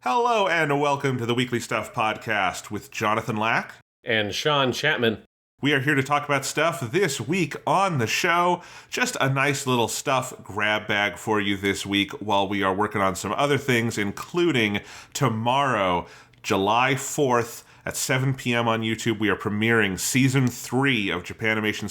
Hello and welcome to the Weekly Stuff Podcast with Jonathan Lack and Sean Chapman. We are here to talk about stuff this week on the show. Just a nice little stuff grab bag for you this week while we are working on some other things, including tomorrow, July 4th, at 7 p.m. on YouTube, we are premiering Season 3 of Japanimation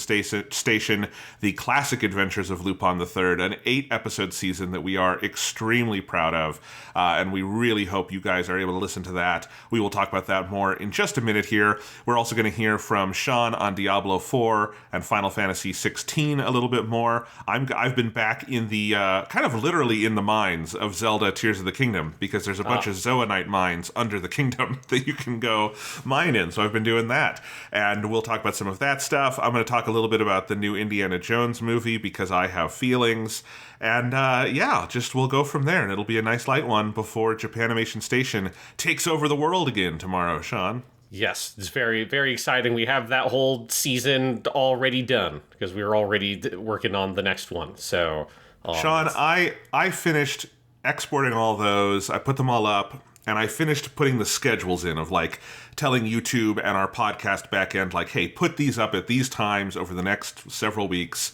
Station, the Classic Adventures of Lupin III, an 8-episode season that we are extremely proud of, and we really hope you guys are able to listen to that. We will talk about that more in just a minute here. We're also going to hear from Sean on Diablo IV and Final Fantasy XVI a little bit more. I've been back in the, kind of literally in the mines of Zelda Tears of the Kingdom, because there's a bunch of Zoanite mines under the kingdom that you can go mine in, so I've been doing that, and we'll talk about some of that stuff. I'm going to talk a little bit about the new Indiana Jones movie, because I have feelings, and we'll go from there, and it'll be a nice light one before Japanimation Station takes over the world again tomorrow, Sean. Yes, it's very, very exciting. We have that whole season already done, because we were already working on the next one, so... Sean, I finished exporting all those, I put them all up, and I finished putting the schedules in of, like, telling YouTube and our podcast backend, like, hey, put these up at these times over the next several weeks.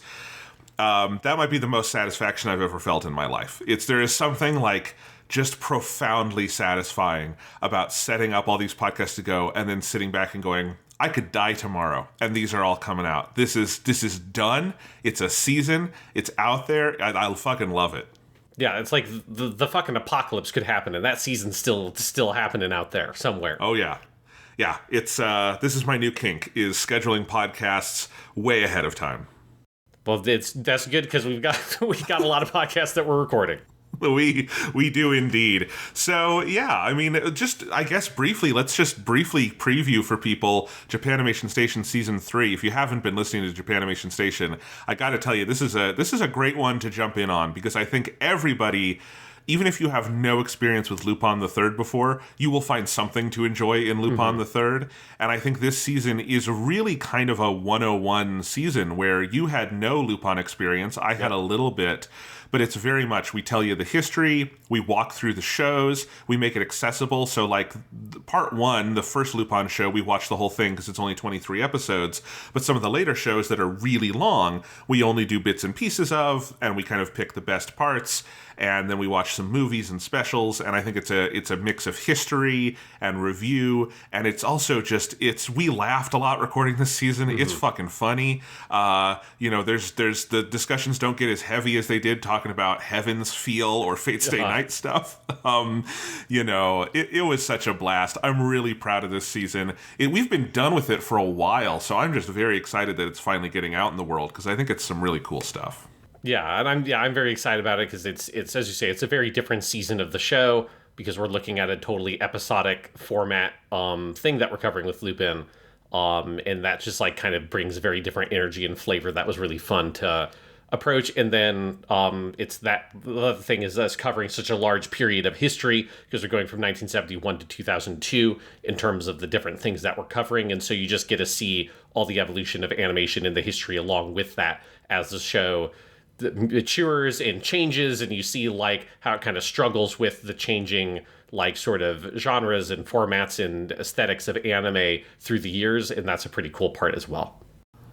That might be the most satisfaction I've ever felt in my life. There is something, like, just profoundly satisfying about setting up all these podcasts to go and then sitting back and going, I could die tomorrow, and these are all coming out. This is done. It's a season. It's out there. I'll fucking love it. Yeah, it's like the fucking apocalypse could happen, and that season's still happening out there somewhere. Oh yeah, yeah. It's this is my new kink: is scheduling podcasts way ahead of time. Well, that's good, because we got a lot of podcasts that we're recording. We do indeed. So yeah, I mean, let's just briefly preview for people Japanimation Station Season 3. If you haven't been listening to Japanimation Station, I got to tell you, this is a great one to jump in on, because I think everybody, even if you have no experience with Lupin III before, you will find something to enjoy in Lupin III. And I think this season is really kind of a 101 season, where you had no Lupin experience. I had a little bit. But it's very much, we tell you the history, we walk through the shows, we make it accessible. So, like, part 1, the first Lupin show, we watch the whole thing because it's only 23 episodes. But some of the later shows that are really long, we only do bits and pieces of, and we kind of pick the best parts. And then we watch some movies and specials, and I think it's a mix of history and review, and it's also just, we laughed a lot recording this season. It's fucking funny. There's the discussions don't get as heavy as they did talking about Heaven's Feel or Fate's Day Night stuff. It was such a blast. I'm really proud of this season. We've been done with it for a while, so I'm just very excited that it's finally getting out in the world, because I think it's some really cool stuff. Yeah, and I'm very excited about it, because it's as you say, it's a very different season of the show, because we're looking at a totally episodic format thing that we're covering with Lupin, and that just, like, kind of brings very different energy and flavor. That was really fun to approach. And then it's that the other thing is us covering such a large period of history, because we're going from 1971 to 2002 in terms of the different things that we're covering, and so you just get to see all the evolution of animation and the history along with that as the show matures and changes, and you see, like, how it kind of struggles with the changing, like, sort of genres and formats and aesthetics of anime through the years, and that's a pretty cool part as well.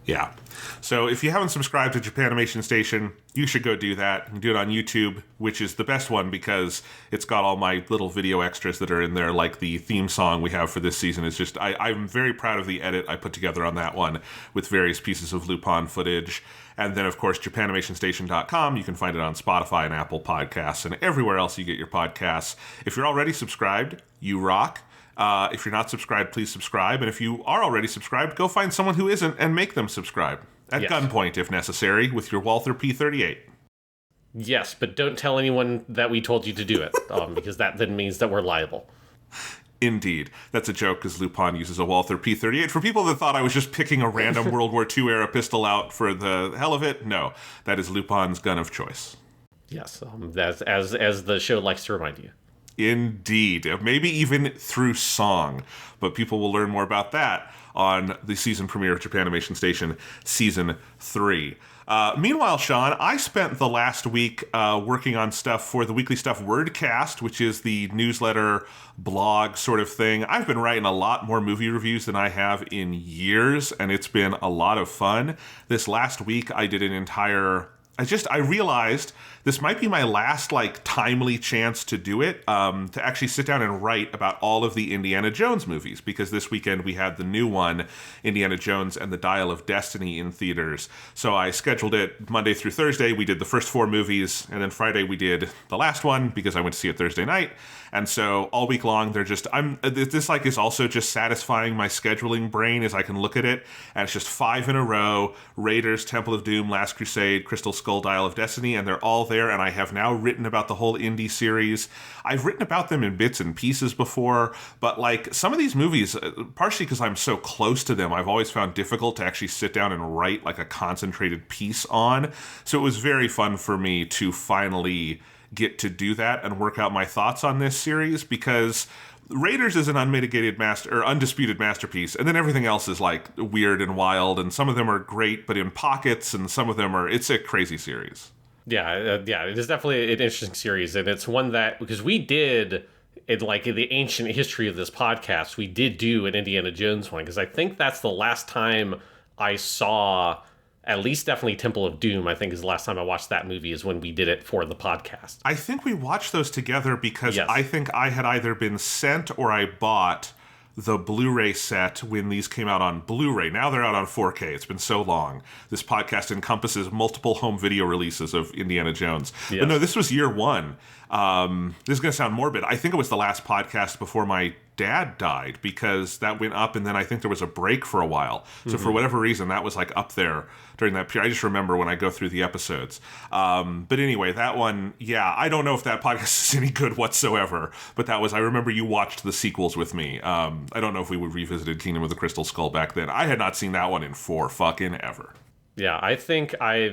Yeah. So if you haven't subscribed to Japanimation Station, you should go do that. You can do it on YouTube, which is the best one, because it's got all my little video extras that are in there, like the theme song we have for this season. Is just, I'm very proud of the edit I put together on that one with various pieces of Lupin footage. And then, of course, JapanimationStation.com. You can find it on Spotify and Apple Podcasts and everywhere else you get your podcasts. If you're already subscribed, you rock. If you're not subscribed, please subscribe. And if you are already subscribed, go find someone who isn't and make them subscribe. At gunpoint, if necessary, with your Walther P38. Yes, but don't tell anyone that we told you to do it, because that then means that we're liable. Indeed. That's a joke, because Lupin uses a Walther P38. For people that thought I was just picking a random World War II era pistol out for the hell of it, no. That is Lupin's gun of choice. Yes, that's as the show likes to remind you. Indeed. Maybe even through song. But people will learn more about that on the season premiere of Japanimation Station Season 3. Meanwhile, Sean, I spent the last week working on stuff for the Weekly Stuff Wordcast, which is the newsletter, blog sort of thing. I've been writing a lot more movie reviews than I have in years, and it's been a lot of fun. This last week, I did an entire... I realized this might be my last, timely chance to do it, to actually sit down and write about all of the Indiana Jones movies, because this weekend we had the new one, Indiana Jones and the Dial of Destiny, in theaters. So I scheduled it Monday through Thursday. We did the first 4 movies, and then Friday we did the last one, because I went to see it Thursday night. And so all week long, this is also just satisfying my scheduling brain as I can look at it. And it's just 5 in a row: Raiders, Temple of Doom, Last Crusade, Crystal Skull, Dial of Destiny, and they're all there. And I have now written about the whole Indy series. I've written about them in bits and pieces before, but some of these movies, partially because I'm so close to them, I've always found difficult to actually sit down and write a concentrated piece on. So it was very fun for me to finally get to do that and work out my thoughts on this series, because Raiders is an undisputed masterpiece, and then everything else is weird and wild, and some of them are great but in pockets, and some of them it's a crazy series. Yeah, it is definitely an interesting series, and it's one that, because we did, in the ancient history of this podcast, we did do an Indiana Jones one, because I think that's the last time I saw... At least definitely Temple of Doom, I think, is the last time I watched that movie, is when we did it for the podcast. I think we watched those together because yes. I think I had either been sent or I bought the Blu-ray set when these came out on Blu-ray. Now they're out on 4K. It's been so long. This podcast encompasses multiple home video releases of Indiana Jones. Yes. But no, this was year 1. This is going to sound morbid. I think it was the last podcast before my dad died, because that went up, and then I think there was a break for a while. So for whatever reason, that was up there during that period. I just remember when I go through the episodes. But anyway, that one, yeah, I don't know if that podcast is any good whatsoever, but I remember you watched the sequels with me. I don't know if we would revisited Kingdom of the Crystal Skull back then. I had not seen that one in fucking ever. Yeah, I think I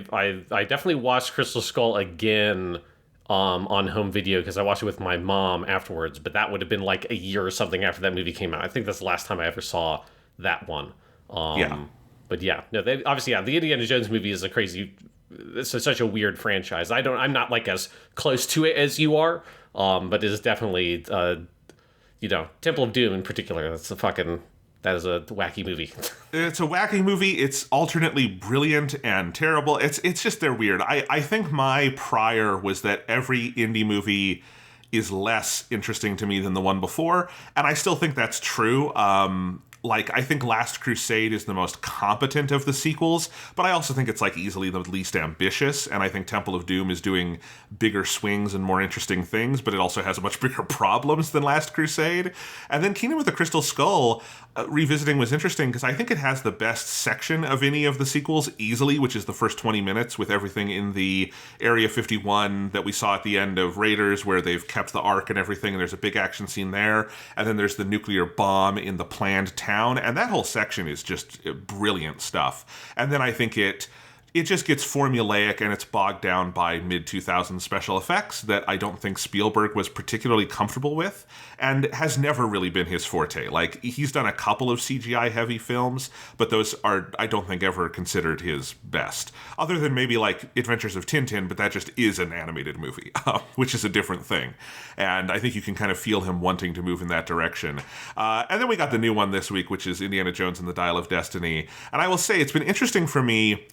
definitely watched Crystal Skull again on home video, because I watched it with my mom afterwards, but that would have been a year or something after that movie came out. I think that's the last time I ever saw that one. Yeah. But yeah, no, obviously, yeah, the Indiana Jones movie is it's such a weird franchise. I'm not as close to it as you are, but it is definitely, Temple of Doom in particular. That is a wacky movie. It's a wacky movie. It's alternately brilliant and terrible. It's just, they're weird. I think my prior was that every indie movie is less interesting to me than the one before, and I still think that's true. I think Last Crusade is the most competent of the sequels, but I also think it's easily the least ambitious, and I think Temple of Doom is doing bigger swings and more interesting things, but it also has much bigger problems than Last Crusade. And then Kingdom of the Crystal Skull, revisiting was interesting, because I think it has the best section of any of the sequels easily, which is the first 20 minutes with everything in the Area 51 that we saw at the end of Raiders, where they've kept the Ark and everything, and there's a big action scene there. And then there's the nuclear bomb in the planned town, and that whole section is just brilliant stuff. And then I think it just gets formulaic, and it's bogged down by mid-2000s special effects that I don't think Spielberg was particularly comfortable with, and has never really been his forte. He's done a couple of CGI-heavy films, but those are, I don't think, ever considered his best. Other than maybe Adventures of Tintin, but that just is an animated movie, which is a different thing. And I think you can kind of feel him wanting to move in that direction. And then we got the new one this week, which is Indiana Jones and the Dial of Destiny. And I will say, it's been interesting for me.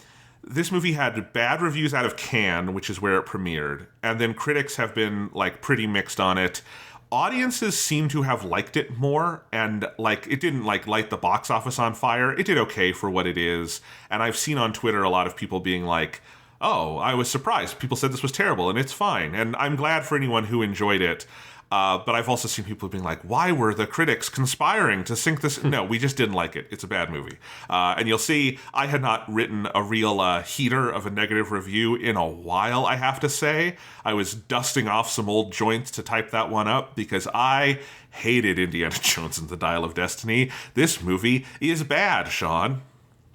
This movie had bad reviews out of Cannes, which is where it premiered, and then critics have been pretty mixed on it. Audiences seem to have liked it more, and it didn't light the box office on fire. It did okay for what it is, and I've seen on Twitter a lot of people being oh, I was surprised. People said this was terrible, and it's fine, and I'm glad for anyone who enjoyed it. But I've also seen people being why were the critics conspiring to sink this? No, we just didn't like it. It's a bad movie. And you'll see, I had not written a real heater of a negative review in a while, I have to say. I was dusting off some old joints to type that one up, because I hated Indiana Jones and the Dial of Destiny. This movie is bad, Sean.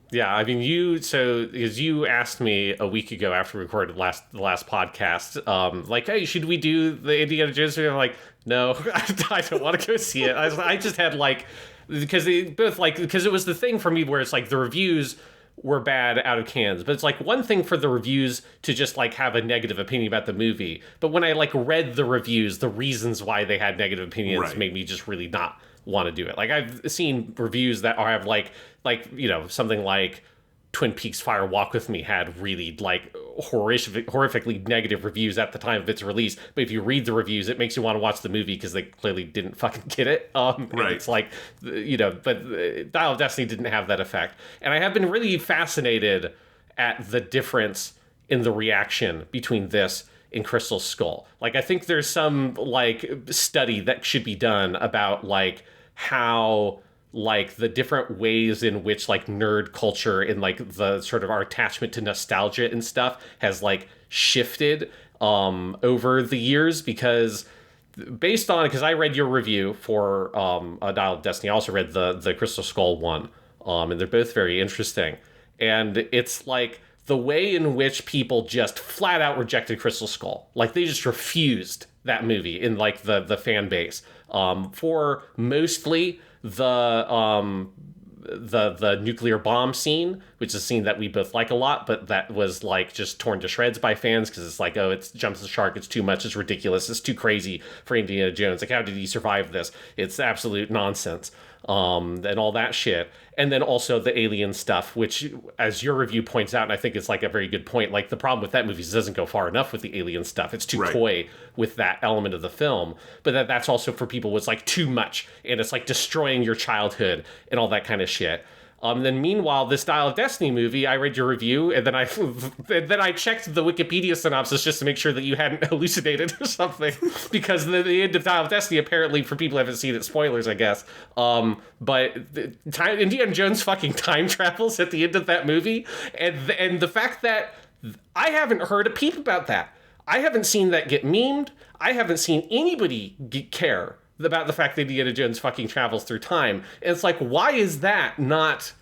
Yeah, I mean, because you asked me a week ago after we recorded the last podcast, hey, should we do the Indiana Jones movie? I'm No, I don't want to go see it. I just had like, because it was the thing for me where it's like the reviews were bad out of cans, but it's like one thing for the reviews to just like have a negative opinion about the movie, but when I like read the reviews, the reasons why they had negative opinions made me just really not want to do it. Like I've seen reviews that have like something like Twin Peaks Fire Walk With Me had really like horrifically negative reviews at the time of its release, but if you read the reviews, it makes you want to watch the movie because they clearly didn't fucking get it. It's like, but Dial of Destiny didn't have that effect. And I have been really fascinated at the difference in the reaction between this and Crystal Skull. Like, I think there's some like study that should be done about like how like the different ways in which like nerd culture and like the sort of our attachment to nostalgia and stuff has like shifted over the years, because I read your review for a Dial of Destiny. I also read the Crystal Skull one, and they're both very interesting. And it's like the way in which people just flat out rejected Crystal Skull, like they just refused that movie in like the fan base, for mostly the nuclear bomb scene, which is a scene that we both like a lot, but that was like just torn to shreds by fans because it's like, oh, it jumps the shark, it's too much, it's ridiculous, it's too crazy for Indiana Jones. Like, how did he survive this? It's absolute nonsense. And all that shit. And then also the alien stuff, which, as your review points out, and I think it's like a very good point, like the problem with that movie is it doesn't go far enough with the alien stuff. It's too coy with that element of the film. But that's also for people was like too much, and it's like destroying your childhood and all that kind of shit. Then meanwhile, this Dial of Destiny movie, I read your review, and then I checked the Wikipedia synopsis just to make sure that you hadn't hallucinated or something, because the end of Dial of Destiny, apparently, for people who haven't seen it, spoilers, I guess, but Indiana Jones fucking time travels at the end of that movie, and the fact that I haven't heard a peep about that. I haven't seen that get memed. I haven't seen anybody care about the fact that Indiana Jones fucking travels through time. And it's like, why is that not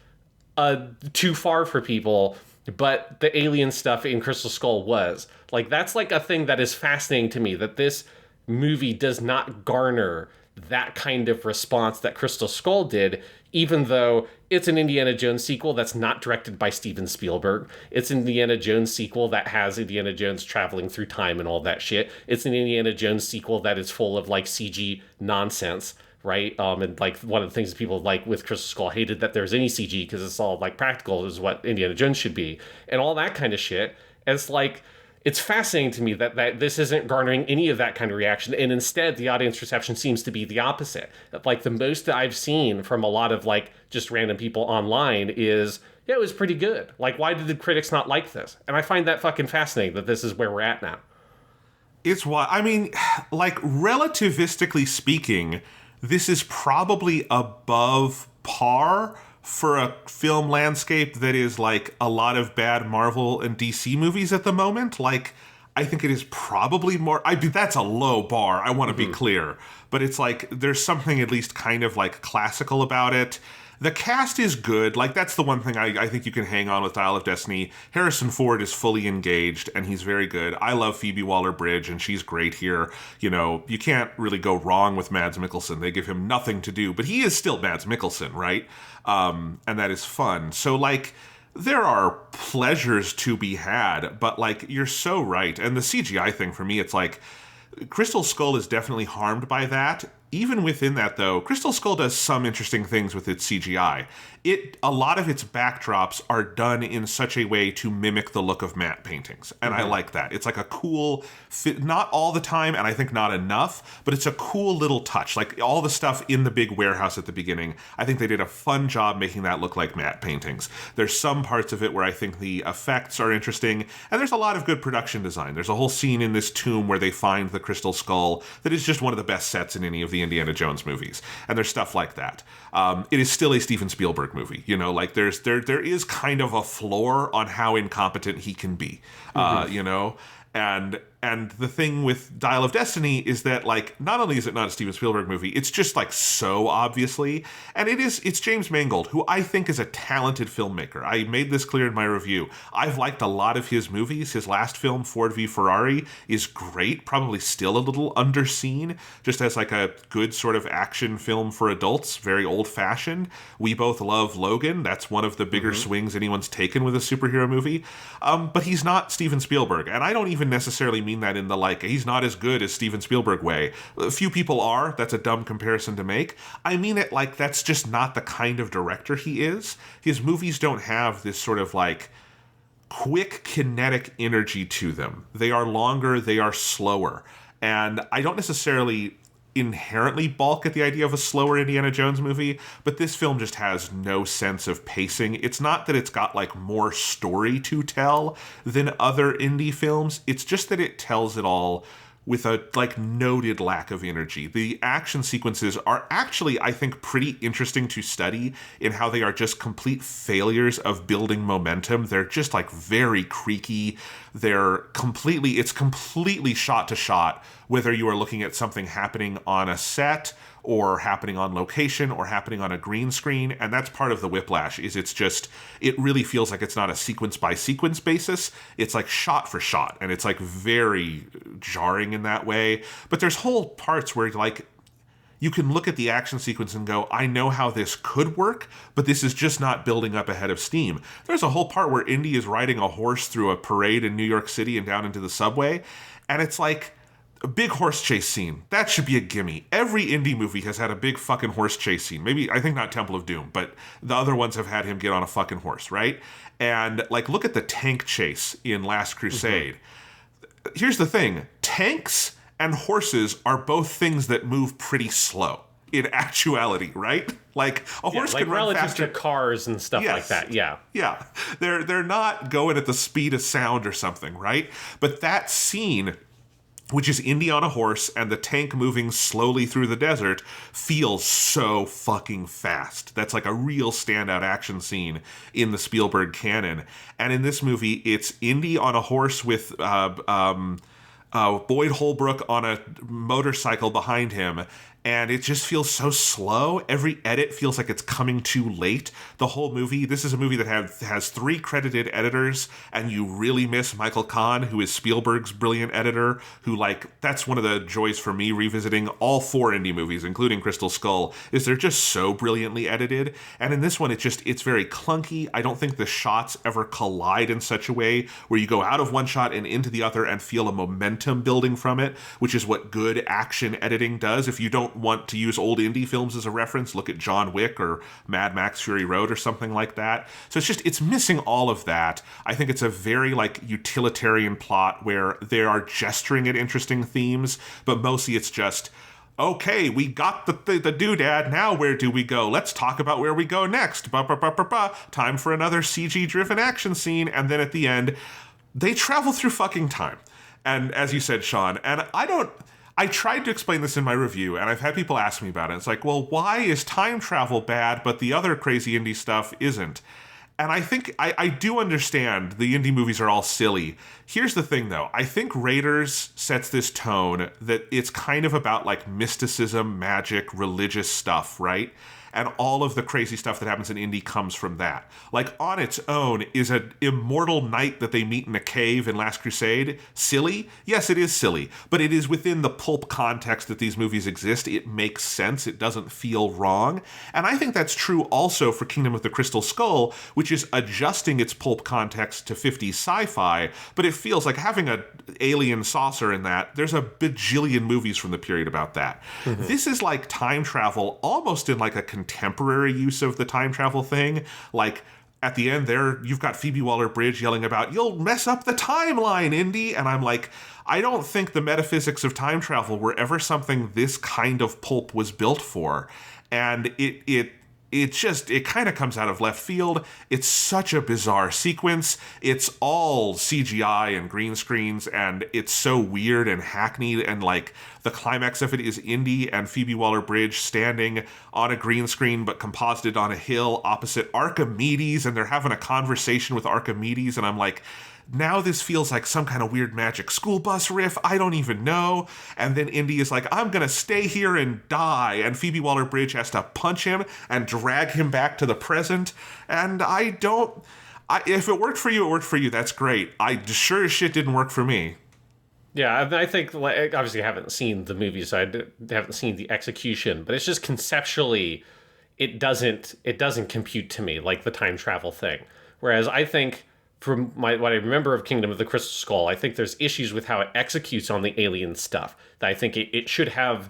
too far for people, but the alien stuff in Crystal Skull was? Like, that's like a thing that is fascinating to me, that this movie does not garner that kind of response that Crystal Skull did, even though it's an Indiana Jones sequel that's not directed by Steven Spielberg. It's an Indiana Jones sequel that has Indiana Jones traveling through time and all that shit. It's an Indiana Jones sequel that is full of like CG nonsense, right? And like one of the things that people like with Crystal Skull hated that there's any CG because it's all like practical is what Indiana Jones should be, and all that kind of shit. And it's like, it's fascinating to me that this isn't garnering any of that kind of reaction, and instead the audience reception seems to be the opposite. Like, the most that I've seen from a lot of like just random people online is, yeah, it was pretty good. Like, why did the critics not like this? And I find that fucking fascinating that this is where we're at now. It's why, I mean, like, relativistically speaking, this is probably above par for a film landscape that is like a lot of bad Marvel and DC movies at the moment. Like, I think it is probably more, that's a low bar, I want to be clear, but it's like there's something at least kind of like classical about it. The cast is good. Like, that's the one thing I think you can hang on with Dial of Destiny. Harrison Ford is fully engaged, and he's very good. I love Phoebe Waller-Bridge, and she's great here. You know, you can't really go wrong with Mads Mikkelsen. They give him nothing to do, but he is still Mads Mikkelsen, right? And that is fun. So, like, there are pleasures to be had, but, like, you're so right. And the CGI thing, for me, it's like, Crystal Skull is definitely harmed by that. Even within that, though, Crystal Skull does some interesting things with its CGI. A lot of its backdrops are done in such a way to mimic the look of matte paintings, and I like that. It's like a cool fit, not all the time, and I think not enough, but it's a cool little touch. Like, all the stuff in the big warehouse at the beginning, I think they did a fun job making that look like matte paintings. There's some parts of it where I think the effects are interesting, and there's a lot of good production design. There's a whole scene in this tomb where they find the Crystal Skull that is just one of the best sets in any of the Indiana Jones movies, and there's stuff like that. It is still a Steven Spielberg movie, you know, like there is kind of a floor on how incompetent he can be, you know, and And the thing with Dial of Destiny is that, like, not only is it not a Steven Spielberg movie, it's just, like, so obviously. And it's James Mangold, who I think is a talented filmmaker. I made this clear in my review. I've liked a lot of his movies. His last film, Ford v Ferrari, is great, probably still a little underseen, just as, like, a good sort of action film for adults, very old-fashioned. We both love Logan. That's one of the bigger swings anyone's taken with a superhero movie. But he's not Steven Spielberg. And I don't even necessarily mean that in the, like, he's not as good as Steven Spielberg way. A few people are. That's a dumb comparison to make. I mean it like that's just not the kind of director he is. His movies don't have this sort of, like, quick kinetic energy to them. They are longer, they are slower. And I don't necessarily inherently balk at the idea of a slower Indiana Jones movie, but this film just has no sense of pacing. It's not that it's got, like, more story to tell than other indie films. It's just that it tells it all with a, like, noted lack of energy. The action sequences are actually, I think, pretty interesting to study in how they are just complete failures of building momentum. They're just, like, very creaky. It's completely shot to shot, whether you are looking at something happening on a set or happening on location or happening on a green screen. And that's part of the whiplash, is it really feels like it's not a sequence by sequence basis. It's like shot for shot, and it's, like, very jarring in that way. But there's whole parts where, like, you can look at the action sequence and go, I know how this could work, but this is just not building up ahead of steam. There's a whole part where Indy is riding a horse through a parade in New York City and down into the subway, and it's like a big horse chase scene. That should be a gimme. Every indie movie has had a big fucking horse chase scene. Maybe, I think not Temple of Doom, but the other ones have had him get on a fucking horse, right? And, like, look at the tank chase in Last Crusade. Here's the thing. Tanks and horses are both things that move pretty slow in actuality, right? Like, a horse can run relative faster to cars and stuff like that. Yeah. Yeah. They're not going at the speed of sound or something, right? But that scene, which is Indy on a horse and the tank moving slowly through the desert, feels so fucking fast. That's like a real standout action scene in the Spielberg canon. And in this movie, it's Indy on a horse with Boyd Holbrook on a motorcycle behind him, and it just feels so slow. Every edit feels like it's coming too late. The whole movie, this is a movie that has 3 credited editors, and you really miss Michael Kahn, who is Spielberg's brilliant editor, who, like, that's one of the joys for me revisiting all 4 indie movies, including Crystal Skull, is they're just so brilliantly edited. And in this one, it's very clunky. I don't think the shots ever collide in such a way where you go out of one shot and into the other and feel a momentum building from it, which is what good action editing does. If you don't want to use old indie films as a reference, look at John Wick or Mad Max Fury Road or something like that. So it's missing all of that. I think it's a very, like, utilitarian plot where they are gesturing at interesting themes, but mostly it's just, okay, we got the doodad, now where do we go? Let's talk about where we go next. Time for another CG-driven action scene, and then at the end, they travel through fucking time. And as you said, Sean, and I tried to explain this in my review, and I've had people ask me about it. It's like, well, why is time travel bad, but the other crazy indie stuff isn't? And I think I do understand the indie movies are all silly. Here's the thing, though. I think Raiders sets this tone that it's kind of about, like, mysticism, magic, religious stuff, right? And all of the crazy stuff that happens in indie comes from that. Like, on its own, is an immortal knight that they meet in a cave in Last Crusade silly? Yes, it is silly. But it is within the pulp context that these movies exist. It makes sense. It doesn't feel wrong. And I think that's true also for Kingdom of the Crystal Skull, which is adjusting its pulp context to 50s sci-fi, but it feels like having an alien saucer in that. There's a bajillion movies from the period about that. Mm-hmm. This is like time travel almost in, like, a contemporary use of the time travel thing. Like, at the end there, you've got Phoebe Waller-Bridge yelling about, "You'll mess up the timeline, Indy." And I'm like, I don't think the metaphysics of time travel were ever something this kind of pulp was built for. And it kind of comes out of left field. It's such a bizarre sequence. It's all CGI and green screens, and it's so weird and hackneyed, and, like, the climax of it is Indy and Phoebe Waller-Bridge standing on a green screen but composited on a hill opposite Archimedes, and they're having a conversation with Archimedes, and I'm like, now this feels like some kind of weird magic school bus riff. I don't even know. And then Indy is like, I'm going to stay here and die. And Phoebe Waller-Bridge has to punch him and drag him back to the present. And if it worked for you, it worked for you. That's great. I sure as shit didn't work for me. Yeah, and I think, obviously I haven't seen the movie, so I haven't seen the execution, but it's just conceptually, it doesn't compute to me, like the time travel thing. Whereas I think, from what I remember of Kingdom of the Crystal Skull, I think there's issues with how it executes on the alien stuff, that I think it should have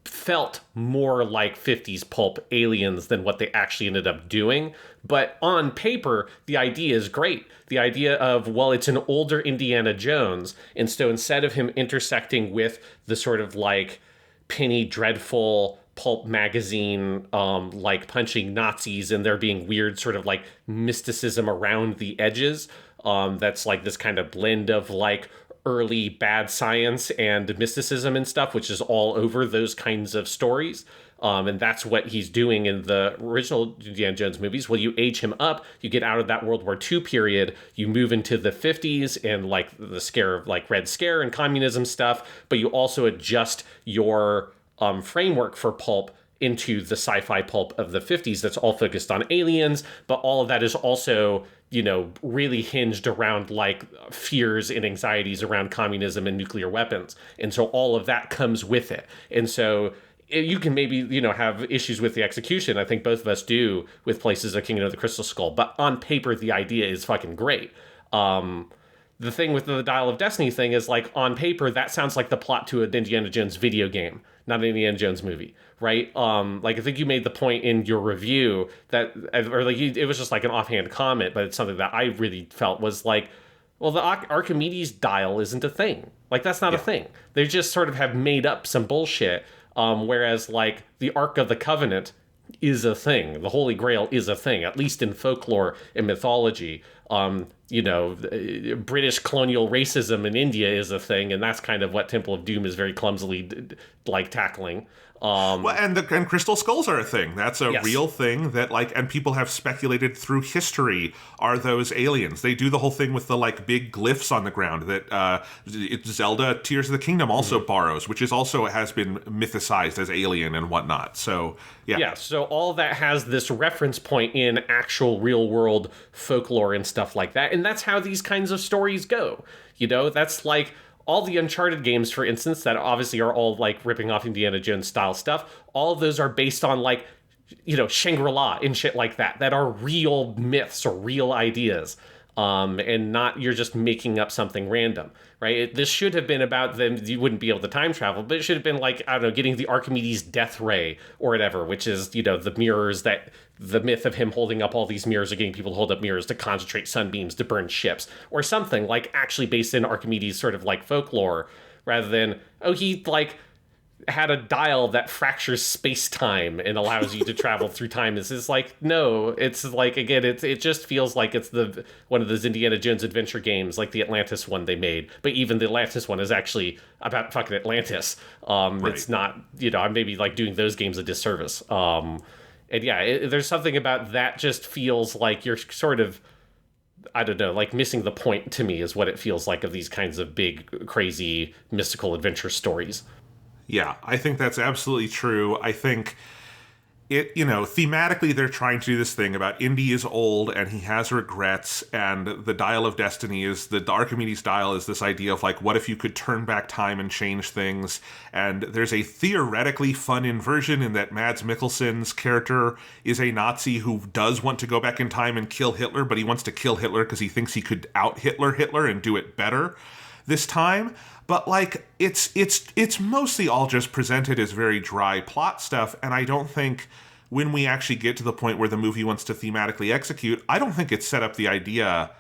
felt more like 50s pulp aliens than what they actually ended up doing. But on paper, the idea is great. The idea of, well, it's an older Indiana Jones, and so instead of him intersecting with the sort of like Penny Dreadful pulp magazine, like punching Nazis and there being weird sort of like mysticism around the edges, that's like this kind of blend of like early bad science and mysticism and stuff, which is all over those kinds of stories. And that's what he's doing in the original Indiana Jones movies. Well, you age him up, you get out of that World War II period, you move into the 50s and like the scare of like Red Scare and communism stuff, but you also adjust your framework for pulp into the sci-fi pulp of the 50s that's all focused on aliens, but all of that is also, you know, really hinged around like fears and anxieties around communism and nuclear weapons. And so all of that comes with it. And so you can maybe, you know, have issues with the execution. I think both of us do with Places of Kingdom of the Crystal Skull, but on paper, the idea is fucking great. The thing with the Dial of Destiny thing is, like, on paper, that sounds like the plot to an Indiana Jones video game, not an Indiana Jones movie, right? Like, I think you made the point in your review that, or like, it was just like an offhand comment, but it's something that I really felt was like, well, the Archimedes dial isn't a thing. Like, that's not a thing. They just sort of have made up some bullshit, whereas, like, the Ark of the Covenant is a thing. The Holy Grail is a thing, at least in folklore and mythology. You know, British colonial racism in India is a thing, and that's kind of what Temple of Doom is very clumsily like tackling. Well, and crystal skulls are a thing. That's a real thing that, like, and people have speculated through history are those aliens. They do the whole thing with the, like, big glyphs on the ground that Zelda Tears of the Kingdom also borrows, which is also has been mythicized as alien and whatnot. So, yeah. Yeah, so all that has this reference point in actual real-world folklore and stuff like that, and that's how these kinds of stories go. You know, that's like all the Uncharted games, for instance, that obviously are all like ripping off Indiana Jones style stuff. All of those are based on, like, you know, Shangri-La and shit like that are real myths or real ideas. And not you're just making up something random, right? This should have been about them. You wouldn't be able to time travel, but it should have been like, I don't know, getting the Archimedes death ray or whatever, which is, you know, the mirrors that the myth of him holding up all these mirrors or getting people to hold up mirrors to concentrate sunbeams to burn ships or something like actually based in Archimedes sort of like folklore rather than, oh, he like had a dial that fractures space-time and allows you to travel through time. It's like, no, it's like, again, it just feels like it's one of those Indiana Jones adventure games, like the Atlantis one they made. But even the Atlantis one is actually about fucking Atlantis. Right. It's not, you know, I'm maybe like doing those games a disservice. And yeah, there's something about that just feels like you're sort of, I don't know, like missing the point to me is what it feels like of these kinds of big, crazy, mystical adventure stories. Yeah, I think that's absolutely true. I think it, you know, thematically they're trying to do this thing about Indy is old and he has regrets, and the Dial of Destiny is, the Archimedes dial is this idea of like, what if you could turn back time and change things? And there's a theoretically fun inversion in that Mads Mikkelsen's character is a Nazi who does want to go back in time and kill Hitler, but he wants to kill Hitler because he thinks he could out Hitler and do it better this time. But, like, it's mostly all just presented as very dry plot stuff, and I don't think when we actually get to the point where the movie wants to thematically execute, I don't think it's set up the idea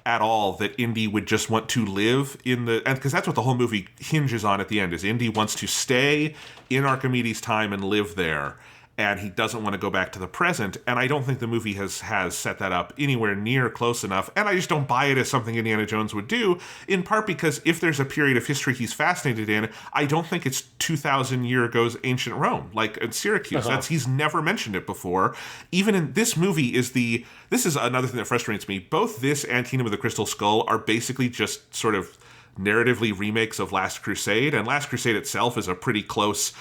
at all that Indy would just want to live in the... and because that's what the whole movie hinges on at the end, is Indy wants to stay in Archimedes' time and live there. and he doesn't want to go back to the present. And I don't think the movie has set that up anywhere near close enough. And I just don't buy it as something Indiana Jones would do, in part because if there's a period of history he's fascinated in, I don't think it's 2,000 year ago's ancient Rome, like in Syracuse. He's never mentioned it before. Even in this movie this is another thing that frustrates me. Both this and Kingdom of the Crystal Skull are basically just sort of narratively remakes of Last Crusade, and Last Crusade itself is a pretty close...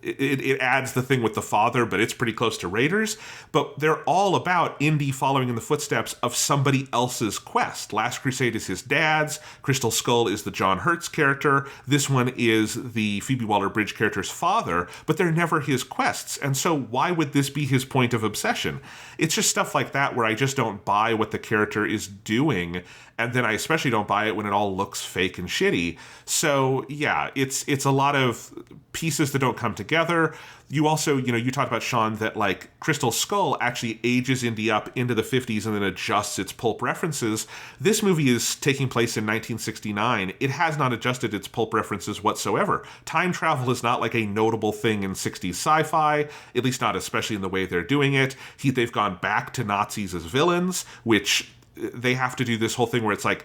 It adds the thing with the father, but it's pretty close to Raiders. But they're all about Indy following in the footsteps of somebody else's quest. Last Crusade is his dad's. Crystal Skull is the John Hurt's character. This one is the Phoebe Waller-Bridge character's father, but they're never his quests. And so why would this be his point of obsession? It's just stuff like that where I just don't buy what the character is doing. And then I especially don't buy it when it all looks fake and shitty. So yeah, it's a lot of pieces that don't come together. You also, you talked about, Sean, that like Crystal Skull actually ages Indy up into the 50s and then adjusts its pulp references. This movie is taking place in 1969. It has not adjusted its pulp references whatsoever. Time travel is not like a notable thing in 60s sci-fi, at least not especially in the way they're doing it. They've gone back to Nazis as villains, which... they have to do this whole thing where it's like,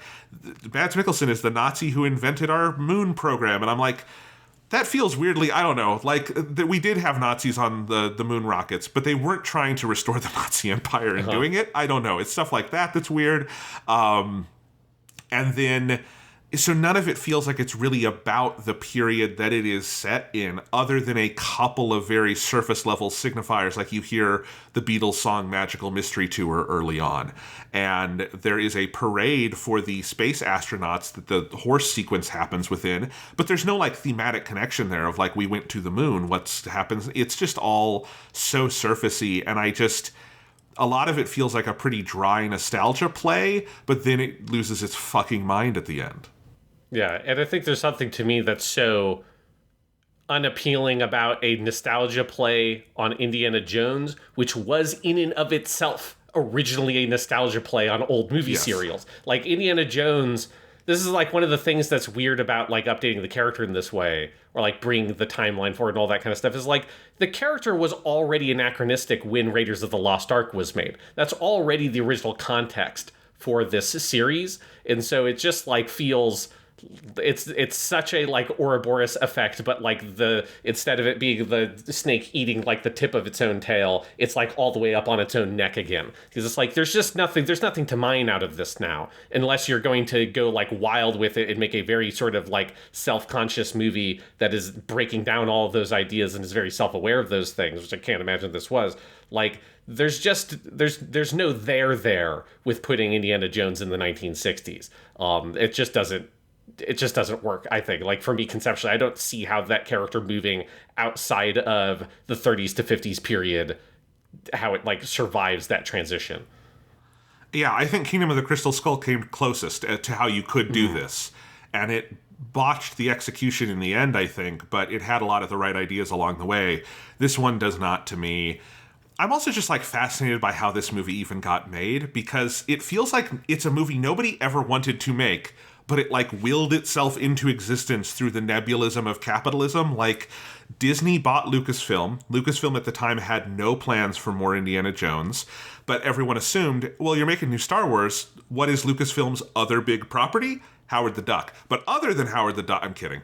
Mads Mikkelsen is the Nazi who invented our moon program. And I'm like, that feels weirdly, I don't know, like we did have Nazis on the moon rockets, but they weren't trying to restore the Nazi empire in doing it. I don't know. It's stuff like that that's weird. And then... so none of it feels like it's really about the period that it is set in, other than a couple of very surface level signifiers, like you hear the Beatles song Magical Mystery Tour early on. And there is a parade for the space astronauts that the horse sequence happens within, but there's no like thematic connection there of like, we went to the moon, what's happens. It's just all so surfacey, and a lot of it feels like a pretty dry nostalgia play, but then it loses its fucking mind at the end. Yeah, and I think there's something to me that's so unappealing about a nostalgia play on Indiana Jones, which was in and of itself originally a nostalgia play on old movie serials. Like Indiana Jones, this is like one of the things that's weird about like updating the character in this way, or like bringing the timeline forward and all that kind of stuff, is like the character was already anachronistic when Raiders of the Lost Ark was made. That's already the original context for this series, and so it just like feels... it's such a like Ouroboros effect, but like instead of it being the snake eating like the tip of its own tail, it's like all the way up on its own neck again, because it's like there's nothing to mine out of this now, unless you're going to go like wild with it and make a very sort of like self-conscious movie that is breaking down all of those ideas and is very self-aware of those things, which I can't imagine this was. Like there's no there with putting Indiana Jones in the 1960s. It just doesn't work, I think. Like, for me, conceptually, I don't see how that character moving outside of the 30s to 50s period, how it, like, survives that transition. Yeah, I think Kingdom of the Crystal Skull came closest to how you could do this. And it botched the execution in the end, I think, but it had a lot of the right ideas along the way. This one does not, to me. I'm also just, like, fascinated by how this movie even got made, because it feels like it's a movie nobody ever wanted to make, but it like willed itself into existence through the nebulism of capitalism. Like, Disney bought Lucasfilm. Lucasfilm at the time had no plans for more Indiana Jones, but everyone assumed, well, you're making new Star Wars. What is Lucasfilm's other big property? Howard the Duck. But other than Howard the Duck, I'm kidding.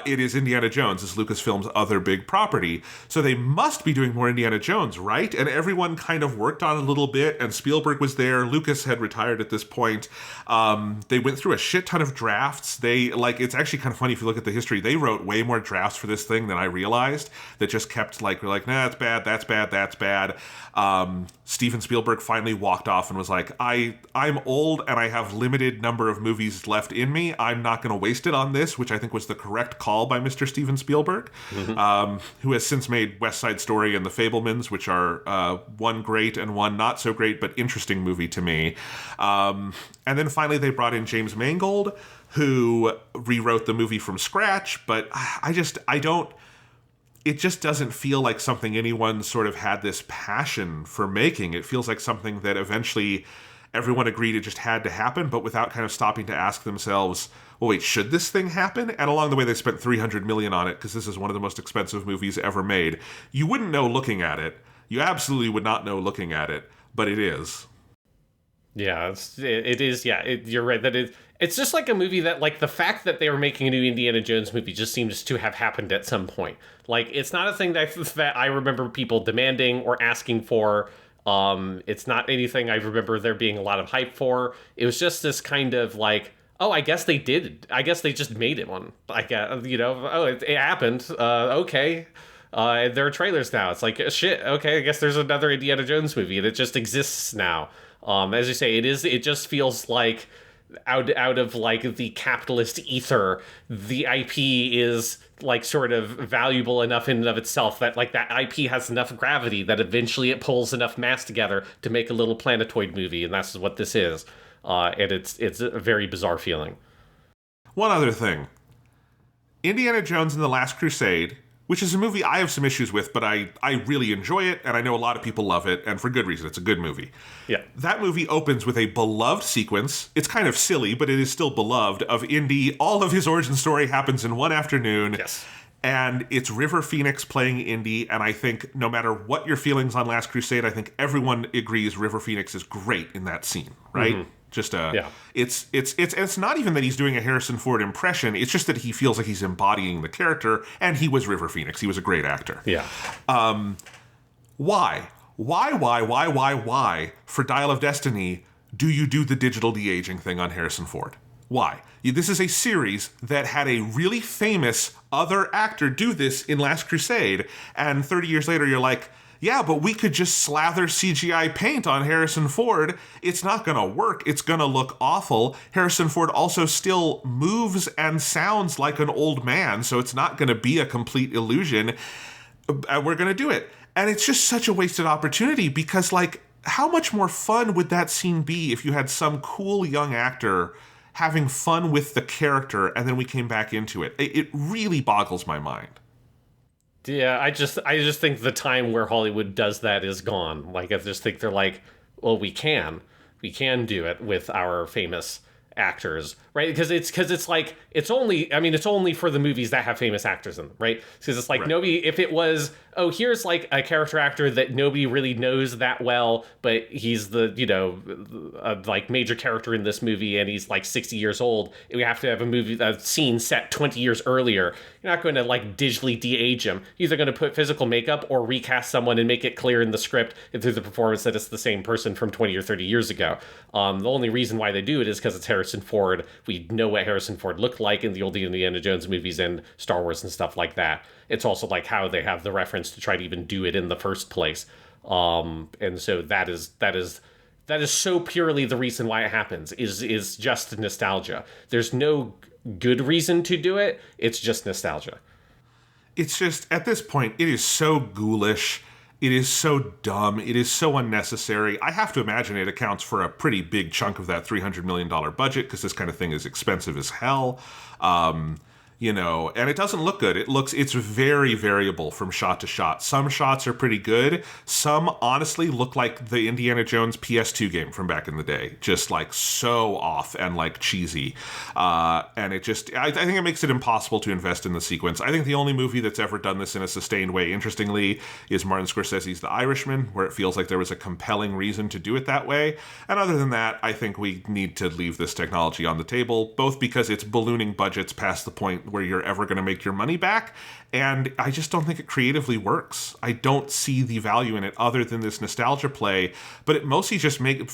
It is Indiana Jones, is Lucasfilm's other big property. So they must be doing more Indiana Jones, right? And everyone kind of worked on it a little bit, and Spielberg was there. Lucas had retired at this point. They went through a shit ton of drafts. It's actually kind of funny if you look at the history. They wrote way more drafts for this thing than I realized, that just kept we're like, nah, that's bad, that's bad, that's bad. Steven Spielberg finally walked off and was like, I'm old and I have limited number of movies left in me. I'm not going to waste it on this, which I think was the correct call by Mr. Steven Spielberg, who has since made West Side Story and The Fabelmans, which are one great and one not so great but interesting movie to me. And then finally they brought in James Mangold, who rewrote the movie from scratch, but it just doesn't feel like something anyone sort of had this passion for making. It feels like something that eventually everyone agreed it just had to happen, but without kind of stopping to ask themselves, well, wait, should this thing happen? And along the way, they spent $300 million on it, because this is one of the most expensive movies ever made. You wouldn't know looking at it You absolutely would not know looking at it, but it is. Yeah, it is. Yeah, you're right. It's just like a movie that, like, the fact that they were making a new Indiana Jones movie just seems to have happened at some point. Like, it's not a thing that I remember people demanding or asking for. It's not anything I remember there being a lot of hype for. It was just this kind of like, oh, I guess they did. I guess they just made it one. Like, oh, it happened. Okay. There are trailers now. It's like, shit, okay, I guess there's another Indiana Jones movie, and it just exists now. As you say, it just feels like out of like the capitalist ether, the IP is like sort of valuable enough in and of itself that like that IP has enough gravity that eventually it pulls enough mass together to make a little planetoid movie, and that's what this is. And it's a very bizarre feeling. One other thing. Indiana Jones and the Last Crusade, which is a movie I have some issues with, but I really enjoy it, and I know a lot of people love it, and for good reason. It's a good movie. Yeah. That movie opens with a beloved sequence. It's kind of silly, but it is still beloved, of Indy. All of his origin story happens in one afternoon. Yes. And it's River Phoenix playing Indy, and I think no matter what your feelings on Last Crusade, I think everyone agrees River Phoenix is great in that scene, right? Mm-hmm. It's not even that he's doing a Harrison Ford impression. It's just that he feels like he's embodying the character, and he was River Phoenix. He was a great actor. Yeah. Why, for Dial of Destiny, do you do the digital de-aging thing on Harrison Ford? Why? This is a series that had a really famous other actor do this in Last Crusade, and 30 years later you're like, yeah, but we could just slather CGI paint on Harrison Ford. It's not going to work. It's going to look awful. Harrison Ford also still moves and sounds like an old man, so it's not going to be a complete illusion. We're going to do it. And it's just such a wasted opportunity because, like, how much more fun would that scene be if you had some cool young actor having fun with the character and then we came back into it? It really boggles my mind. Yeah, I just think the time where Hollywood does that is gone. Like, I just think they're like, well, we can do it with our famous actors, right? Because it's like, it's only for the movies that have famous actors in them, right? Because it's like, right. Nobody, if it was, oh, here's like a character actor that nobody really knows that well, but he's the, like major character in this movie and he's like 60 years old, and we have to have a scene set 20 years earlier. You're not going to like digitally de-age him. You're either going to put physical makeup or recast someone and make it clear in the script and through the performance that it's the same person from 20 or 30 years ago. The only reason why they do it is because it's Harrison Ford. We know what Harrison Ford looked like in the old Indiana Jones movies and Star Wars and stuff like that. It's also like how they have the reference to try to even do it in the first place. And so that is so purely the reason why it happens is just nostalgia. There's no good reason to do it. It's just nostalgia. It's just, at this point, it is so ghoulish. It is so dumb. It is so unnecessary. I have to imagine it accounts for a pretty big chunk of that $300 million budget because this kind of thing is expensive as hell. And it doesn't look good. It's very variable from shot to shot. Some shots are pretty good. Some honestly look like the Indiana Jones PS2 game from back in the day. Just like so off and like cheesy. And it just, I think it makes it impossible to invest in the sequence. I think the only movie that's ever done this in a sustained way, interestingly, is Martin Scorsese's The Irishman, where it feels like there was a compelling reason to do it that way. And other than that, I think we need to leave this technology on the table, both because it's ballooning budgets past the point where you're ever going to make your money back, and I just don't think it creatively works. I don't see the value in it other than this nostalgia play, but it mostly just makes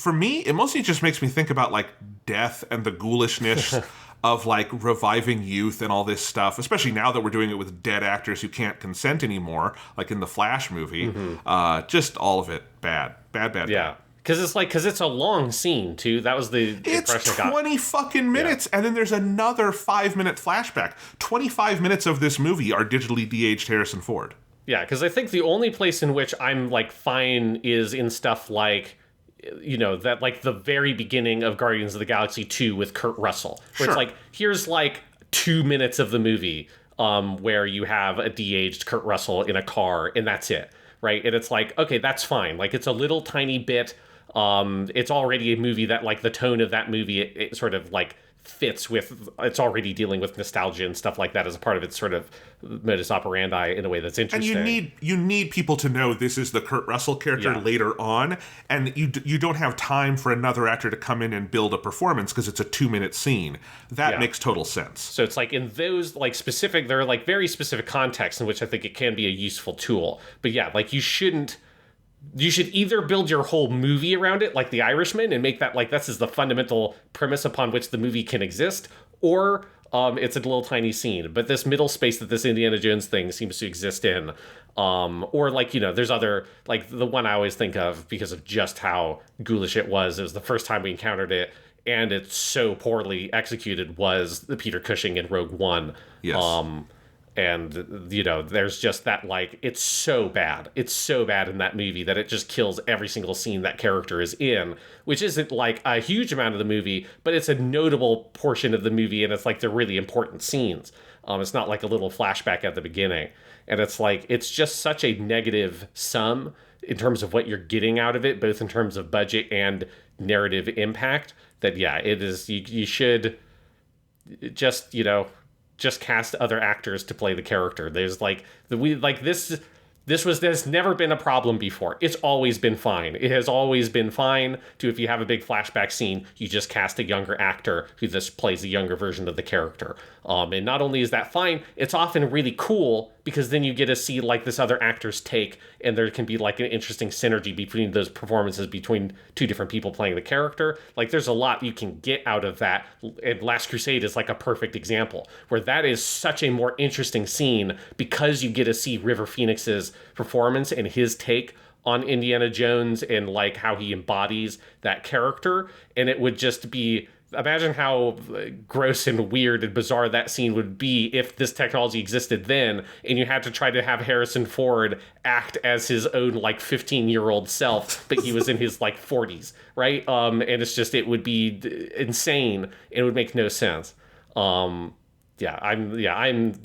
me think about like death and the ghoulishness of like reviving youth and all this stuff, especially now that we're doing it with dead actors who can't consent anymore, like in the Flash movie. Mm-hmm. Just all of it bad. Yeah. Bad. Because it's a long scene, too. That was the impression I got. 20 fucking minutes, yeah. And then there's another 5-minute flashback. 25 minutes of this movie are digitally de-aged Harrison Ford. Yeah, because I think the only place in which I'm, like, fine is in stuff like, that, like, the very beginning of Guardians of the Galaxy 2 with Kurt Russell. Where It's like, here's, like, 2 minutes of the movie where you have a de-aged Kurt Russell in a car, and that's it, right? And it's like, okay, that's fine. Like, it's a little tiny bit. It's already a movie that, like, the tone of that movie, it sort of, like, fits with, it's already dealing with nostalgia and stuff like that as a part of its sort of modus operandi in a way that's interesting. And you need people to know this is the Kurt Russell character later on, and you don't have time for another actor to come in and build a performance because it's a 2-minute scene. That makes total sense. So it's like in those like specific, there are like very specific contexts in which I think it can be a useful tool. But yeah, like you should either build your whole movie around it, like The Irishman, and make that like this is the fundamental premise upon which the movie can exist, or it's a little tiny scene. But this middle space that this Indiana Jones thing seems to exist in, or like, you know, there's other, like the one I always think of because of just how ghoulish it was the first time we encountered it, and it's so poorly executed, was the Peter Cushing in Rogue One. Yes. And, you know, there's just that, like, it's so bad in that movie that it just kills every single scene that character is in, which isn't, like, a huge amount of the movie, but it's a notable portion of the movie, and it's, like, they're really important scenes. It's not like a little flashback at the beginning. And it's, like, it's just such a negative sum in terms of what you're getting out of it, both in terms of budget and narrative impact, that, yeah, it is, you should just, you know, just cast other actors to play the character. There's like there's never been a problem before. It's always been fine. It has always been fine to, if you have a big flashback scene, you just cast a younger actor who just plays a younger version of the character. And not only is that fine, it's often really cool because then you get to see like this other actor's take, and there can be like an interesting synergy between those performances between two different people playing the character. Like there's a lot you can get out of that. And Last Crusade is like a perfect example where that is such a more interesting scene because you get to see River Phoenix's performance and his take on Indiana Jones and like how he embodies that character. And it would just be, imagine how gross and weird and bizarre that scene would be if this technology existed then and you had to try to have Harrison Ford act as his own like 15-year-old self, but he was in his like 40s, right? And it's just, it would be insane. It would make no sense. I'm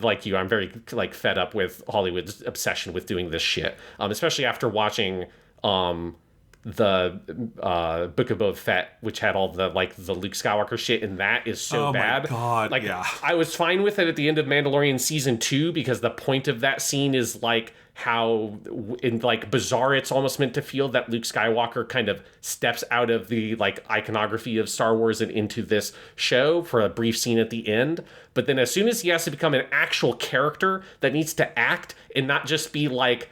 like you. I'm very like fed up with Hollywood's obsession with doing this shit, especially after watching the Book of Boba Fett, which had all the like the Luke Skywalker shit, and that is so bad. My God, like yeah. I was fine with it at the end of Mandalorian season 2 because the point of that scene is like how in like bizarre it's almost meant to feel that Luke Skywalker kind of steps out of the like iconography of Star Wars and into this show for a brief scene at the end. But then as soon as he has to become an actual character that needs to act and not just be like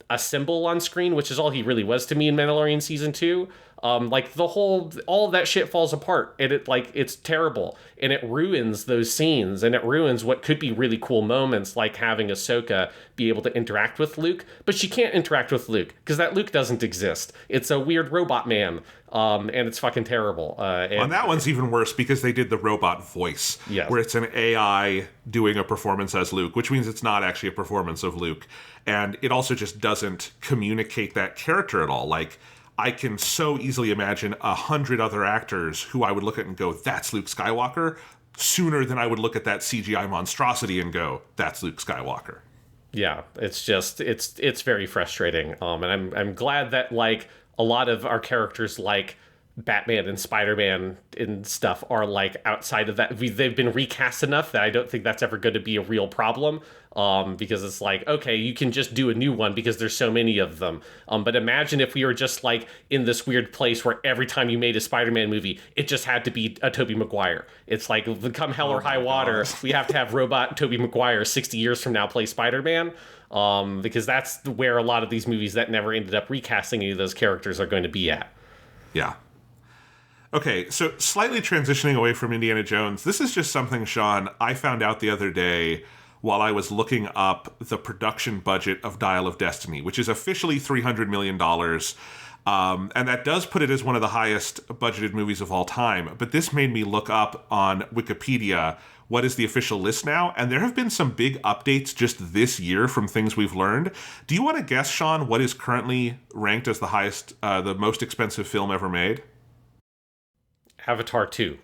a symbol on screen, which is all he really was to me in Mandalorian season 2, like all of that shit falls apart, and it's terrible, and it ruins those scenes, and it ruins what could be really cool moments, like having Ahsoka be able to interact with Luke, but she can't interact with Luke because that Luke doesn't exist. It's a weird robot man, and it's fucking terrible. And that one's even worse because they did the robot voice, where it's an AI doing a performance as Luke, which means it's not actually a performance of Luke, and it also just doesn't communicate that character at all. Like, I can so easily imagine 100 other actors who I would look at and go, that's Luke Skywalker, sooner than I would look at that CGI monstrosity and go, that's Luke Skywalker. Yeah, it's just, it's very frustrating. And I'm glad that, like, a lot of our characters, like Batman and Spider-Man and stuff, are, like, outside of that. They've been recast enough that I don't think that's ever going to be a real problem. Because it's like, okay, you can just do a new one because there's so many of them. But imagine if we were just like in this weird place where every time you made a Spider-Man movie, it just had to be a Tobey Maguire. It's like, come hell or high water, we have to have robot Tobey Maguire 60 years from now play Spider-Man. Because that's where a lot of these movies that never ended up recasting any of those characters are going to be at. Yeah. Okay, so slightly transitioning away from Indiana Jones, this is just something, Sean, I found out the other day while I was looking up the production budget of Dial of Destiny, which is officially $300 million. And that does put it as one of the highest budgeted movies of all time. But this made me look up on Wikipedia what is the official list now, and there have been some big updates just this year from things we've learned. Do you want to guess, Sean, what is currently ranked as the most expensive film ever made? Avatar 2.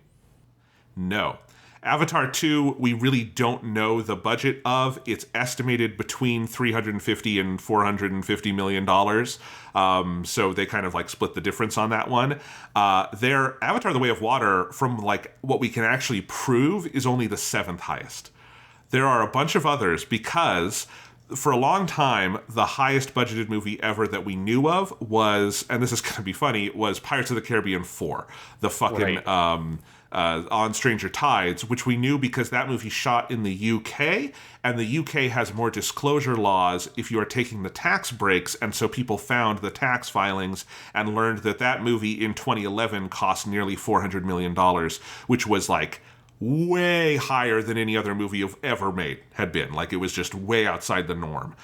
No. Avatar 2, we really don't know the budget of. It's estimated between $350 and $450 million. So they kind of like split the difference on that one. Their Avatar: The Way of Water, from like what we can actually prove, is only the 7th highest. There are a bunch of others because for a long time, the highest budgeted movie ever that we knew of was, and this is going to be funny, was Pirates of the Caribbean 4, the fucking On Stranger Tides, which we knew because that movie shot in the UK, and the UK has more disclosure laws if you are taking the tax breaks, and so people found the tax filings and learned that that movie in 2011 cost nearly $400 million, which was like way higher than any other movie you've ever made had been. Like, it was just way outside the norm.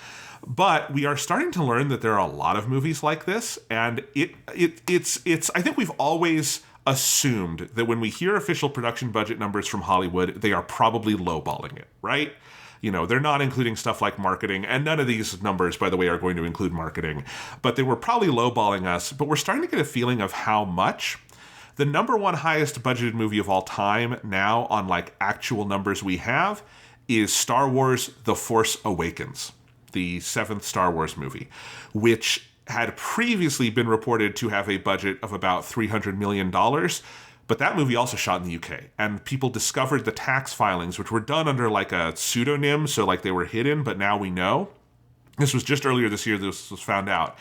But we are starting to learn that there are a lot of movies like this, and it's I think we've always assumed that when we hear official production budget numbers from Hollywood, they are probably lowballing it, right? You know, they're not including stuff like marketing, and none of these numbers, by the way, are going to include marketing, but they were probably lowballing us. But we're starting to get a feeling of how much. The number one highest budgeted movie of all time now, on like actual numbers we have, is Star Wars: The Force Awakens, the 7th Star Wars movie, which had previously been reported to have a budget of about $300 million. But that movie also shot in the UK, and people discovered the tax filings, which were done under like a pseudonym, so like they were hidden, but now we know. This was just earlier this year this was found out.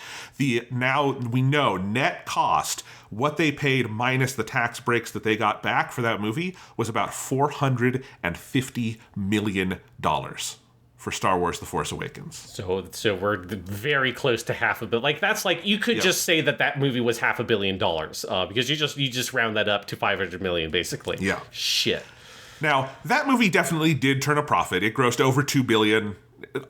Now we know net cost, what they paid minus the tax breaks that they got back for that movie, was about $450 million for Star Wars: The Force Awakens. So we're very close to $500 million. Like, that's like, you could just say that movie was $500 million, because you just round that up to $500 million, basically. Yeah. Shit. Now, that movie definitely did turn a profit. It grossed over $2 billion.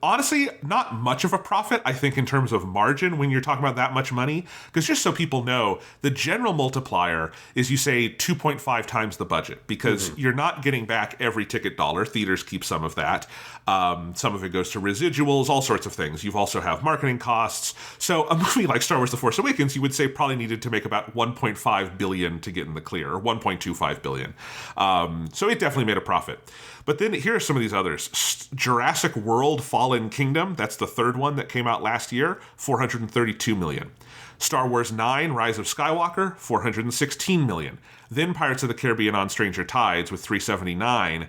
Honestly, not much of a profit, I think, in terms of margin when you're talking about that much money. Because just so people know, the general multiplier is, you say 2.5 times the budget, because you're not getting back every ticket dollar. Theaters keep some of that. Some of it goes to residuals, all sorts of things. You also have marketing costs. So a movie like Star Wars: The Force Awakens, you would say probably needed to make about $1.5 billion to get in the clear, or $1.25 billion. So it definitely made a profit. But then here are some of these others. Jurassic World: Fallen Kingdom, that's the 3rd one that came out last year, $432 million. Star Wars 9: Rise of Skywalker, $416 million. Then Pirates of the Caribbean: On Stranger Tides with $379.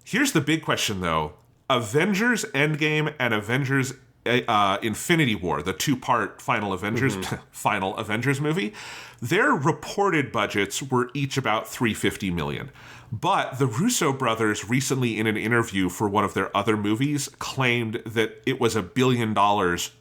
Here's the big question, though. Avengers Endgame and Avengers Infinity War, the 2-part Final Avengers movie, their reported budgets were each about $350 million. But the Russo brothers recently, in an interview for one of their other movies, claimed that it was $1 billion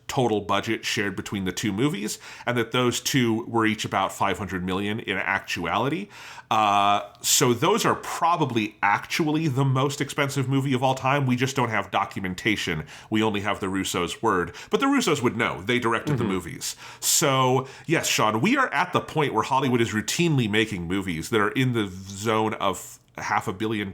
total budget shared between the two movies, and that those two were each about $500 million in actuality. So those are probably actually the most expensive movie of all time. We just don't have documentation. We only have the Russos' word. But the Russos would know. They directed the movies. So, yes, Sean, we are at the point where Hollywood is routinely making movies that are in the zone of $500 million,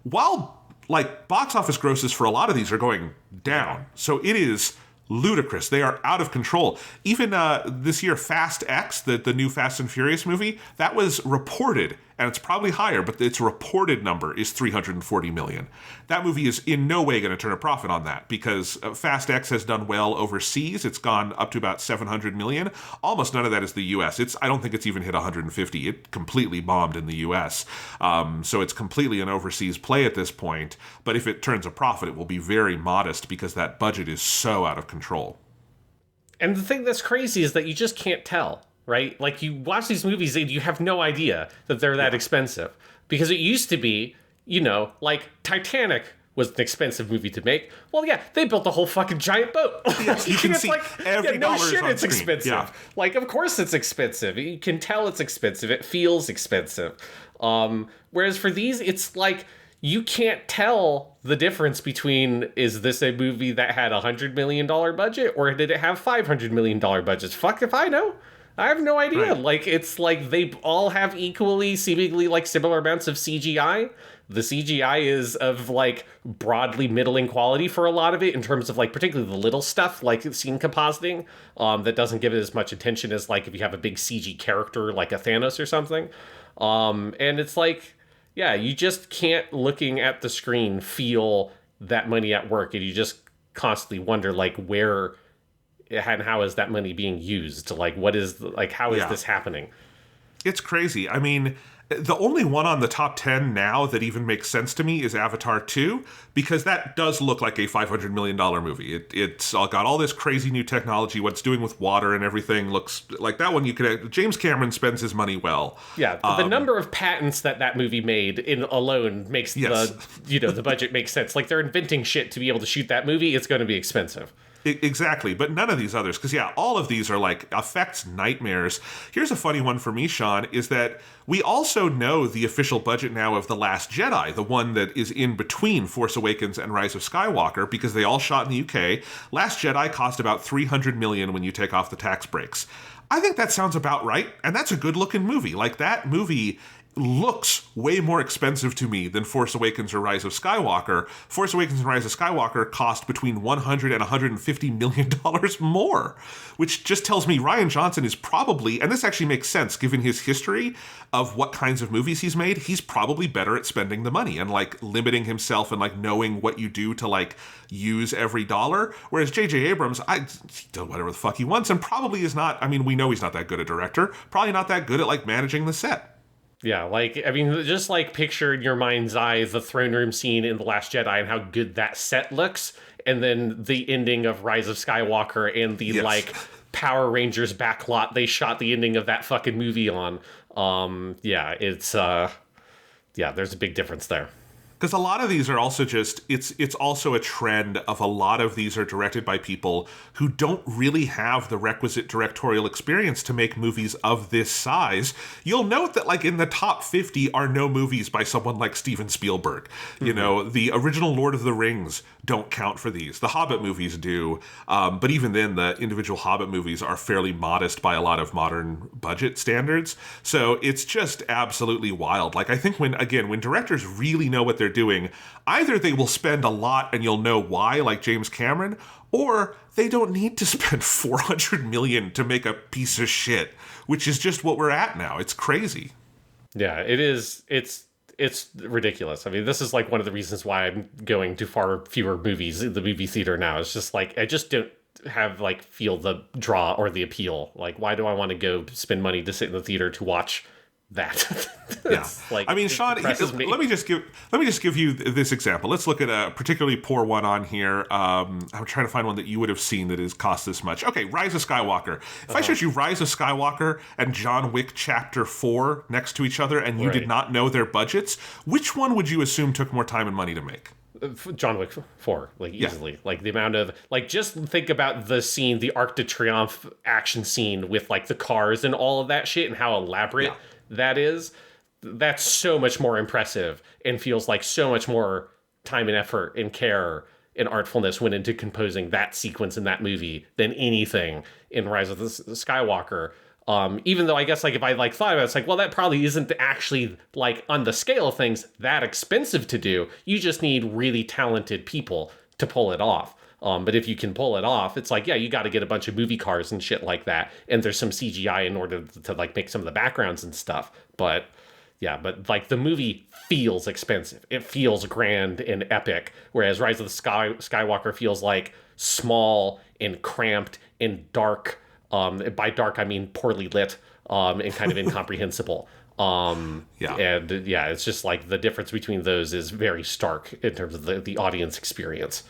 while, like, box office grosses for a lot of these are going down. So it is ludicrous. They are out of control. Even this year, Fast X, the new Fast and Furious movie, that was reported, and it's probably higher, but its reported number is $340 million. That movie is in no way going to turn a profit on that, because Fast X has done well overseas. It's gone up to about $700 million. Almost none of that is the U.S. I don't think it's even hit 150. It completely bombed in the U.S. So it's completely an overseas play at this point. But if it turns a profit, it will be very modest, because that budget is so out of control. And the thing that's crazy is that you just can't tell, right? Like, you watch these movies and you have no idea that they're that expensive. Because it used to be, you know, like Titanic was an expensive movie to make. Well, yeah, they built a whole fucking giant boat. Yes, you can see every dollar is on it's screen. Expensive. Yeah. Like, of course it's expensive. You can tell it's expensive. It feels expensive. Whereas for these, it's like, you can't tell the difference between, is this a movie that had $100 million budget, or did it have $500 million budgets? Fuck if I know. I have no idea. Right. Like, it's like they all have equally, seemingly, like, similar amounts of CGI. The CGI is of, like, broadly middling quality for a lot of it, in terms of, like, particularly the little stuff, like scene compositing, that doesn't give it as much attention as, like, if you have a big CG character, like a Thanos or something. And it's like, Yeah, you just can't, looking at the screen, feel that money at work, and you just constantly wonder, like, where and how is that money being used? Like, what is, like, how is this happening? It's crazy. I mean, the only one on the top 10 now that even makes sense to me is Avatar 2, because that does look like a $500 million movie. It's got all this crazy new technology. What it's doing with water and everything looks like that one. James Cameron spends his money well. Yeah, the number of patents that movie made in alone makes the budget make sense. Like, they're inventing shit to be able to shoot that movie. It's going to be expensive. Exactly, but none of these others, because all of these are like effects nightmares. Here's a funny one for me, Sean, is that we also know the official budget now of The Last Jedi, the one that is in between Force Awakens and Rise of Skywalker, because they all shot in the UK. Last Jedi cost about $300 million when you take off the tax breaks. I think that sounds about right, and that's a good-looking movie. Like, that movie looks way more expensive to me than Force Awakens or Rise of Skywalker. Force Awakens and Rise of Skywalker cost between $100 and $150 million more, which just tells me Rian Johnson is probably, and this actually makes sense given his history of what kinds of movies he's made, he's probably better at spending the money and like limiting himself and like knowing what you do to like use every dollar. Whereas J.J. Abrams, he does whatever the fuck he wants and probably is not, I mean, we know he's not that good a director, probably not that good at like managing the set. Yeah, like, I mean, just like picture in your mind's eye the throne room scene in The Last Jedi and how good that set looks, and then the ending of Rise of Skywalker and the, like, Power Rangers backlot they shot the ending of that fucking movie on. There's a big difference there. Because a lot of these are also just, it's also a trend of a lot of these are directed by people who don't really have the requisite directorial experience to make movies of this size. You'll note that like in the top 50 are no movies by someone like Steven Spielberg. Mm-hmm. You know, the original Lord of the Rings don't count for these. The Hobbit movies do. But even then, the individual Hobbit movies are fairly modest by a lot of modern budget standards. So it's just absolutely wild. Like, I think when directors really know what they're doing, either they will spend a lot and you'll know why, like James Cameron, or they don't need to spend $400 million to make a piece of shit, which is just what we're at now. It's crazy. Yeah, it is. It's ridiculous. I mean, this is like one of the reasons why I'm going to far fewer movies in the movie theater now. It's just like, I just don't feel the draw or the appeal. Like, why do I want to go spend money to sit in the theater to watch that? Yeah. Like, I mean, Sean, let me just give you this example. Let's look at a particularly poor one on here. I'm trying to find one that you would have seen that has cost this much. Okay, Rise of Skywalker. If I showed you Rise of Skywalker and John Wick Chapter 4 next to each other and you did not know their budgets, which one would you assume took more time and money to make? John Wick 4, like, easily. Yeah. Like, the amount of, like, just think about the scene, the Arc de Triomphe action scene with, like, the cars and all of that shit and how elaborate that is. That's so much more impressive and feels like so much more time and effort and care and artfulness went into composing that sequence in that movie than anything in Rise of the Skywalker. Even though I guess, like, if I like thought about it, it's like, well, that probably isn't actually, like, on the scale of things that expensive to do. You just need really talented people to pull it off. But if you can pull it off, it's like, yeah, you got to get a bunch of movie cars and shit like that. And there's some CGI in order to like make some of the backgrounds and stuff. But yeah, but like the movie feels expensive. It feels grand and epic. Whereas Rise of the Skywalker feels like small and cramped and dark. By dark, I mean poorly lit and kind of incomprehensible. It's just like the difference between those is very stark in terms of the audience experience.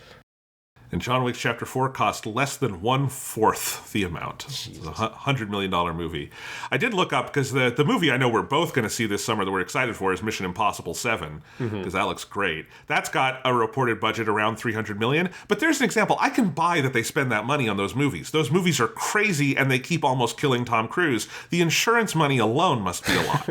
And John Wick Chapter 4 cost less than 1/4 the amount. It's a $100 million movie. I did look up, because the movie I know we're both going to see this summer that we're excited for is Mission Impossible 7, because that looks great. That's got a reported budget around $300 million. But there's an example. I can buy that they spend that money on those movies. Those movies are crazy, and they keep almost killing Tom Cruise. The insurance money alone must be a lot.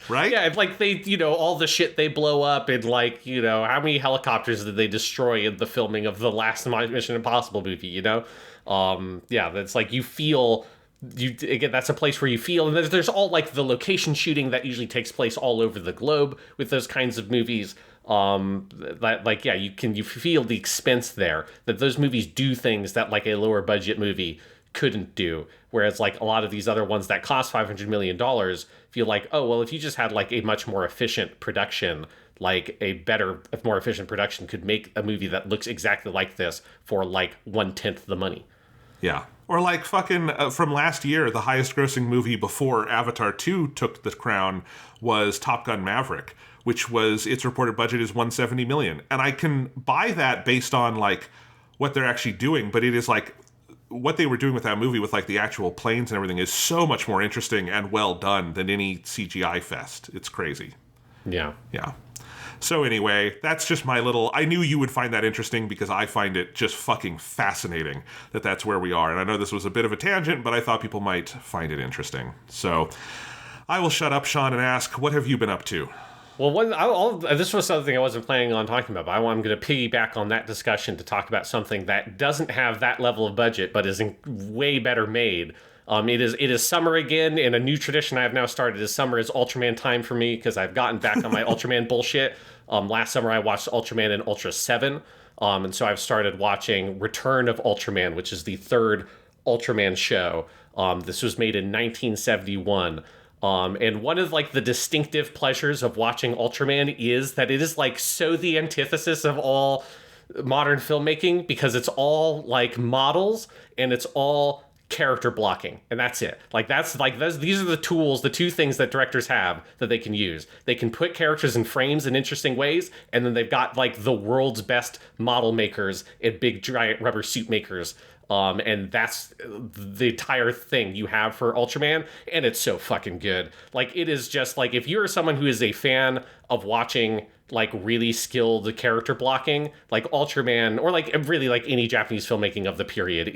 Right? Yeah, like they, all the shit they blow up and like, how many helicopters did they destroy in the filming of the last Mission Impossible movie, that's like you feel, again, that's a place where you feel, and there's all like the location shooting that usually takes place all over the globe with those kinds of movies. You feel the expense there, that those movies do things that like a lower budget movie couldn't do. Whereas like a lot of these other ones that cost $500 million feel like, oh, well, if you just had like a much more efficient production, like a more efficient production could make a movie that looks exactly like this for like 1/10 the money. Yeah. Or like fucking from last year, the highest grossing movie before Avatar 2 took the crown was Top Gun Maverick, which was, its reported budget is $170 million. And I can buy that based on like what they're actually doing, but it is like what they were doing with that movie with like the actual planes and everything is so much more interesting and well done than any CGI fest. It's crazy. Yeah. Yeah. So anyway, that's just my little... I knew you would find that interesting because I find it just fucking fascinating that that's where we are. And I know this was a bit of a tangent, but I thought people might find it interesting. So I will shut up, Sean, and ask, what have you been up to? Well, this was something I wasn't planning on talking about, but I'm going to piggyback on that discussion to talk about something that doesn't have that level of budget, but is way better made. It is summer again, and a new tradition I have now started is summer is Ultraman time for me because I've gotten back on my Ultraman bullshit. Last summer I watched Ultraman and Ultra 7, and so I've started watching Return of Ultraman, which is the third Ultraman show. This was made in 1971. And one of like the distinctive pleasures of watching Ultraman is that it is like so the antithesis of all modern filmmaking because it's all like models and it's all character blocking, and that's it. These are the tools, the two things that directors have that they can use. They can put characters in frames in interesting ways, and then they've got like the world's best model makers and big giant rubber suit makers. And that's the entire thing you have for Ultraman, and it's so fucking good. Like, it is just like, if you're someone who is a fan of watching like really skilled character blocking, like Ultraman, or like really like any Japanese filmmaking of the period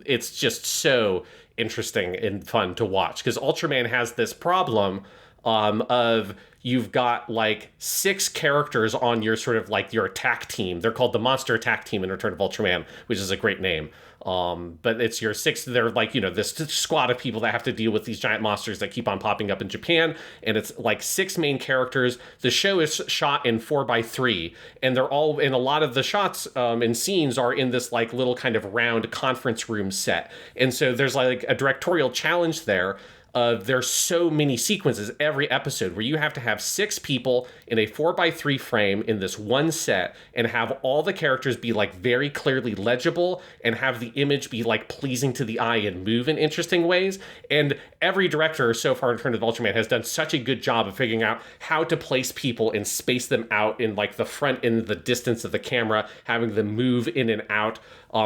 it's just so interesting and fun to watch. Because Ultraman has this problem of you've got like 6 characters on your sort of like your attack team. They're called the Monster Attack Team in Return of Ultraman, which is a great name. But it's your 6, they're like, this squad of people that have to deal with these giant monsters that keep on popping up in Japan. And it's like 6 main characters. The show is shot in 4:3, and they're all, in a lot of the shots and scenes are in this like little kind of round conference room set. And so there's like a directorial challenge there. There's so many sequences every episode where you have to have 6 people in a 4:3 frame in this one set and have all the characters be like very clearly legible and have the image be like pleasing to the eye and move in interesting ways. And every director so far in Return of Ultraman has done such a good job of figuring out how to place people and space them out in like the front and the distance of the camera, having them move in and out.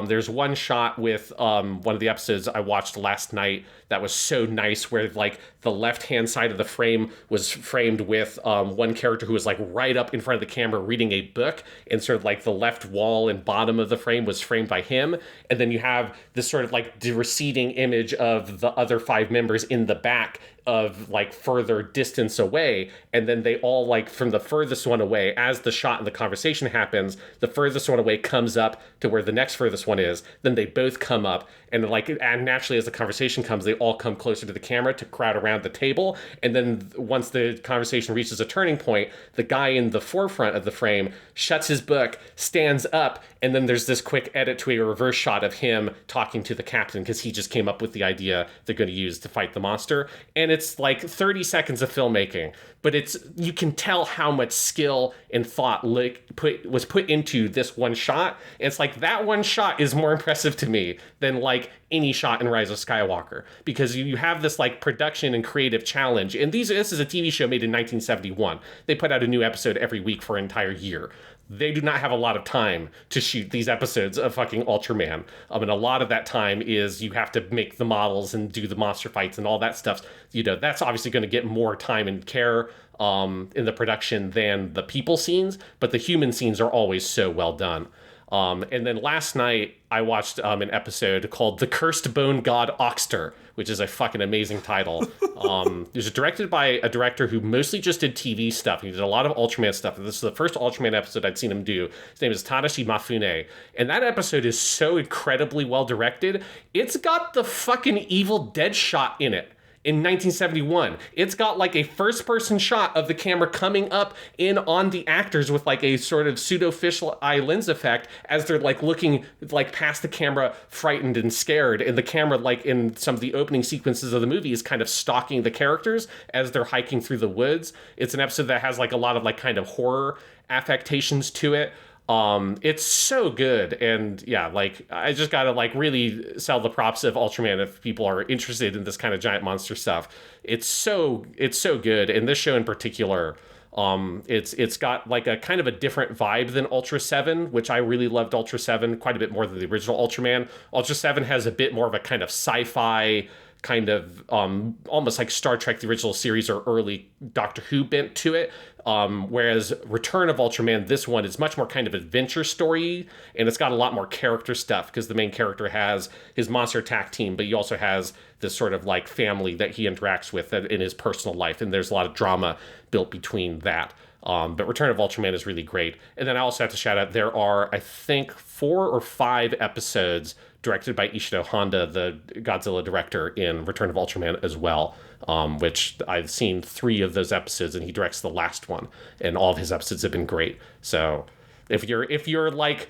There's one shot with one of the episodes I watched last night that was so nice where like the left-hand side of the frame was framed with one character who was like right up in front of the camera reading a book, and sort of like the left wall and bottom of the frame was framed by him. And then you have this sort of like receding image of the other 5 members in the back of like further distance away, and then they all like from the furthest one away, as the shot and the conversation happens, the furthest one away comes up to where the next furthest one is, then they both come up, and like, and naturally as the conversation comes, they all come closer to the camera to crowd around the table. And then once the conversation reaches a turning point, the guy in the forefront of the frame shuts his book, stands up, and then there's this quick edit to a reverse shot of him talking to the captain because he just came up with the idea they're going to use to fight the monster. And it's like 30 seconds of filmmaking, but you can tell how much skill and thought was put into this one shot. It's like that one shot is more impressive to me than like any shot in Rise of Skywalker, because you have this like production and creative challenge. And this is a TV show made in 1971. They put out a new episode every week for an entire year. They do not have a lot of time to shoot these episodes of fucking Ultraman. And a lot of that time is you have to make the models and do the monster fights and all that stuff. That's obviously going to get more time and care in the production than the people scenes, but the human scenes are always so well done. And then last night I watched an episode called The Cursed Bone God Oxter, which is a fucking amazing title. It was directed by a director who mostly just did TV stuff. He did a lot of Ultraman stuff. This is the first Ultraman episode I'd seen him do. His name is Tadashi Mifune. And that episode is so incredibly well directed. It's got the fucking Evil Dead shot in it. in 1971. It's got like a first-person shot of the camera coming up in on the actors with like a sort of pseudo-fish eye lens effect as they're like looking like past the camera, frightened and scared. And the camera, like in some of the opening sequences of the movie, is kind of stalking the characters as they're hiking through the woods. It's an episode that has like a lot of like kind of horror affectations to it. It's so good, and yeah, like I just gotta like really sell the props of Ultraman if people are interested in this kind of giant monster stuff. It's so good, and this show in particular, it's got like a kind of a different vibe than Ultra 7, which I really loved Ultra 7 quite a bit more than the original Ultraman. Ultra 7 has a bit more of a kind of sci-fi, kind of almost like Star Trek, the original series, or early Doctor Who bent to it. Whereas Return of Ultraman, this one is much more kind of adventure story, and it's got a lot more character stuff because the main character has his monster attack team, but he also has this sort of like family that he interacts with in his personal life, and there's a lot of drama built between that. But Return of Ultraman is really great. And then I also have to shout out, there are, I think, 4 or 5 episodes directed by Ishiro Honda, the Godzilla director, in Return of Ultraman as well, which I've seen 3 of those episodes, and he directs the last one, and all of his episodes have been great. So if you're like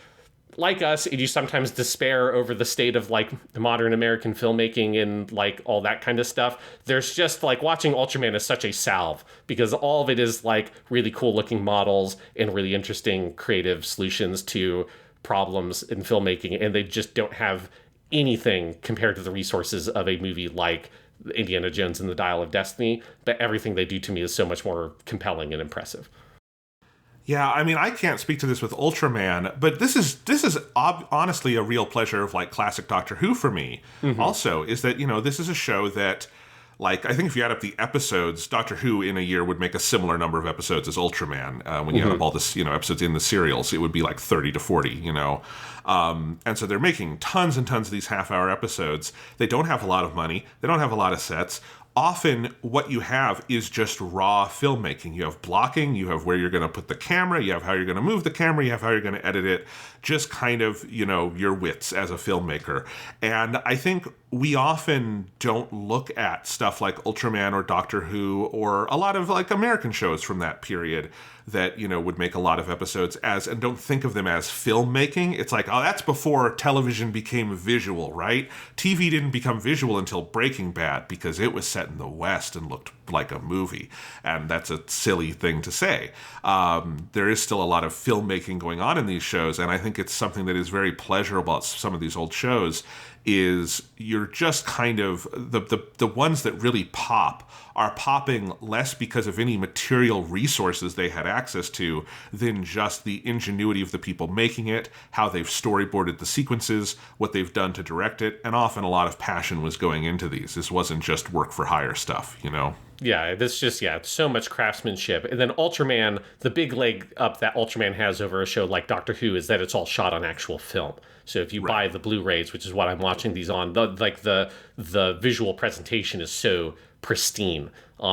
us, and you sometimes despair over the state of like modern American filmmaking and like all that kind of stuff, there's just like watching Ultraman is such a salve, because all of it is like really cool looking models and really interesting creative solutions to problems in filmmaking, and they just don't have anything compared to the resources of a movie like Indiana Jones and the Dial of Destiny, but everything they do to me is so much more compelling and impressive. Yeah, I mean, I can't speak to this with Ultraman, but this is honestly a real pleasure of like classic Doctor Who for me. Mm-hmm. Also, is that, you know, this is a show that, like, I think if you add up the episodes, Doctor Who in a year would make a similar number of episodes as Ultraman. When you add up all this, you know, episodes in the serials, it would be like 30 to 40, you know. And so they're making tons and tons of these half-hour episodes. They don't have a lot of money. They don't have a lot of sets. Often what you have is just raw filmmaking. You have blocking, you have where you're going to put the camera, you have how you're going to move the camera, you have how you're going to edit it, just kind of, you know, your wits as a filmmaker. And I think we often don't look at stuff like Ultraman or Doctor Who or a lot of like American shows from that period that, you know, would make a lot of episodes as, and don't think of them as filmmaking. It's like, oh, that's before television became visual, right? TV didn't become visual until Breaking Bad because it was set in the West and looked like a movie. And that's a silly thing to say. There is still a lot of filmmaking going on in these shows, and I think it's something that is very pleasurable about some of these old shows is you're just kind of, the ones that really pop are popping less because of any material resources they had access to than just the ingenuity of the people making it, how they've storyboarded the sequences, what they've done to direct it, and often a lot of passion was going into these. This wasn't just work for hire stuff, you know? Yeah, this just, yeah, so much craftsmanship. And then Ultraman, the big leg up that Ultraman has over a show like Doctor Who is that it's all shot on actual film. So if you buy the Blu-rays, which is what I'm watching these on, the visual presentation is so pristine,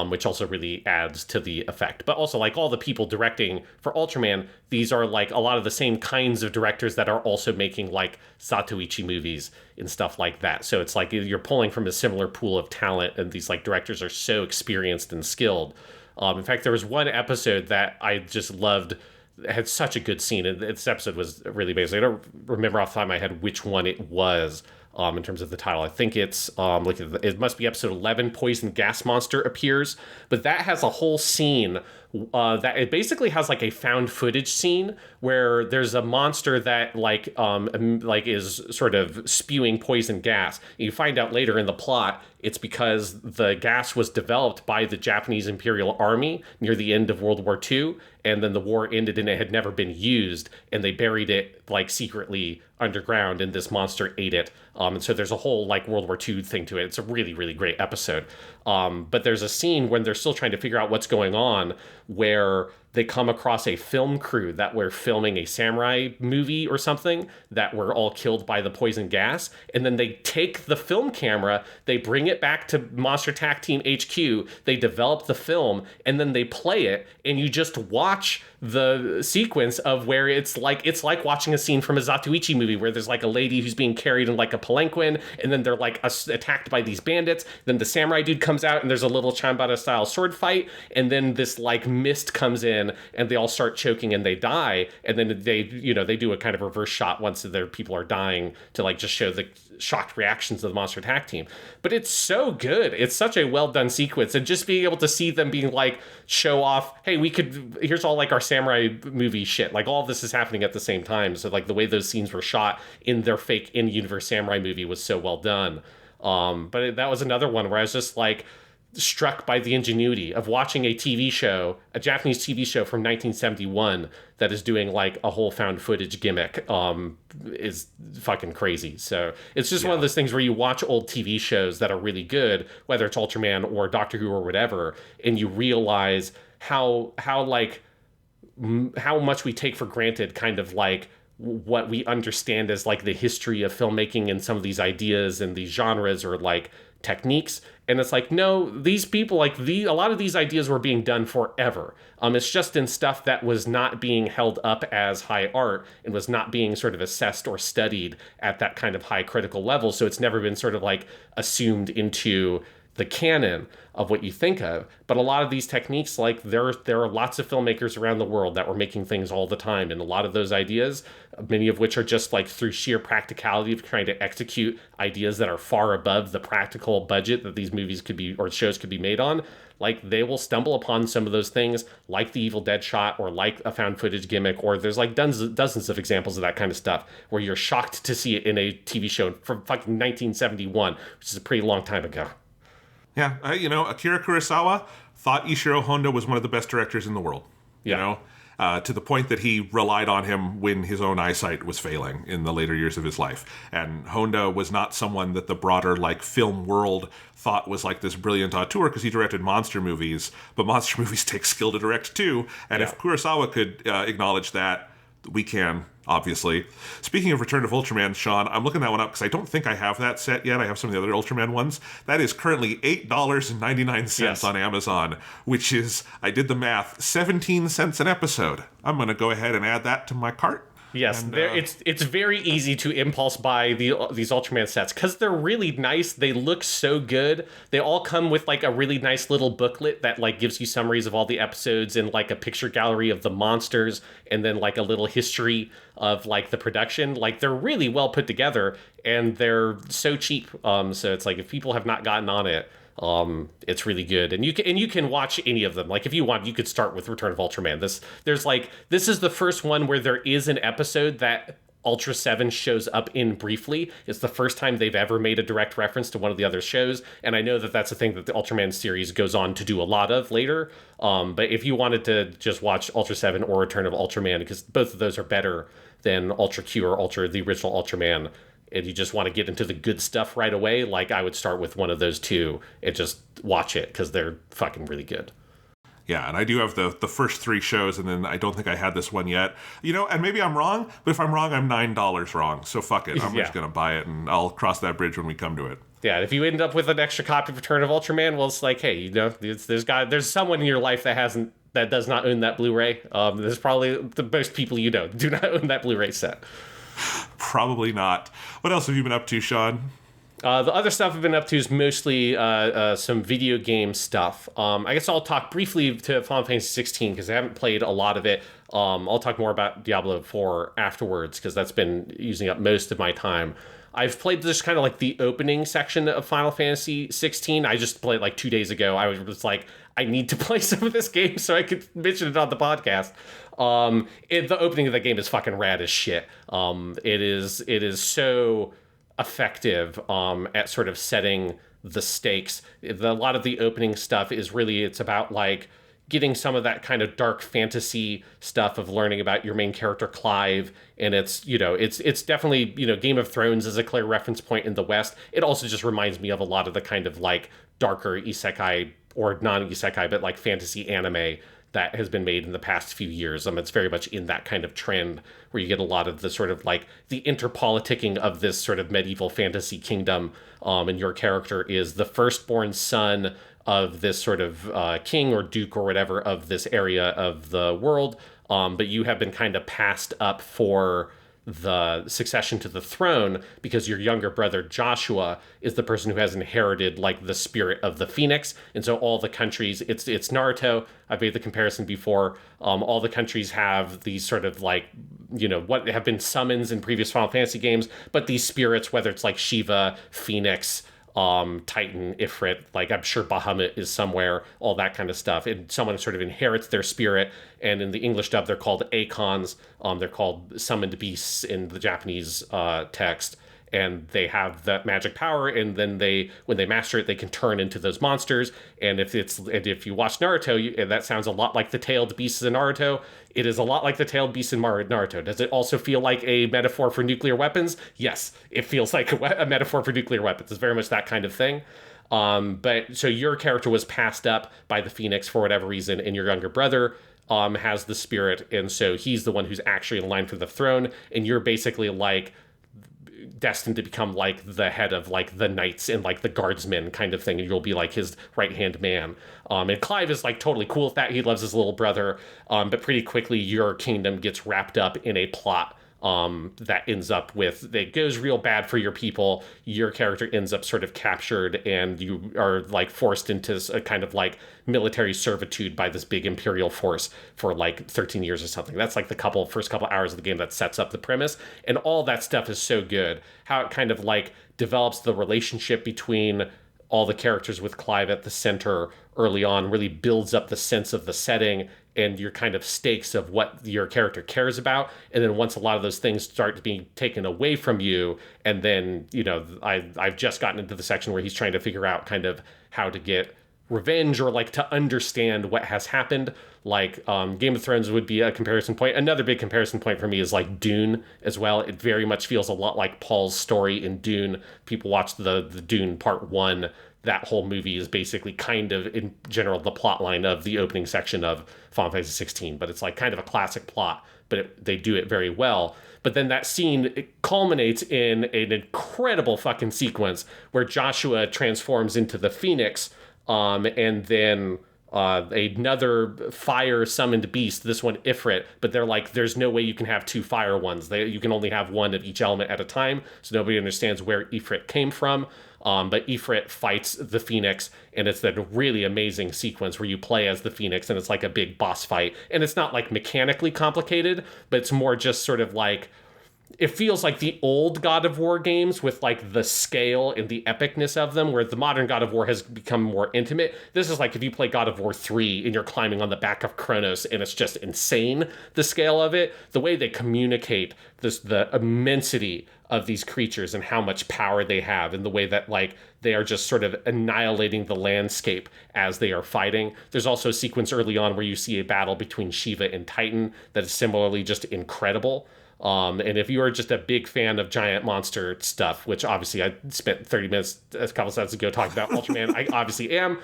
which also really adds to the effect. But also, like, all the people directing for Ultraman, these are like a lot of the same kinds of directors that are also making like Satoichi movies and stuff like that. So it's like you're pulling from a similar pool of talent, and these like directors are so experienced and skilled. In fact, there was one episode that I just loved. It had such a good scene, and this episode was really amazing. I don't remember off the top of my head which one it was. In terms of the title, I think it's it must be episode 11. Poison gas monster appears, but that has a whole scene that it basically has like a found footage scene where there's a monster that like is sort of spewing poison gas. You find out later in the plot it's because the gas was developed by the Japanese Imperial Army near the end of World War II, and then the war ended and it had never been used, and they buried it like secretly underground, and this monster ate it. And so there's a whole like World War II thing to it. It's a really, really great episode. But there's a scene when they're still trying to figure out what's going on where they come across a film crew that were filming a samurai movie or something that were all killed by the poison gas. And then they take the film camera, they bring it back to Monster Attack Team HQ, they develop the film, and then they play it, and you just watch the sequence of where it's like watching a scene from a Zatoichi movie where there's like a lady who's being carried in like a palanquin, and then they're like attacked by these bandits. Then the samurai dude comes out and there's a little Chambara style sword fight, and then this like mist comes in and they all start choking and they die. And then they do a kind of reverse shot once their people are dying to like just show the shocked reactions of the Monster Attack Team. But it's so good. It's such a well done sequence, and just being able to see them being like show off, hey, here's all like our samurai movie shit. Like all of this is happening at the same time. So like the way those scenes were shot in their fake in-universe samurai movie was so well done. But that was another one where I was just like struck by the ingenuity of watching a TV show, a Japanese TV show from 1971 that is doing like a whole found footage gimmick, is fucking crazy. So it's just one of those things where you watch old TV shows that are really good, whether it's Ultraman or Doctor Who or whatever, and you realize how much we take for granted kind of like what we understand as like the history of filmmaking and some of these ideas and these genres or like techniques. And it's like, no, these people, like a lot of these ideas were being done forever. It's just in stuff that was not being held up as high art and was not being sort of assessed or studied at that kind of high critical level. So it's never been sort of like assumed into the canon of what you think of. But a lot of these techniques, like there are lots of filmmakers around the world that were making things all the time. And a lot of those ideas, many of which are just like through sheer practicality of trying to execute ideas that are far above the practical budget that these movies could be or shows could be made on. Like they will stumble upon some of those things, like the Evil Dead shot or like a found footage gimmick, or there's like dozens of examples of that kind of stuff where you're shocked to see it in a TV show from fucking 1971, which is a pretty long time ago. Yeah, Akira Kurosawa thought Ishiro Honda was one of the best directors in the world. To the point that he relied on him when his own eyesight was failing in the later years of his life. And Honda was not someone that the broader like film world thought was like this brilliant auteur because he directed monster movies, but monster movies take skill to direct too. And if Kurosawa could acknowledge that, we can, obviously. Speaking of Return of Ultraman, Sean, I'm looking that one up because I don't think I have that set yet. I have some of the other Ultraman ones. That is currently $8.99 on Amazon, which is, I did the math, 17 cents an episode. I'm going to go ahead and add that to my cart. Yes, and, it's very easy to impulse buy these Ultraman sets because they're really nice. They look so good. They all come with like a really nice little booklet that like gives you summaries of all the episodes and like a picture gallery of the monsters and then like a little history of like the production. Like they're really well put together and they're so cheap. So it's like if people have not gotten on it, it's really good, and you can watch any of them. Like if you want, you could start with Return of Ultraman. This is the first one where there is an episode that Ultra 7 shows up in briefly. It's the first time they've ever made a direct reference to one of the other shows, and I know that that's a thing that the Ultraman series goes on to do a lot of later. But if you wanted to just watch Ultra 7 or Return of Ultraman, because both of those are better than Ultra Q or the original Ultraman, and you just want to get into the good stuff right away, like I would start with one of those two and just watch it because they're fucking really good. Yeah, and I do have the first three shows, and then I don't think I had this one yet. And maybe I'm wrong, but if I'm wrong, I'm $9 wrong. So fuck it. I'm just going to buy it, and I'll cross that bridge when we come to it. Yeah, if you end up with an extra copy of Return of Ultraman, well, it's like, hey, there's someone in your life that does not own that Blu-ray. There's probably the most people you know do not own that Blu-ray set. Probably not. What else have you been up to, Sean? The other stuff I've been up to is mostly some video game stuff. I guess I'll talk briefly to Final Fantasy XVI because I haven't played a lot of it. I'll talk more about Diablo IV afterwards because that's been using up most of my time. I've played just kind of like the opening section of Final Fantasy XVI. I just played like 2 days ago. I was like, I need to play some of this game so I could mention it on the podcast. The opening of the game is fucking rad as shit. It is so effective at sort of setting the stakes. A lot of the opening stuff is really, it's about like getting some of that kind of dark fantasy stuff of learning about your main character Clive, and it's definitely, Game of Thrones is a clear reference point in the West. It also just reminds me of a lot of the kind of like darker isekai or non-isekai but like fantasy anime that has been made in the past few years. It's very much in that kind of trend where you get a lot of the sort of like the interpoliticking of this sort of medieval fantasy kingdom. And your character is the firstborn son of this sort of king or duke or whatever of this area of the world. But you have been kind of passed up for the succession to the throne because your younger brother Joshua is the person who has inherited like the spirit of the phoenix. And so all the countries, it's Naruto. I've made the comparison before. All the countries have these sort of like, what have been summons in previous Final Fantasy games, but these spirits, whether it's like Shiva, Phoenix, Titan, Ifrit, like I'm sure Bahamut is somewhere, all that kind of stuff. And someone sort of inherits their spirit. And in the English dub, they're called Akons. They're called summoned beasts in the Japanese text. And they have that magic power, and then when they master it, they can turn into those monsters. And if you watch Naruto, and that sounds a lot like the tailed beasts in Naruto. It is a lot like the tailed beasts in Naruto. Does it also feel like a metaphor for nuclear weapons? Yes, it feels like a metaphor for nuclear weapons. It's very much that kind of thing. But so your character was passed up by the Phoenix for whatever reason, and your younger brother has the spirit, and so he's the one who's actually in line for the throne, and you're basically like destined to become like the head of like the knights and like the guardsmen kind of thing, and you'll be like his right hand man. And Clive is like totally cool with that. He loves his little brother, but pretty quickly your kingdom gets wrapped up in a plot that ends up with, it goes real bad for your people. Your character ends up sort of captured, and you are like forced into a kind of like military servitude by this big imperial force for like 13 years or something. That's like the first couple hours of the game that sets up the premise, and all that stuff is so good. How it kind of like develops the relationship between all the characters with Clive at the center early on, really builds up the sense of the setting and your kind of stakes of what your character cares about. And then once a lot of those things start to be taken away from you, and then, I've just gotten into the section where he's trying to figure out kind of how to get revenge or like to understand what has happened. Like Game of Thrones would be a comparison point. Another big comparison point for me is like Dune as well. It very much feels a lot like Paul's story in Dune. People watch the Dune Part 1. That whole movie is basically kind of, in general, the plot line of the opening section of Final Fantasy XVI. But it's like kind of a classic plot, but they do it very well. But then that scene, it culminates in an incredible fucking sequence where Joshua transforms into the Phoenix, and then another fire summoned beast, this one Ifrit, but they're like, there's no way you can have two fire ones. You can only have one of each element at a time, so nobody understands where Ifrit came from. But Ifrit fights the Phoenix, and it's that really amazing sequence where you play as the Phoenix, and it's like a big boss fight. And it's not like mechanically complicated, but it's more just sort of like, it feels like the old God of War games with like the scale and the epicness of them, where the modern God of War has become more intimate. This is like if you play God of War 3 and you're climbing on the back of Kronos, and it's just insane, the scale of it, the way they communicate the immensity of these creatures and how much power they have, and the way that like they are just sort of annihilating the landscape as they are fighting. There's also a sequence early on where you see a battle between Shiva and Titan that is similarly just incredible. And if you are just a big fan of giant monster stuff, which obviously I spent 30 minutes a couple seconds ago talking about Ultraman, I obviously am,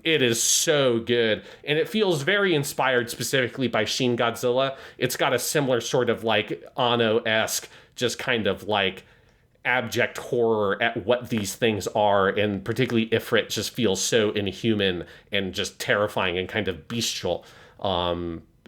it is so good. And it feels very inspired specifically by Shin Godzilla. It's got a similar sort of like Anno-esque, just kind of like abject horror at what these things are, and particularly Ifrit just feels so inhuman and just terrifying and kind of bestial.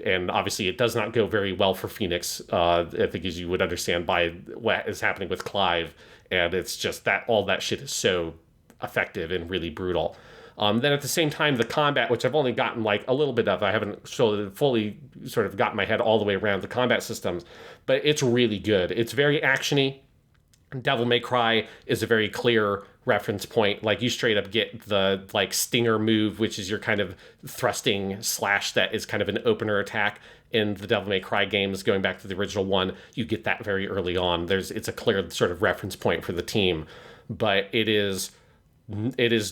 And obviously it does not go very well for Phoenix, I think, as you would understand by what is happening with Clive. And it's just that all that shit is so effective and really brutal. Then at the same time, the combat, which I've only gotten like a little bit of, I haven't fully sort of gotten my head all the way around the combat systems, but it's really good. It's very actiony. Devil May Cry is a very clear reference point. Like, you straight up get the like stinger move, which is your kind of thrusting slash that is kind of an opener attack in the Devil May Cry games, going back to the original one. You get that very early on. It's a clear sort of reference point for the team, but it is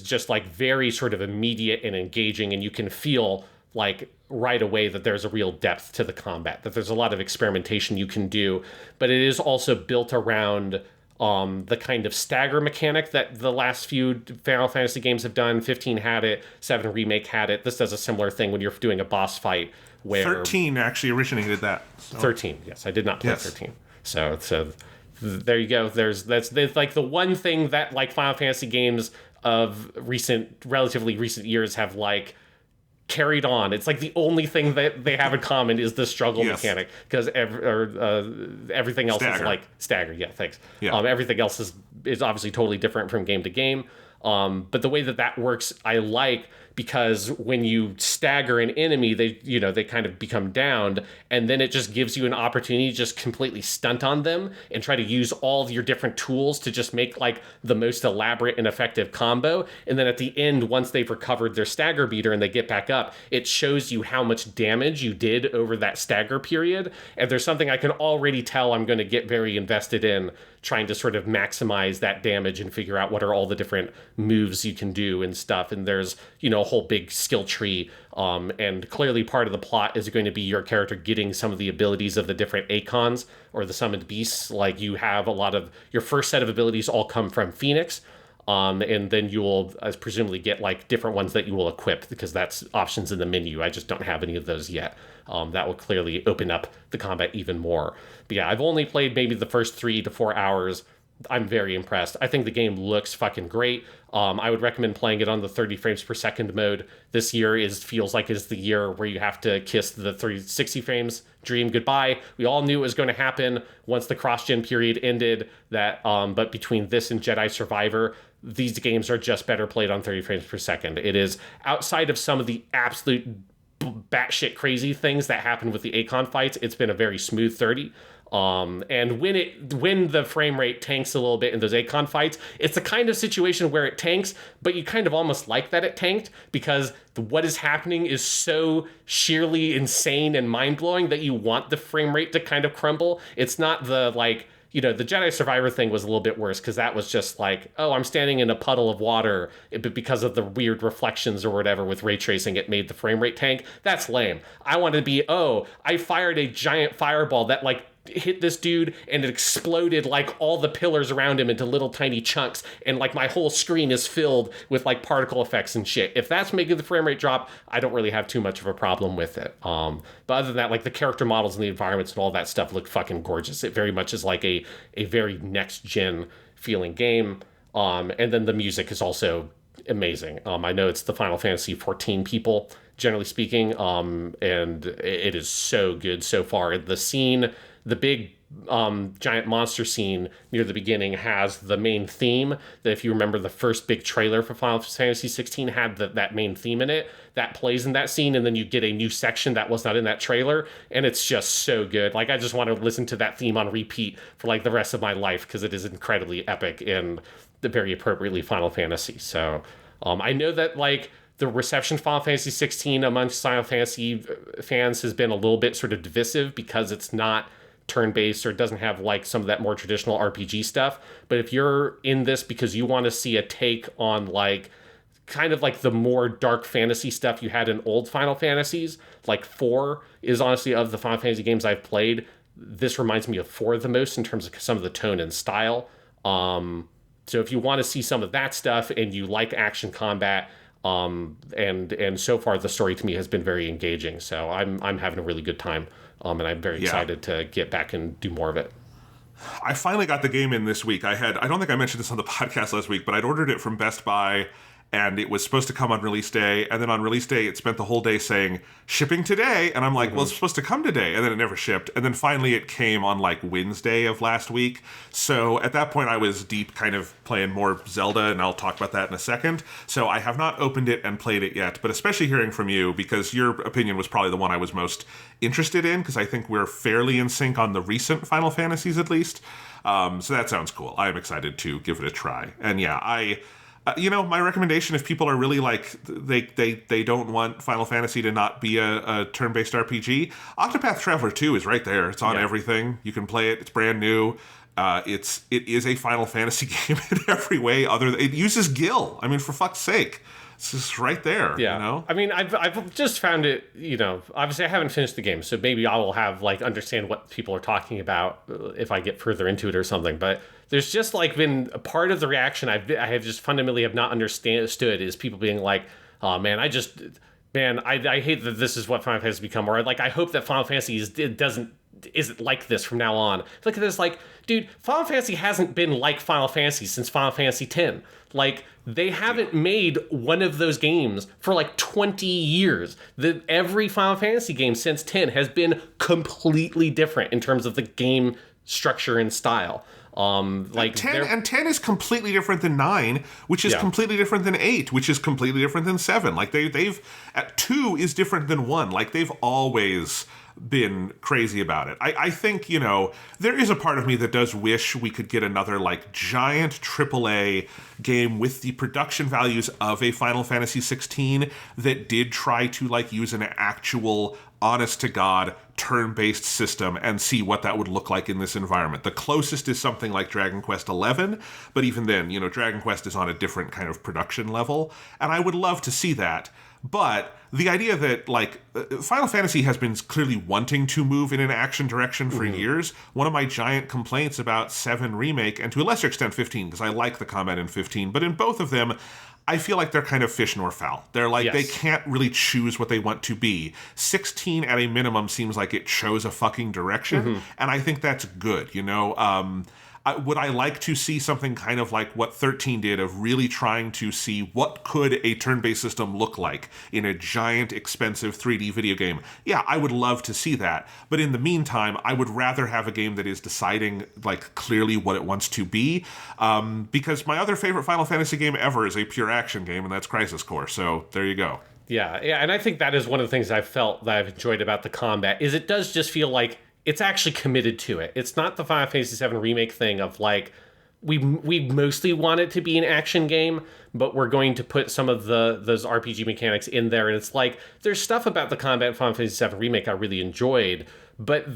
just like very sort of immediate and engaging, and you can feel like right away that there's a real depth to the combat, that there's a lot of experimentation you can do, but it is also built around the kind of stagger mechanic that the last few Final Fantasy games have done. 15 had it, 7 Remake had it. This does a similar thing when you're doing a boss fight where 13 actually originated that. So. 13, yes, I did not play 13. So there you go. There's like the one thing that like Final Fantasy games of relatively recent years have like carried on. It's like the only thing that they have in common is the struggle mechanic, because everything else is like stagger. Yeah, thanks. Yeah. Everything else is obviously totally different from game to game. But the way that works, I like, because when you stagger an enemy, they kind of become downed, and then it just gives you an opportunity to just completely stunt on them and try to use all of your different tools to just make like the most elaborate and effective combo. And then at the end, once they've recovered their stagger beater and they get back up, it shows you how much damage you did over that stagger period. And there's something I can already tell I'm going to get very invested in, trying to sort of maximize that damage and figure out what are all the different moves you can do and stuff. And there's, a whole big skill tree. And clearly part of the plot is going to be your character getting some of the abilities of the different Acons or the summoned beasts. Like you have a lot of your first set of abilities all come from Phoenix. And then you will presumably get like different ones that you will equip, because that's options in the menu. I just don't have any of those yet. That will clearly open up the combat even more. But yeah, I've only played maybe the first 3 to 4 hours. I'm very impressed. I think the game looks fucking great. I would recommend playing it on the 30 frames per second mode. This year feels like is the year where you have to kiss the 360 frames dream goodbye. We all knew it was going to happen once the cross-gen period ended. But between this and Jedi Survivor, these games are just better played on 30 frames per second. It is, outside of some of the absolute batshit crazy things that happen with the Acon fights, it's been a very smooth 30. And when the frame rate tanks a little bit in those Acon fights, it's the kind of situation where it tanks, but you kind of almost like that it tanked, because what is happening is so sheerly insane and mind-blowing that you want the frame rate to kind of crumble. It's not the like, the Jedi Survivor thing was a little bit worse, because that was just like, oh, I'm standing in a puddle of water, but because of the weird reflections or whatever with ray tracing, it made the frame rate tank. That's lame. I wanted to be, I fired a giant fireball that like hit this dude and it exploded like all the pillars around him into little tiny chunks, and like my whole screen is filled with like particle effects and shit. If that's making the frame rate drop, I don't really have too much of a problem with it. But other than that, like the character models and the environments and all that stuff look fucking gorgeous. It very much is like a very next gen feeling game. And then the music is also amazing. I know it's the Final Fantasy XIV people, generally speaking, and it is so good so far. The big giant monster scene near the beginning has the main theme that, if you remember, the first big trailer for Final Fantasy XVI had that main theme in it. That plays in that scene, and then you get a new section that was not in that trailer, and it's just so good. Like, I just want to listen to that theme on repeat for like the rest of my life, because it is incredibly epic and very appropriately Final Fantasy. So I know that like the reception of Final Fantasy XVI amongst Final Fantasy fans has been a little bit sort of divisive, because it's not turn-based or it doesn't have like some of that more traditional RPG stuff. But if you're in this because you want to see a take on like kind of like the more dark fantasy stuff you had in old Final Fantasies, like 4 is honestly, of the Final Fantasy games I've played, this reminds me of 4 the most in terms of some of the tone and style. So if you want to see some of that stuff and you like action combat, and so far the story to me has been very engaging. So I'm having a really good time. And I'm very excited to get back and do more of it. I finally got the game in this week. I don't think I mentioned this on the podcast last week, but I'd ordered it from Best Buy, and it was supposed to come on release day. And then on release day, it spent the whole day saying, shipping today. And I'm like, well, it's supposed to come today. And then it never shipped. And then finally it came on like Wednesday of last week. So at that point, I was deep kind of playing more Zelda, and I'll talk about that in a second. So I have not opened it and played it yet, but especially hearing from you, because your opinion was probably the one I was most interested in, because I think we're fairly in sync on the recent Final Fantasies at least. So that sounds cool. I am excited to give it a try. And yeah, my recommendation, if people are really like, they don't want Final Fantasy to not be a turn-based RPG, Octopath Traveler 2 is right there. It's on everything. You can play it. It's brand new. It is a Final Fantasy game in every way. It uses Gil. I mean, for fuck's sake. It's just right there, Yeah. you know? I mean, I've just found it, obviously I haven't finished the game, so maybe I will have, like, understand what people are talking about if I get further into it or something. But there's just, like, been a part of the reaction I have just fundamentally have not understood is people being like, oh, man, I hate that this is what Final Fantasy has become. Or, like, I hope that Final Fantasy isn't like this from now on. Look at this, like, dude, Final Fantasy hasn't been like Final Fantasy since Final Fantasy X. Like, they haven't made one of those games for like 20 years. Every Final Fantasy game since 10 has been completely different in terms of the game structure and style. Like 10 is completely different than 9, which is completely different than 8, which is completely different than 7. Like they've 2 is different than 1. Like they've always been crazy about it. I think, there is a part of me that does wish we could get another like giant AAA game with the production values of a Final Fantasy XVI that did try to like use an actual honest to God turn-based system and see what that would look like in this environment. The closest is something like Dragon Quest XI, but even then, Dragon Quest is on a different kind of production level, and I would love to see that. But the idea that, like, Final Fantasy has been clearly wanting to move in an action direction for years. One of my giant complaints about 7 Remake, and to a lesser extent 15, because I like the combat in 15, but in both of them, I feel like they're kind of fish nor fowl. They're like, They can't really choose what they want to be. 16, at a minimum, seems like it chose a fucking direction, and I think that's good, would I like to see something kind of like what 13 did, of really trying to see what could a turn-based system look like in a giant, expensive 3D video game? Yeah, I would love to see that. But in the meantime, I would rather have a game that is deciding like clearly what it wants to be. Because my other favorite Final Fantasy game ever is a pure action game, and that's Crisis Core. So there you go. Yeah, and I think that is one of the things I've felt that I've enjoyed about the combat, is it does just feel like it's actually committed to it. It's not the Final Fantasy VII Remake thing of like, we mostly want it to be an action game, but we're going to put some of those RPG mechanics in there. And it's like, there's stuff about the combat in Final Fantasy VII Remake I really enjoyed, but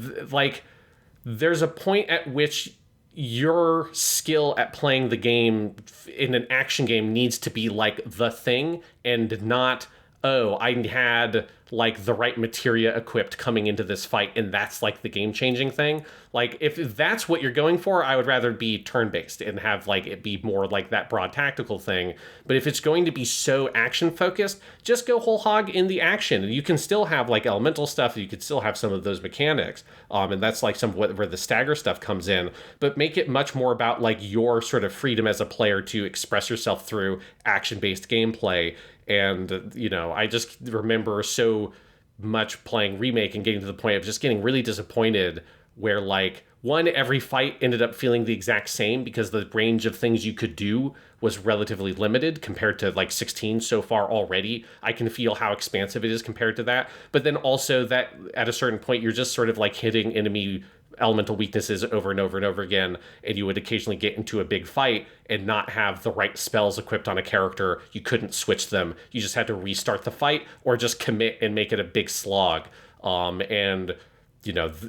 there's a point at which your skill at playing the game in an action game needs to be like the thing, and not, oh, I had like the right materia equipped coming into this fight, and that's like the game-changing thing. Like, if that's what you're going for, I would rather be turn-based and have like it be more like that broad tactical thing. But if it's going to be so action-focused, just go whole hog in the action. And you can still have like elemental stuff, you could still have some of those mechanics. And that's like some of where the stagger stuff comes in. But make it much more about like your sort of freedom as a player to express yourself through action-based gameplay. And, I just remember so much playing Remake and getting to the point of just getting really disappointed where, like, every fight ended up feeling the exact same because the range of things you could do was relatively limited compared to, like, 16 so far already. I can feel how expansive it is compared to that. But then also that at a certain point, you're just sort of, like, hitting enemy elemental weaknesses over and over and over again, and you would occasionally get into a big fight and not have the right spells equipped on a character. You couldn't switch them. You just had to restart the fight or just commit and make it a big slog. And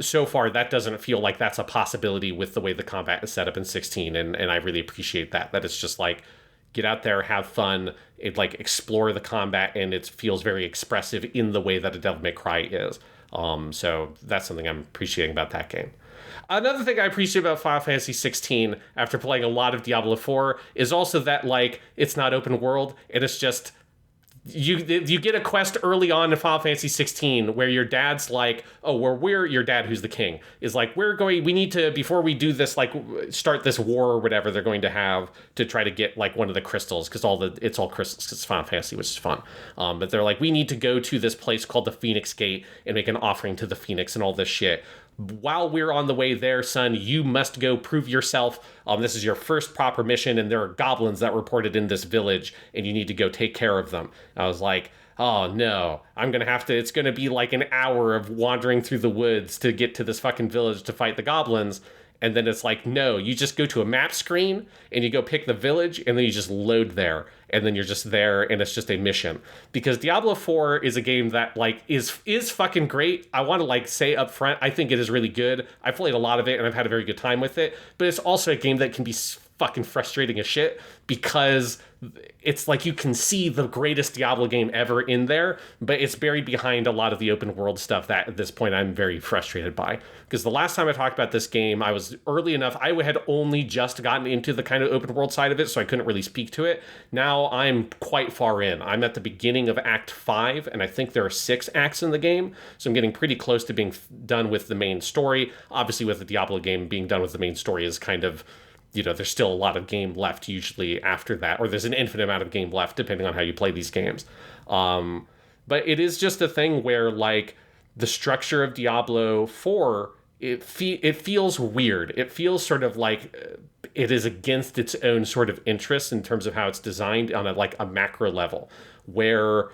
so far that doesn't feel like that's a possibility with the way the combat is set up in 16, and I really appreciate that it's just like, get out there, have fun, explore the combat, and it feels very expressive in the way that a Devil May Cry is. So that's something I'm appreciating about that game. Another thing I appreciate about Final Fantasy XVI, after playing a lot of Diablo IV, is also that, like, it's not open world, and it's just, you get a quest early on in Final Fantasy XVI where your dad's like, oh, we're your dad who's the king is like, we need to, before we do this, like, start this war or whatever they're going to have to try to get like one of the crystals, because it's all crystals because it's Final Fantasy, which is fun. But they're like, we need to go to this place called the Phoenix Gate and make an offering to the Phoenix and all this shit. While we're on the way there, son, you must go prove yourself. This is your first proper mission, and there are goblins that reported in this village, and you need to go take care of them. I was like, oh no, it's gonna be like an hour of wandering through the woods to get to this fucking village to fight the goblins. And then it's like, no, you just go to a map screen and you go pick the village, and then you just load there, and then you're just there, and it's just a mission. Because Diablo IV is a game that, like, is fucking great. I want to, like, say up front, I think it is really good. I've played a lot of it and I've had a very good time with it, but it's also a game that can be fucking frustrating as shit, because it's like you can see the greatest Diablo game ever in there, but it's buried behind a lot of the open world stuff that at this point I'm very frustrated by. Because the last time I talked about this game, I was early enough. I had only just gotten into the kind of open world side of it, so I couldn't really speak to it. Now I'm quite far in. I'm at the beginning of Act 5, and I think there are 6 acts in the game, so I'm getting pretty close to being done with the main story. Obviously, with the Diablo game, being done with the main story is kind of, there's still a lot of game left usually after that, or there's an infinite amount of game left depending on how you play these games. But it is just a thing where, like, the structure of Diablo 4, it feels weird. It feels sort of like it is against its own sort of interests in terms of how it's designed on a macro level, where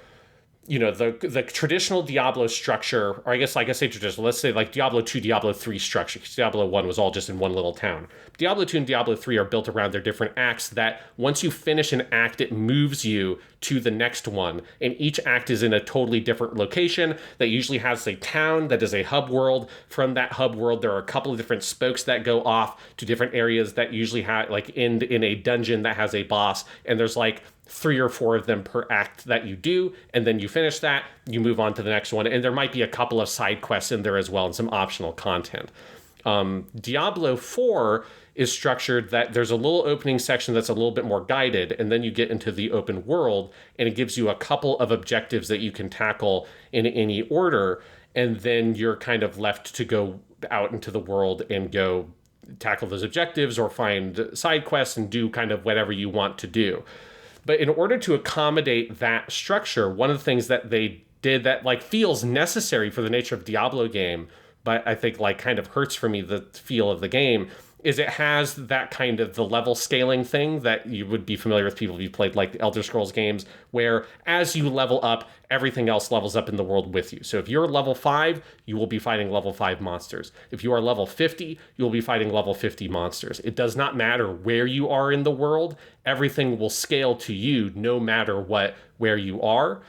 the traditional Diablo structure, or I guess like I say traditional, let's say like Diablo 2, Diablo 3 structure, because Diablo 1 was all just in one little town. Diablo 2 and Diablo 3 are built around their different acts that once you finish an act, it moves you to the next one. And each act is in a totally different location that usually has a town that is a hub world. From that hub world, there are a couple of different spokes that go off to different areas that usually have end in a dungeon that has a boss. And there's like 3 or 4 of them per act that you do, and then you finish that, you move on to the next one, and there might be a couple of side quests in there as well and some optional content. Diablo 4 is structured that there's a little opening section that's a little bit more guided, and then you get into the open world, and it gives you a couple of objectives that you can tackle in any order, and then you're kind of left to go out into the world and go tackle those objectives or find side quests and do kind of whatever you want to do. But in order to accommodate that structure, one of the things that they did that like feels necessary for the nature of Diablo game, but I think like kind of hurts for me the feel of the game, is it has that kind of the level scaling thing that you would be familiar with people if you played like the Elder Scrolls games, where as you level up, everything else levels up in the world with you. So if you're level 5, you will be fighting level 5 monsters. If you are level 50, you will be fighting level 50 monsters. It does not matter where you are in the world. Everything will scale to you no matter where you are.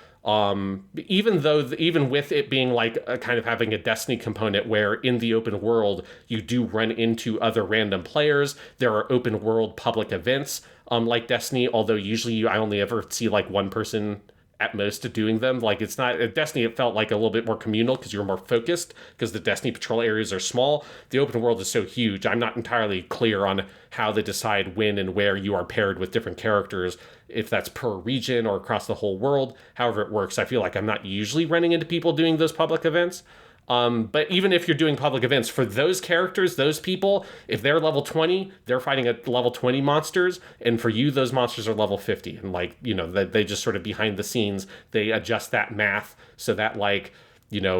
Even with it being like a kind of having a Destiny component where in the open world you do run into other random players. There are open world public events like Destiny, although usually I only ever see like one person at most doing them. Like it's not at Destiny, it felt like a little bit more communal because you're more focused because the Destiny patrol areas are small. The open world is so huge. I'm not entirely clear on how they decide when and where you are paired with different characters, if that's per region or across the whole world. However it works, I feel like I'm not usually running into people doing those public events. But even if you're doing public events for those characters, those people, if they're level 20, they're fighting at level 20 monsters. And for you, those monsters are level 50. And like, they just sort of behind the scenes, they adjust that math so that like,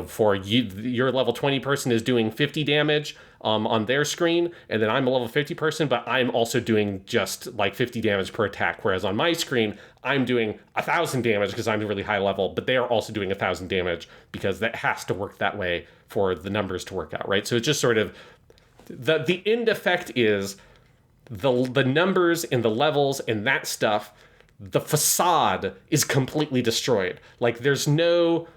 for you, your level 20 person is doing 50 damage on their screen, and then I'm a level 50 person, but I'm also doing just like 50 damage per attack. Whereas on my screen, I'm doing 1,000 damage because I'm really high level, but they are also doing 1,000 damage because that has to work that way for the numbers to work out, right? So it's just sort of the end effect is the numbers and the levels and that stuff. The facade is completely destroyed. Like there's no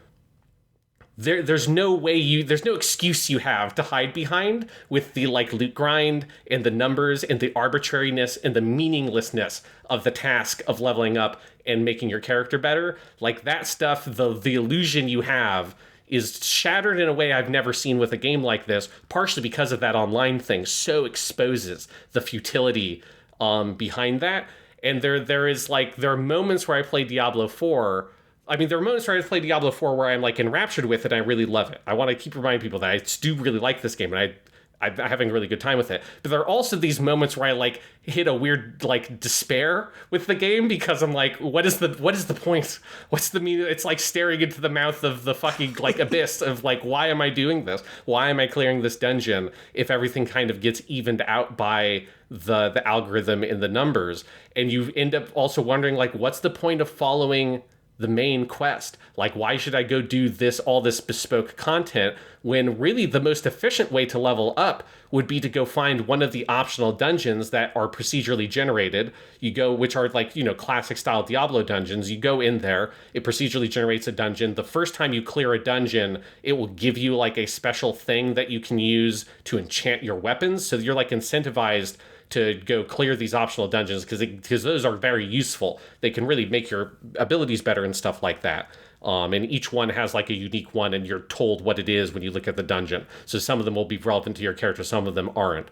excuse you have to hide behind with the like loot grind and the numbers and the arbitrariness and the meaninglessness of the task of leveling up and making your character better. Like that stuff, the illusion you have is shattered in a way I've never seen with a game like this, partially because of that online thing so exposes the futility behind that. And there are moments where I play Diablo 4. I mean, there are moments where I play Diablo 4 where I'm like enraptured with it and I really love it. I want to keep reminding people that I do really like this game and I'm having a really good time with it. But there are also these moments where I like hit a weird like despair with the game because I'm like, what is the point? What's the meaning? It's like staring into the mouth of the fucking like abyss of like, why am I doing this? Why am I clearing this dungeon if everything kind of gets evened out by the algorithm in the numbers? And you end up also wondering like, what's the point of following the main quest? Like, why should I go do all this bespoke content when really the most efficient way to level up would be to go find one of the optional dungeons that are procedurally generated. You go, which are like, classic style Diablo dungeons. You go in there, it procedurally generates a dungeon. The first time you clear a dungeon, it will give you like a special thing that you can use to enchant your weapons. So you're like incentivized to go clear these optional dungeons because those are very useful. They can really make your abilities better and stuff like that. And each one has like a unique one, and you're told what it is when you look at the dungeon. So some of them will be relevant to your character, some of them aren't.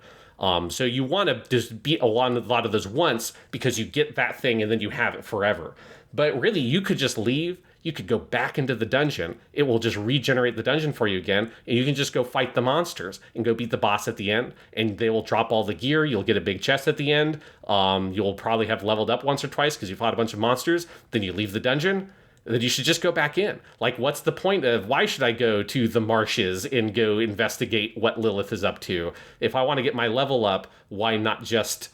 So you want to just beat a lot of those once because you get that thing and then you have it forever. But really, you could just leave. You could go back into the dungeon. It will just regenerate the dungeon for you again, and you can just go fight the monsters and go beat the boss at the end, and they will drop all the gear. You'll get a big chest at the end. You'll probably have leveled up once or twice because you fought a bunch of monsters. Then you leave the dungeon. Then you should just go back in. Like, what's the point of, why should I go to the marshes and go investigate what Lilith is up to? If I want to get my level up, why not just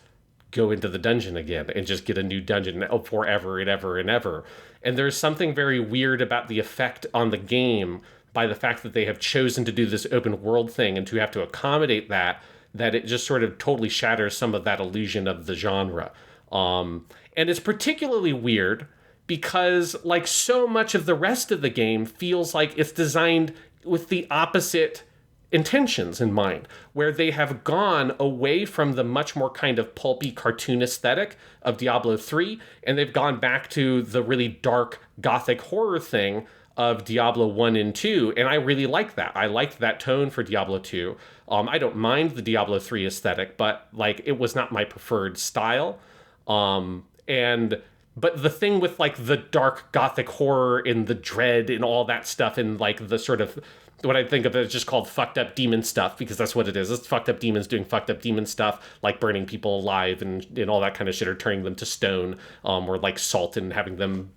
go into the dungeon again and just get a new dungeon forever and ever and ever? And there's something very weird about the effect on the game by the fact that they have chosen to do this open world thing and to have to accommodate that it just sort of totally shatters some of that illusion of the genre. And it's particularly weird because, like, so much of the rest of the game feels like it's designed with the opposite intentions in mind, where they have gone away from the much more kind of pulpy cartoon aesthetic of Diablo 3, and they've gone back to the really dark gothic horror thing of Diablo 1 and 2, and I really like that. I liked that tone for Diablo 2. I don't mind the Diablo 3 aesthetic, but, like, it was not my preferred style. But the thing with, like, the dark gothic horror and the dread and all that stuff and, like, the sort of what I think of as just called fucked up demon stuff, because that's what it is. It's fucked up demons doing fucked up demon stuff, like burning people alive and all that kind of shit, or turning them to stone, or like salt and having them,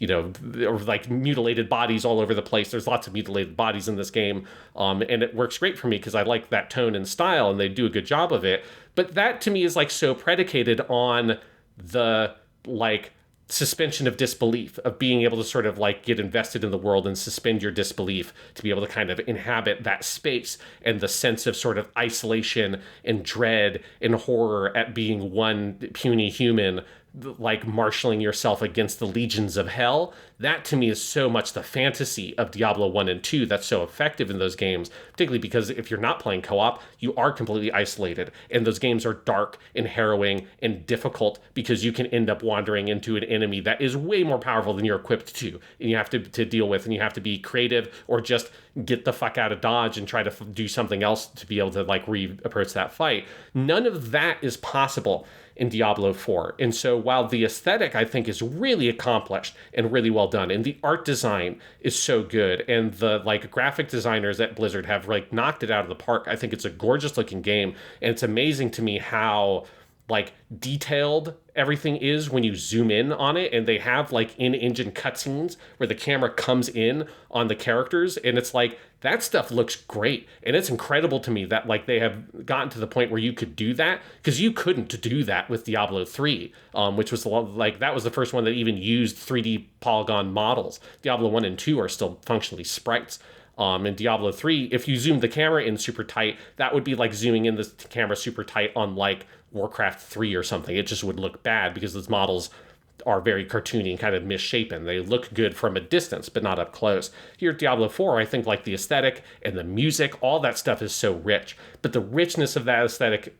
or like mutilated bodies all over the place. There's lots of mutilated bodies in this game, and it works great for me because I like that tone and style, and they do a good job of it. But that to me is like so predicated on the like suspension of disbelief, of being able to sort of like get invested in the world and suspend your disbelief to be able to kind of inhabit that space, and the sense of sort of isolation and dread and horror at being one puny human, like marshaling yourself against the legions of hell. That to me is so much the fantasy of Diablo 1 and 2 that's so effective in those games, particularly because if you're not playing co-op, you are completely isolated, and those games are dark and harrowing and difficult because you can end up wandering into an enemy that is way more powerful than you're equipped to, and you have to deal with, and you have to be creative or just get the fuck out of Dodge and try to do something else to be able to like approach that fight. None of that is possible in Diablo 4. And so while the aesthetic I think is really accomplished and really well done, and the art design is so good, and the like graphic designers at Blizzard have like knocked it out of the park. I think it's a gorgeous looking game, and it's amazing to me how like detailed everything is when you zoom in on it, and they have like in-engine cutscenes where the camera comes in on the characters, and it's like that stuff looks great. And it's incredible to me that like they have gotten to the point where you could do that, because you couldn't do that with Diablo 3, which was like that was the first one that even used 3D polygon models. Diablo 1 and 2 are still functionally sprites. In Diablo 3, if you zoom the camera in super tight, that would be like zooming in the camera super tight on like Warcraft 3 or something. It just would look bad because those models are very cartoony and kind of misshapen. They look good from a distance, but not up close. Here at Diablo 4, I think like the aesthetic and the music, all that stuff is so rich. But the richness of that aesthetic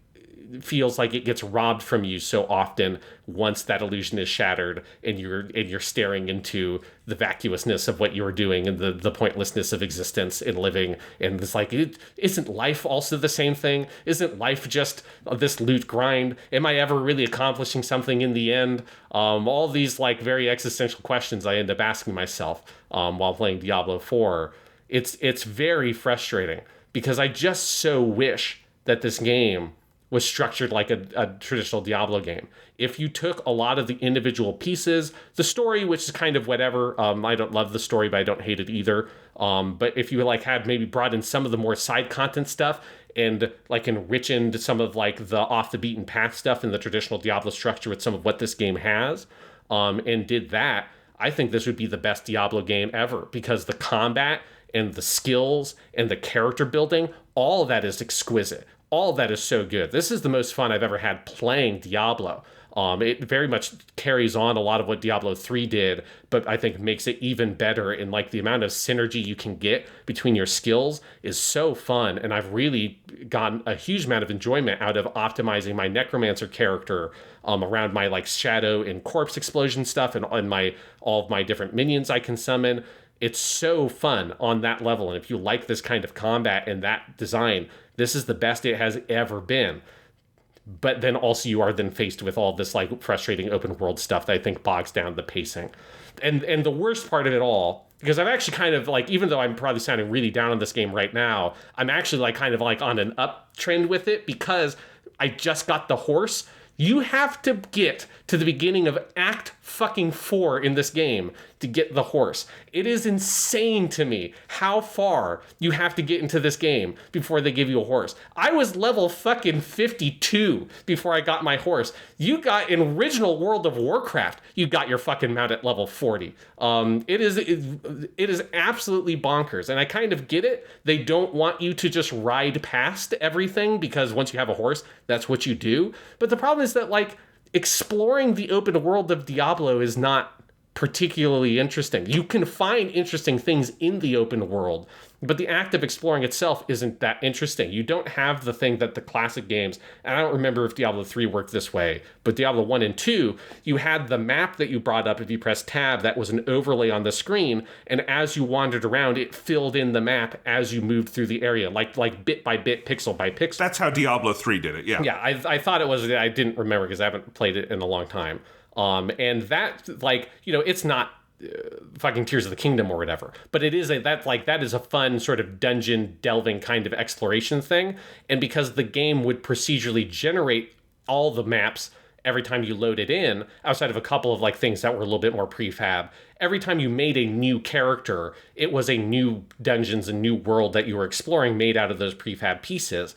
feels like it gets robbed from you so often once that illusion is shattered and you're staring into the vacuousness of what you're doing and the pointlessness of existence and living. And it's like, isn't life also the same thing? Isn't life just this loot grind? Am I ever really accomplishing something in the end? All these like very existential questions I end up asking myself while playing Diablo 4. It's very frustrating because I just so wish that this game was structured like a traditional Diablo game. If you took a lot of the individual pieces, the story, which is kind of whatever, I don't love the story, but I don't hate it either. But if you like had maybe brought in some of the more side content stuff and like enriched some of like the off the beaten path stuff in the traditional Diablo structure with some of what this game has, and did that, I think this would be the best Diablo game ever, because the combat and the skills and the character building, all of that is exquisite. all of that is so good. This is the most fun I've ever had playing Diablo. It very much carries on a lot of what Diablo 3 did, but I think makes it even better. And like the amount of synergy you can get between your skills is so fun. And I've really gotten a huge amount of enjoyment out of optimizing my Necromancer character around my like shadow and corpse explosion stuff and my all of my different minions I can summon. It's so fun on that level. And if you like this kind of combat and that design, this is the best it has ever been. But then also you are then faced with all this like frustrating open world stuff that I think bogs down the pacing. And the worst part of it all, because I've actually kind of like, even though I'm probably sounding really down on this game right now, I'm actually like kind of like on an uptrend with it because I just got the horse. You have to get to the beginning of Act fucking 4 in this game to get the horse. It is insane to me how far you have to get into this game before they give you a horse. I was level fucking 52 before I got my horse. You got in original World of Warcraft, you got your fucking mount at level 40. It is absolutely bonkers, and I kind of get it. They don't want you to just ride past everything because once you have a horse, that's what you do. But the problem is that like exploring the open world of Diablo is not particularly interesting. You can find interesting things in the open world, but the act of exploring itself isn't that interesting. You don't have the thing that the classic games, and I don't remember if Diablo 3 worked this way, but Diablo 1 and 2, you had the map that you brought up if you press tab that was an overlay on the screen, and as you wandered around, it filled in the map as you moved through the area, like bit by bit, pixel by pixel. That's how Diablo 3 did it, yeah. Yeah, I thought it was, I didn't remember because I haven't played it in a long time. And that, like, you know, it's not fucking Tears of the Kingdom or whatever, but it is that is a fun sort of dungeon delving kind of exploration thing. And because the game would procedurally generate all the maps every time you load it in, outside of a couple of like things that were a little bit more prefab, every time you made a new character, it was a new dungeons, a new world that you were exploring made out of those prefab pieces.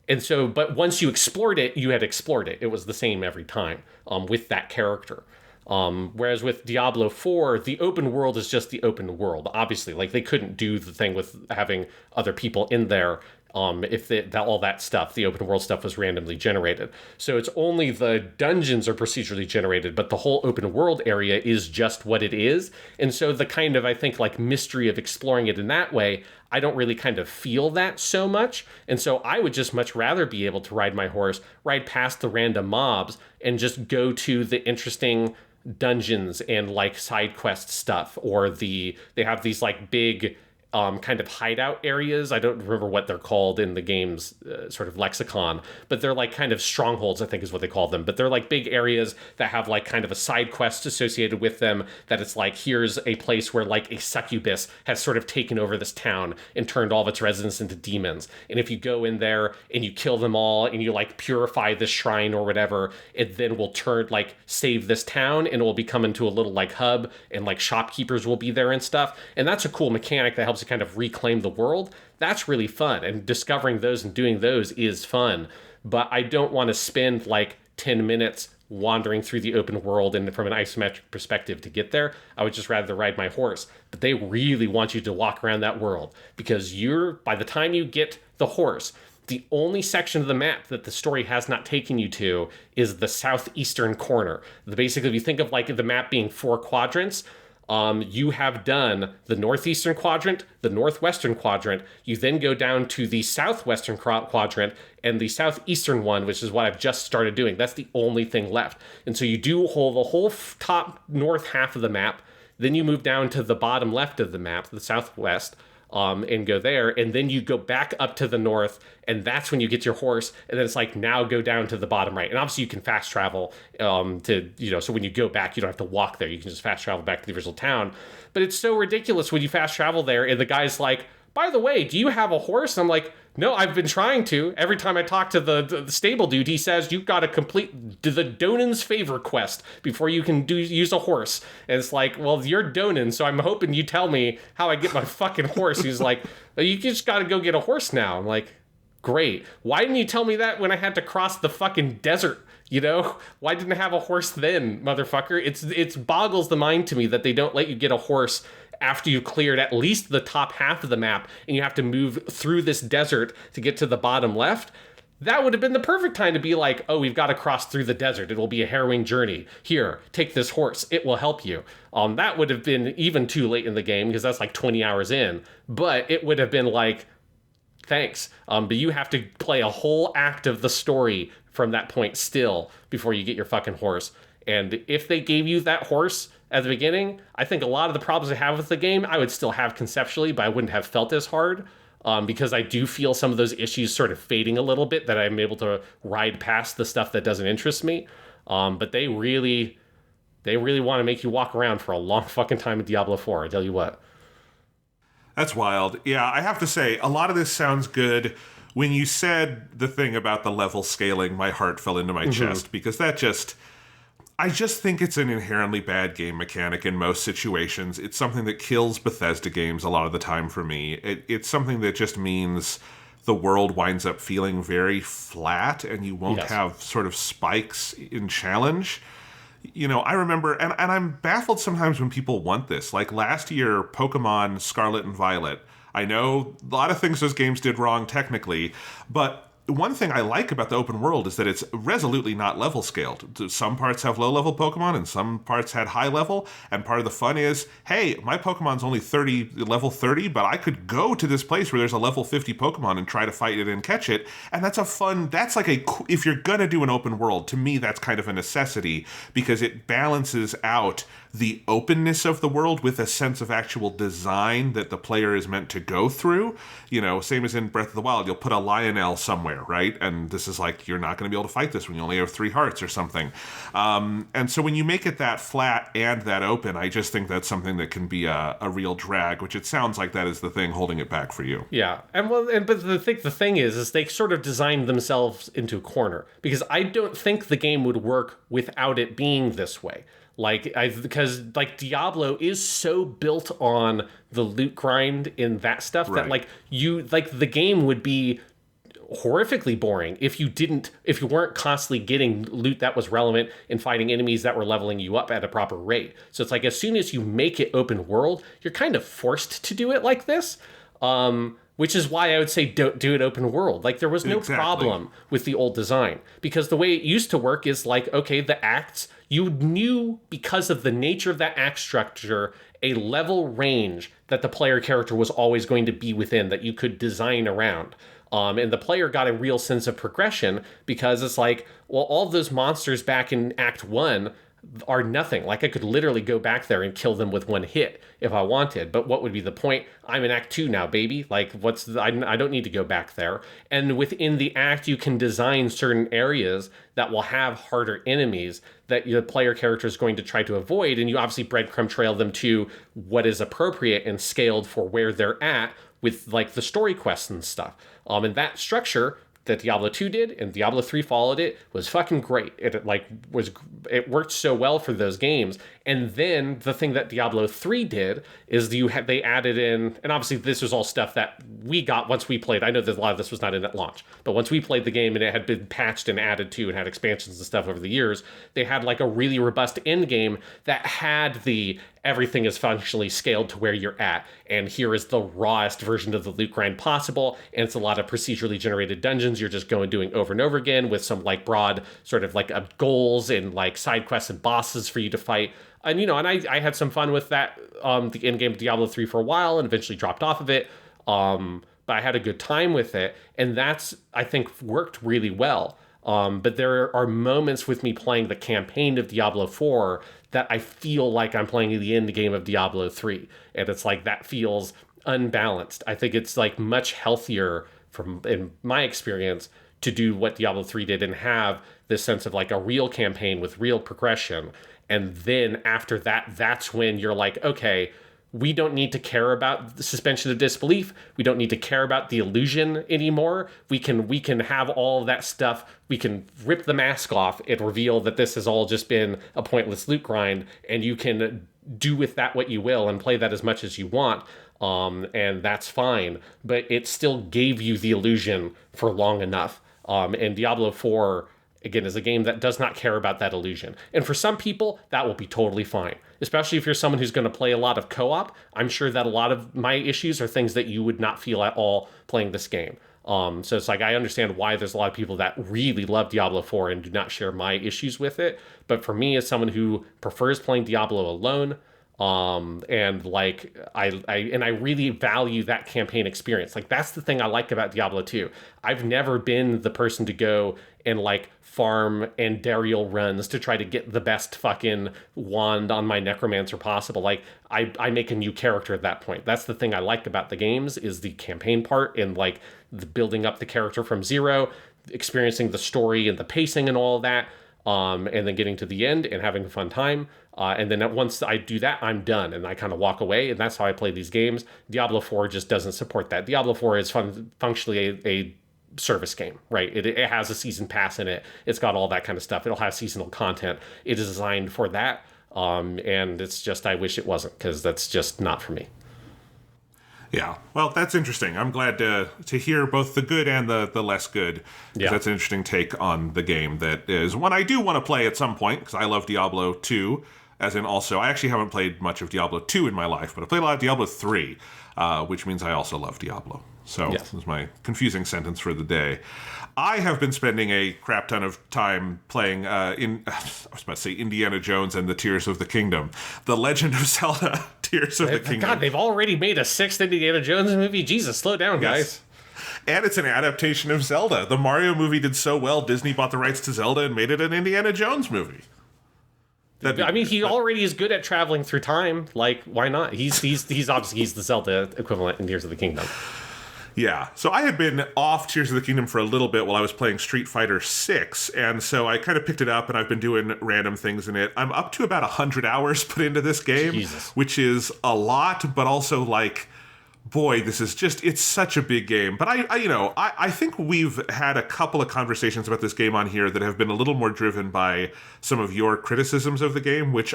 And so, but once you explored it, you had explored it. It was the same every time with that character. Whereas with Diablo 4, the open world is just the open world. Obviously, like they couldn't do the thing with having other people in there if all that stuff, the open world stuff, was randomly generated. So it's only the dungeons are procedurally generated, but the whole open world area is just what it is. And so the kind of, I think, like mystery of exploring it in that way, I don't really kind of feel that so much. And so I would just much rather be able to ride my horse, ride past the random mobs, and just go to the interesting dungeons and like side quest stuff, or they have these like big kind of hideout areas. I don't remember what they're called in the game's sort of lexicon, but they're like kind of strongholds, I think is what they call them. But they're like big areas that have like kind of a side quest associated with them, that it's like, here's a place where like a succubus has sort of taken over this town and turned all of its residents into demons. And if you go in there and you kill them all and you like purify this shrine or whatever, it then will turn like save this town, and it will become into a little like hub, and like shopkeepers will be there and stuff. And that's a cool mechanic that helps kind of reclaim the world. That's really fun, and discovering those and doing those is fun. But I don't want to spend like 10 minutes wandering through the open world and from an isometric perspective to get there. I would just rather ride my horse. But they really want you to walk around that world, because by the time you get the horse, the only section of the map that the story has not taken you to is the southeastern corner. Basically, if you think of like the map being 4 quadrants, you have done the northeastern quadrant, the northwestern quadrant. You then go down to the southwestern quadrant and the southeastern one, which is what I've just started doing. That's the only thing left. And so you do the whole top north half of the map. Then you move down to the bottom left of the map, the southwest, and go there. And then you go back up to the north, and that's when you get your horse. And then it's like, now go down to the bottom right. And obviously you can fast travel so when you go back, you don't have to walk there. You can just fast travel back to the original town. But it's so ridiculous when you fast travel there, and the guy's like, by the way, do you have a horse? And I'm like, no, I've been trying to. Every time I talk to the stable dude, he says, you've got to complete the Donan's favor quest before you can use a horse. And it's like, well, you're Donan, so I'm hoping you tell me how I get my fucking horse. He's like, you just got to go get a horse now. I'm like, great. Why didn't you tell me that when I had to cross the fucking desert? You know, why didn't I have a horse then, motherfucker? It boggles the mind to me that they don't let you get a horse after you've cleared at least the top half of the map and you have to move through this desert to get to the bottom left, that would have been the perfect time to be like, oh, we've got to cross through the desert. It will be a harrowing journey. Here, take this horse. It will help you. That would have been even too late in the game because that's like 20 hours in. But it would have been like, thanks. But you have to play a whole act of the story from that point still before you get your fucking horse. And if they gave you that horse at the beginning, I think a lot of the problems I have with the game, I would still have conceptually, but I wouldn't have felt as hard. Because I do feel some of those issues sort of fading a little bit, that I'm able to ride past the stuff that doesn't interest me. But they really want to make you walk around for a long fucking time in Diablo 4, I tell you what. That's wild. Yeah, I have to say, a lot of this sounds good. When you said the thing about the level scaling, my heart fell into my chest, because I just think it's an inherently bad game mechanic in most situations. It's something that kills Bethesda games a lot of the time for me. It's something that just means the world winds up feeling very flat, and you won't have sort of spikes in challenge. You know, I remember, and I'm baffled sometimes when people want this. Like last year, Pokemon Scarlet and Violet. I know a lot of things those games did wrong technically, but one thing I like about the open world is that it's resolutely not level scaled. Some parts have low level Pokemon and some parts had high level. And part of the fun is, hey, my Pokemon's only level 30, but I could go to this place where there's a level 50 Pokemon and try to fight it and catch it. And that's if you're going to do an open world, to me, that's kind of a necessity, because it balances out the openness of the world with a sense of actual design that the player is meant to go through. You know, same as in Breath of the Wild, you'll put a Lionel somewhere, right? And this is like, you're not going to be able to fight this when you only have 3 hearts or something. And so when you make it that flat and that open, I just think that's something that can be a real drag, which it sounds like that is the thing holding it back for you. Yeah. But the thing is they sort of designed themselves into a corner, because I don't think the game would work without it being this way. Because Diablo is so built on the loot grind in that stuff, right, that the game would be horrifically boring if you weren't constantly getting loot that was relevant and fighting enemies that were leveling you up at a proper rate. So it's like, as soon as you make it open world, you're kind of forced to do it like this. Which is why I would say don't do it open world. Like, there was no problem with the old design, because the way it used to work is like, okay, the acts, you knew, because of the nature of that act structure, a level range that the player character was always going to be within, that you could design around. And the player got a real sense of progression, because it's like, well, all those monsters back in Act 1 are nothing. Like, I could literally go back there and kill them with one hit if I wanted, but what would be the point? I'm in Act 2 now, baby. Like, I don't need to go back there. And within the act, you can design certain areas that will have harder enemies that the player character is going to try to avoid, and you obviously breadcrumb trail them to what is appropriate and scaled for where they're at with, like, the story quests and stuff. And that structure that Diablo 2 did and Diablo 3 followed it was fucking great. It worked so well for those games. And then the thing that Diablo 3 did is they added in, and obviously this was all stuff that we got once we played. I know that a lot of this was not in at launch, but once we played the game and it had been patched and added to and had expansions and stuff over the years, they had like a really robust end game that had everything is functionally scaled to where you're at, and here is the rawest version of the loot grind possible, and it's a lot of procedurally generated dungeons you're just doing over and over again, with some like broad sort of like goals and like side quests and bosses for you to fight. And I had some fun with that, the end game of Diablo 3 for a while, and eventually dropped off of it, but I had a good time with it, and that's, I think, worked really well. But there are moments with me playing the campaign of Diablo 4 that I feel like I'm playing the end game of Diablo 3. And it's like, that feels unbalanced. I think it's like much healthier, in my experience, to do what Diablo 3 did and have this sense of like a real campaign with real progression. And then after that, that's when you're like, okay, we don't need to care about the suspension of disbelief. We don't need to care about the illusion anymore. We can have all of that stuff. We can rip the mask off and reveal that this has all just been a pointless loot grind, and you can do with that what you will and play that as much as you want. And that's fine, but it still gave you the illusion for long enough. And Diablo 4, again, is a game that does not care about that illusion. And for some people, that will be totally fine. especially if you're someone who's going to play a lot of co-op. I'm sure that a lot of my issues are things that you would not feel at all playing this game. So it's like, I understand why there's a lot of people that really love Diablo 4 and do not share my issues with it. But for me, as someone who prefers playing Diablo alone, and like I really value that campaign experience. Like, that's the thing I like about Diablo 2. I've never been the person to go and like farm and Dariel runs to try to get the best fucking wand on my necromancer possible. Like, I make a new character at that point. That's the thing I like about the games, is the campaign part and like the building up the character from zero, experiencing the story and the pacing and all of that. And then getting to the end and having a fun time. And then once I do that, I'm done. And I kind of walk away. And that's how I play these games. Diablo 4 just doesn't support that. Diablo 4 is functionally a service game, right? It has a season pass in it. It's got all that kind of stuff. It'll have seasonal content. It is designed for that. And it's just, I wish it wasn't, because that's just not for me. Yeah, well, that's interesting. I'm glad to hear both the good and the less good. Yeah. That's an interesting take on the game. That is one I do want to play at some point, because I love Diablo 2. As in, also, I actually haven't played much of Diablo 2 in my life, but I played a lot of Diablo 3, which means I also love Diablo. So This is my confusing sentence for the day. I have been spending a crap ton of time playing I was about to say Indiana Jones and the Tears of the Kingdom. The Legend of Zelda, Tears of the Kingdom. God, they've already made a 6th Indiana Jones movie. Jesus, slow down, guys. Yes. And it's an adaptation of Zelda. The Mario movie did so well, Disney bought the rights to Zelda and made it an Indiana Jones movie. He already is good at traveling through time. Like, why not? He's obviously the Zelda equivalent in Tears of the Kingdom. Yeah, so I had been off Tears of the Kingdom for a little bit while I was playing Street Fighter VI, and so I kind of picked it up, and I've been doing random things in it. I'm up to about 100 hours put into this game, Jesus. Which is a lot, but also like, boy, this is just, it's such a big game. But I think we've had a couple of conversations about this game on here that have been a little more driven by some of your criticisms of the game, which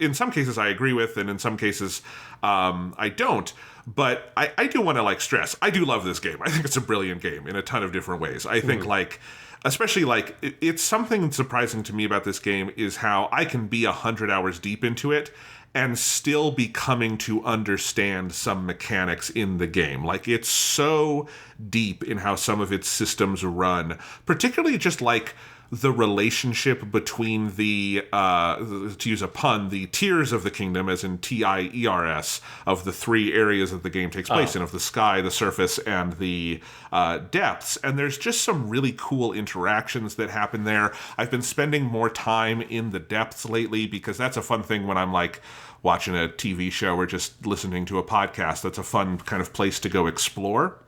in some cases I agree with, and in some cases I don't. But I do want to stress, I do love this game. I think it's a brilliant game in a ton of different ways. I think especially it's something surprising to me about this game is how I can be 100 hours deep into it and still be coming to understand some mechanics in the game. It's so deep in how some of its systems run, particularly just the relationship between the, to use a pun, the tiers of the kingdom, as in Tiers, of the 3 areas that the game takes place in, of the sky, the surface, and the depths. And there's just some really cool interactions that happen there. I've been spending more time in the depths lately, because that's a fun thing when I'm watching a TV show or just listening to a podcast. That's a fun kind of place to go explore.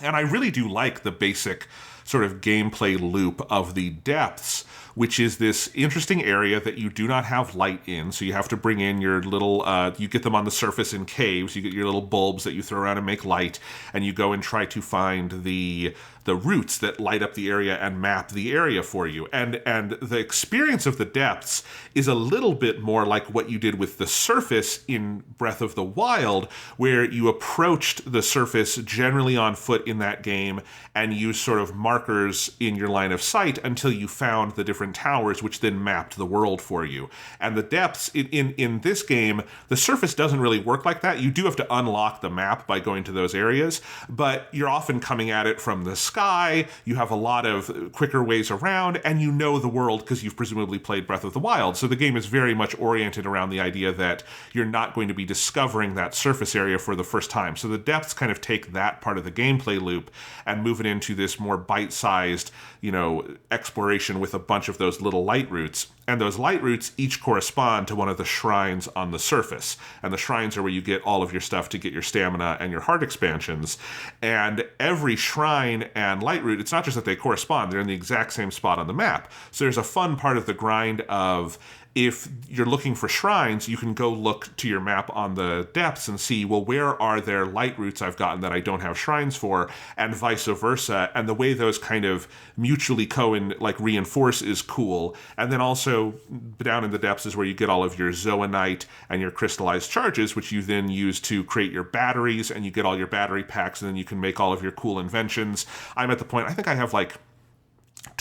And I really do like the basic sort of gameplay loop of the depths, which is this interesting area that you do not have light in. So you have to bring in your little, you get them on the surface in caves. You get your little bulbs that you throw around and make light, and you go and try to find the roots that light up the area and map the area for you. And the experience of the depths is a little bit more like what you did with the surface in Breath of the Wild, where you approached the surface generally on foot in that game and used sort of markers in your line of sight until you found the different towers, which then mapped the world for you. And the depths in this game, the surface doesn't really work like that. You do have to unlock the map by going to those areas, but you're often coming at it from the sky. You have a lot of quicker ways around, and you know the world because you've presumably played Breath of the Wild. So the game is very much oriented around the idea that you're not going to be discovering that surface area for the first time. So the depths kind of take that part of the gameplay loop and move it into this more bite-sized, exploration with a bunch of those little light roots. And those light roots each correspond to one of the shrines on the surface. And the shrines are where you get all of your stuff to get your stamina and your heart expansions. And every shrine and light root, it's not just that they correspond, they're in the exact same spot on the map. So there's a fun part of the grind of, if you're looking for shrines, you can go look to your map on the depths and see, well, where are there light roots I've gotten that I don't have shrines for, and vice versa. And the way those kind of mutually reinforce is cool. And then also down in the depths is where you get all of your zoanite and your crystallized charges, which you then use to create your batteries, and you get all your battery packs, and then you can make all of your cool inventions. I'm at the point, I think I have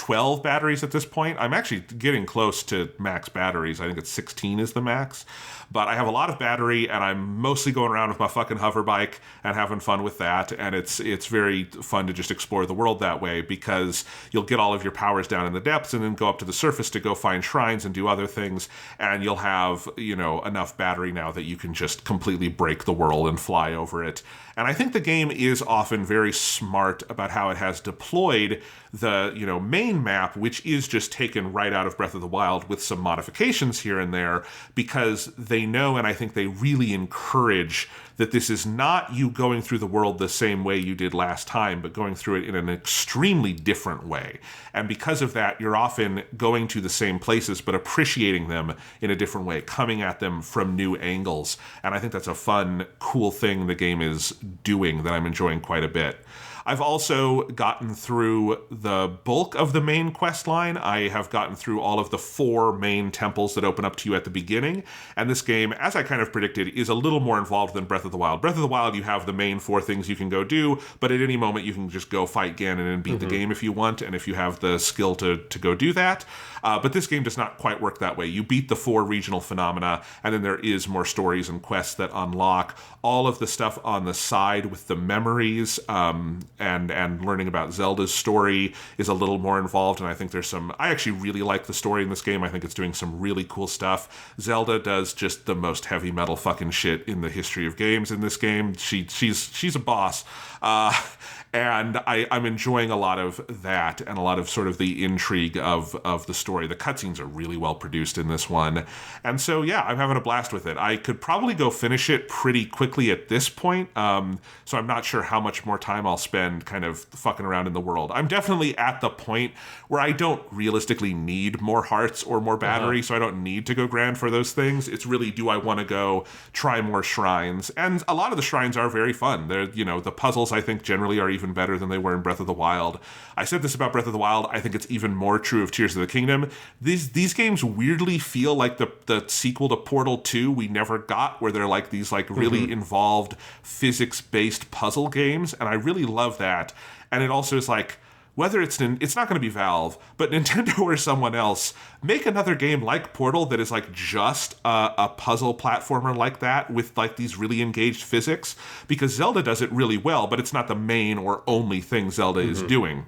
12 batteries at this point. I'm actually getting close to max batteries. I think it's 16 is the max. But I have a lot of battery, and I'm mostly going around with my fucking hover bike and having fun with that. And it's very fun to just explore the world that way, because you'll get all of your powers down in the depths and then go up to the surface to go find shrines and do other things. And you'll have, enough battery now that you can just completely break the world and fly over it. And I think the game is often very smart about how it has deployed the, main map, which is just taken right out of Breath of the Wild with some modifications here and there, because they know, and I think they really encourage, that this is not you going through the world the same way you did last time, but going through it in an extremely different way. And because of that, you're often going to the same places, but appreciating them in a different way, coming at them from new angles. And I think that's a fun, cool thing the game is doing that I'm enjoying quite a bit. I've also gotten through the bulk of the main quest line. I have gotten through all of the 4 main temples that open up to you at the beginning. And this game, as I kind of predicted, is a little more involved than Breath of the Wild. Breath of the Wild, you have the main 4 things you can go do, but at any moment you can just go fight Ganon and beat the game if you want, and if you have the skill to go do that. But this game does not quite work that way. You beat the 4 regional phenomena, and then there is more stories and quests that unlock. All of the stuff on the side with the memories, and learning about Zelda's story is a little more involved, and I think I actually really like the story in this game. I think it's doing some really cool stuff. Zelda does just the most heavy metal fucking shit in the history of games in this game. She's a boss. And I'm enjoying a lot of that and a lot of sort of the intrigue of the story. The cutscenes are really well produced in this one. And so, yeah, I'm having a blast with it. I could probably go finish it pretty quickly at this point. So I'm not sure how much more time I'll spend kind of fucking around in the world. I'm definitely at the point where I don't realistically need more hearts or more battery, so I don't need to go grand for those things. It's really, do I want to go try more shrines? And a lot of the shrines are very fun. They're, the puzzles, I think, generally are even better than they were in Breath of the Wild. I said this about Breath of the Wild. I think it's even more true of Tears of the Kingdom. These games weirdly feel like the sequel to Portal 2 we never got, where they're like these like really involved physics-based puzzle games, and I really love that. And it also is like, whether it's not going to be Valve, but Nintendo or someone else, make another game like Portal that is like just a puzzle platformer like that with like these really engaged physics, because Zelda does it really well, but it's not the main or only thing Zelda is doing.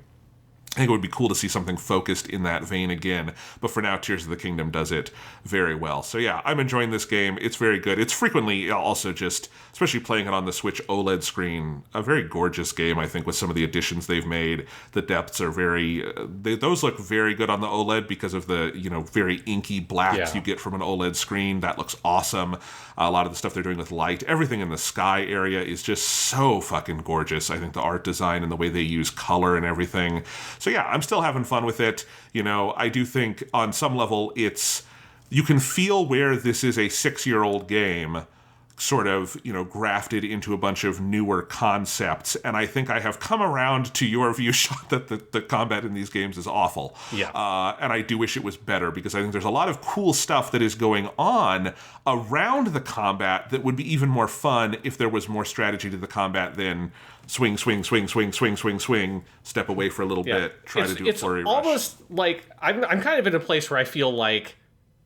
I think it would be cool to see something focused in that vein again, but for now, Tears of the Kingdom does it very well. So yeah, I'm enjoying this game. It's very good. It's frequently also just, especially playing it on the Switch OLED screen, a very gorgeous game, I think, with some of the additions they've made. The depths are those look very good on the OLED because of the, very inky blacks you get from an OLED screen. That looks awesome. A lot of the stuff they're doing with light, everything in the sky area is just so fucking gorgeous. I think the art design and the way they use color and everything. So yeah, I'm still having fun with it. I do think on some level you can feel where this is a 6-year-old game sort of, grafted into a bunch of newer concepts. And I think I have come around to your view, Sean, that the combat in these games is awful. Yeah. And I do wish it was better, because I think there's a lot of cool stuff that is going on around the combat that would be even more fun if there was more strategy to the combat than swing, swing, swing, swing, swing, swing, swing, step away for a little bit, try to do a flurry rush. It's almost like I'm kind of in a place where I feel like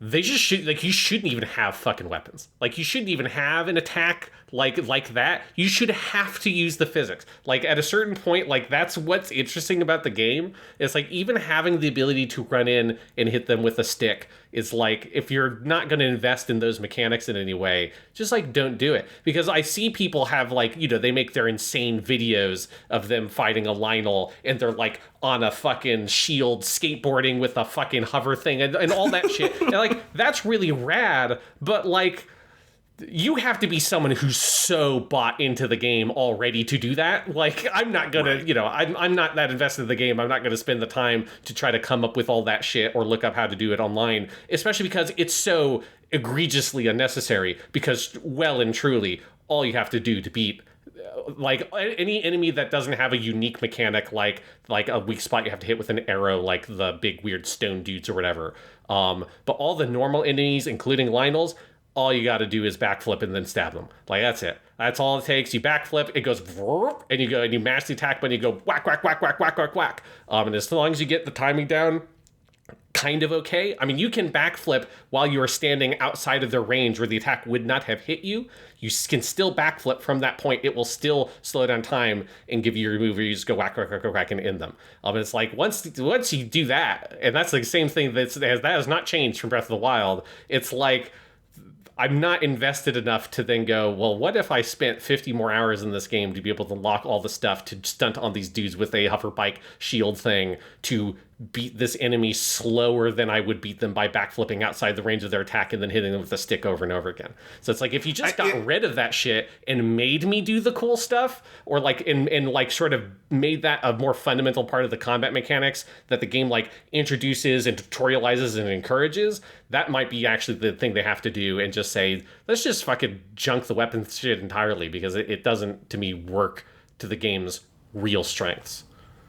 they just should, like, you shouldn't even have fucking weapons. Like, you shouldn't even have an attack like that. You should have to use the physics. Like, at a certain point, like, that's what's interesting about the game. It's like, even having the ability to run in and hit them with a stick is like, if you're not going to invest in those mechanics in any way, just like, don't do it. Because I see people have like, they make their insane videos of them fighting a Lionel, and they're like on a fucking shield skateboarding with a fucking hover thing and all that shit. And like, that's really rad, but like, you have to be someone who's so bought into the game already to do that. Like, I'm not gonna, I'm not that invested in the game. I'm not gonna spend the time to try to come up with all that shit or look up how to do it online, especially because it's so egregiously unnecessary, because well and truly, all you have to do to beat like any enemy that doesn't have a unique mechanic, like a weak spot you have to hit with an arrow, like the big weird stone dudes or whatever. But all the normal enemies, including Lionels, all you got to do is backflip and then stab them. Like, that's it. That's all it takes. You backflip, it goes, and you go and you mash the attack button, you go whack, whack, whack, whack, whack, whack, whack. And as long as you get the timing down, kind of okay. I mean, you can backflip while you are standing outside of their range where the attack would not have hit you. You can still backflip from that point. It will still slow down time and give you your move where you just go whack, whack, whack, whack, and end them. It's like once you do that, and that's the same thing that has not changed from Breath of the Wild. It's like, I'm not invested enough to then go, well, what if I spent 50 more hours in this game to be able to unlock all the stuff to stunt on these dudes with a hover bike shield thing to beat this enemy slower than I would beat them by backflipping outside the range of their attack and then hitting them with a stick over and over again. So it's like, if you just got rid of that shit and made me do the cool stuff, or like and like sort of made that a more fundamental part of the combat mechanics that the game like introduces and tutorializes and encourages, that might be actually the thing they have to do, and just say, let's just fucking junk the weapons shit entirely, because it doesn't, to me, work to the game's real strengths.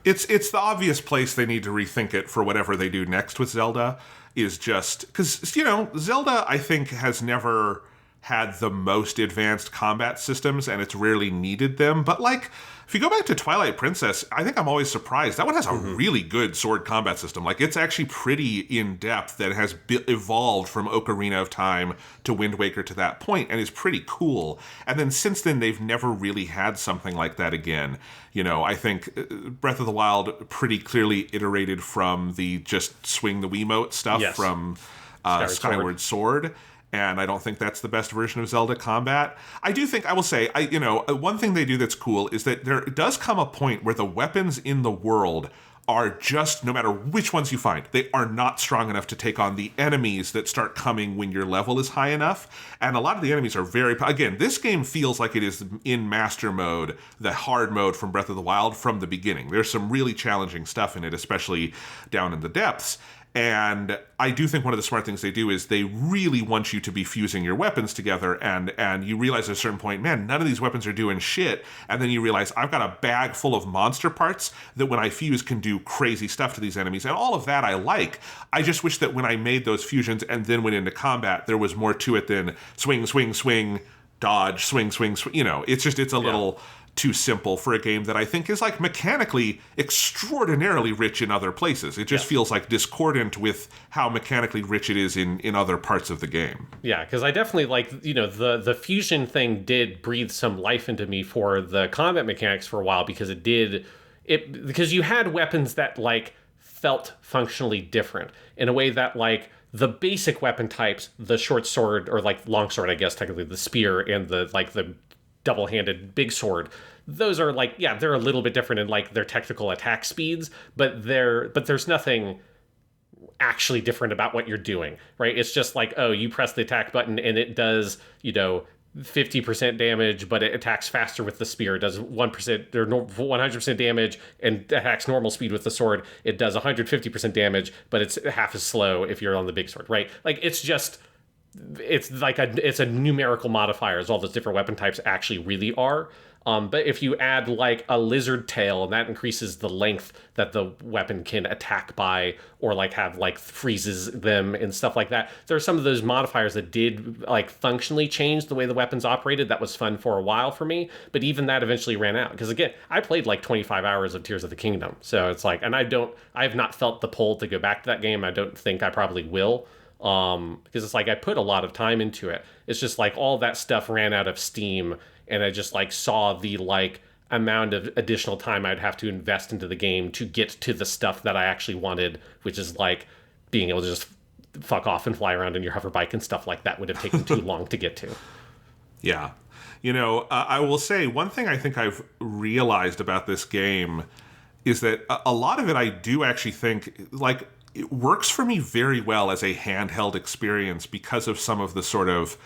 It's the obvious place they need to rethink it for whatever they do next with Zelda, is just because, you know, Zelda, I think, has never had the most advanced combat systems, and it's rarely needed them. But like, if you go back to Twilight Princess, I think I'm always surprised. That one has a really good sword combat system. Like, it's actually pretty in-depth, that has evolved from Ocarina of Time to Wind Waker to that point, and is pretty cool. And then since then, they've never really had something like that again. You know, I think Breath of the Wild pretty clearly iterated from the just swing the Wiimote stuff from Skyward Sword. And I don't think that's the best version of Zelda combat. I do think, I will say, one thing they do that's cool is that there does come a point where the weapons in the world are just, no matter which ones you find, they are not strong enough to take on the enemies that start coming when your level is high enough. And a lot of the enemies are again, this game feels like it is in master mode, the hard mode from Breath of the Wild from the beginning. There's some really challenging stuff in it, especially down in the depths. And I do think one of the smart things they do is they really want you to be fusing your weapons together, and you realize at a certain point, man, none of these weapons are doing shit. And then you realize, I've got a bag full of monster parts that when I fuse can do crazy stuff to these enemies. And all of that I like. I just wish that when I made those fusions and then went into combat, there was more to it than swing, swing, swing, dodge, swing, swing, swing. You know, it's a little too simple for a game that I think is like mechanically extraordinarily rich in other places. It just feels like discordant with how mechanically rich it is in other parts of the game. Yeah, because I definitely like, you know, the fusion thing did breathe some life into me for the combat mechanics for a while, because because you had weapons that like felt functionally different in a way that like the basic weapon types, the short sword, or like long sword, I guess technically, the spear, and the double-handed big sword, those are like, they're a little bit different in like their technical attack speeds, but there's nothing actually different about what you're doing, right? It's just like, oh, you press the attack button and it does, 50% damage, but it attacks faster with the spear. It does 1% or 100% damage and attacks normal speed with the sword. It does 150% damage, but it's half as slow if you're on the big sword, right? Like, it's a numerical modifier, as all those different weapon types actually really are. But if you add like a lizard tail, and that increases the length that the weapon can attack by, or like have like freezes them and stuff like that, there are some of those modifiers that did like functionally change the way the weapons operated. That was fun for a while for me, but even that eventually ran out, because again, I played like 25 hours of Tears of the Kingdom, so it's like, and I have not felt the pull to go back to that game. I don't think I probably will. Because it's like, I put a lot of time into it. It's just like all that stuff ran out of steam, and I just like saw the like amount of additional time I'd have to invest into the game to get to the stuff that I actually wanted, which is like being able to just fuck off and fly around in your hover bike and stuff like that would have taken too long to get to. Yeah. I will say one thing I think I've realized about this game is that a lot of it I do actually think, like, it works for me very well as a handheld experience because of some of the sort of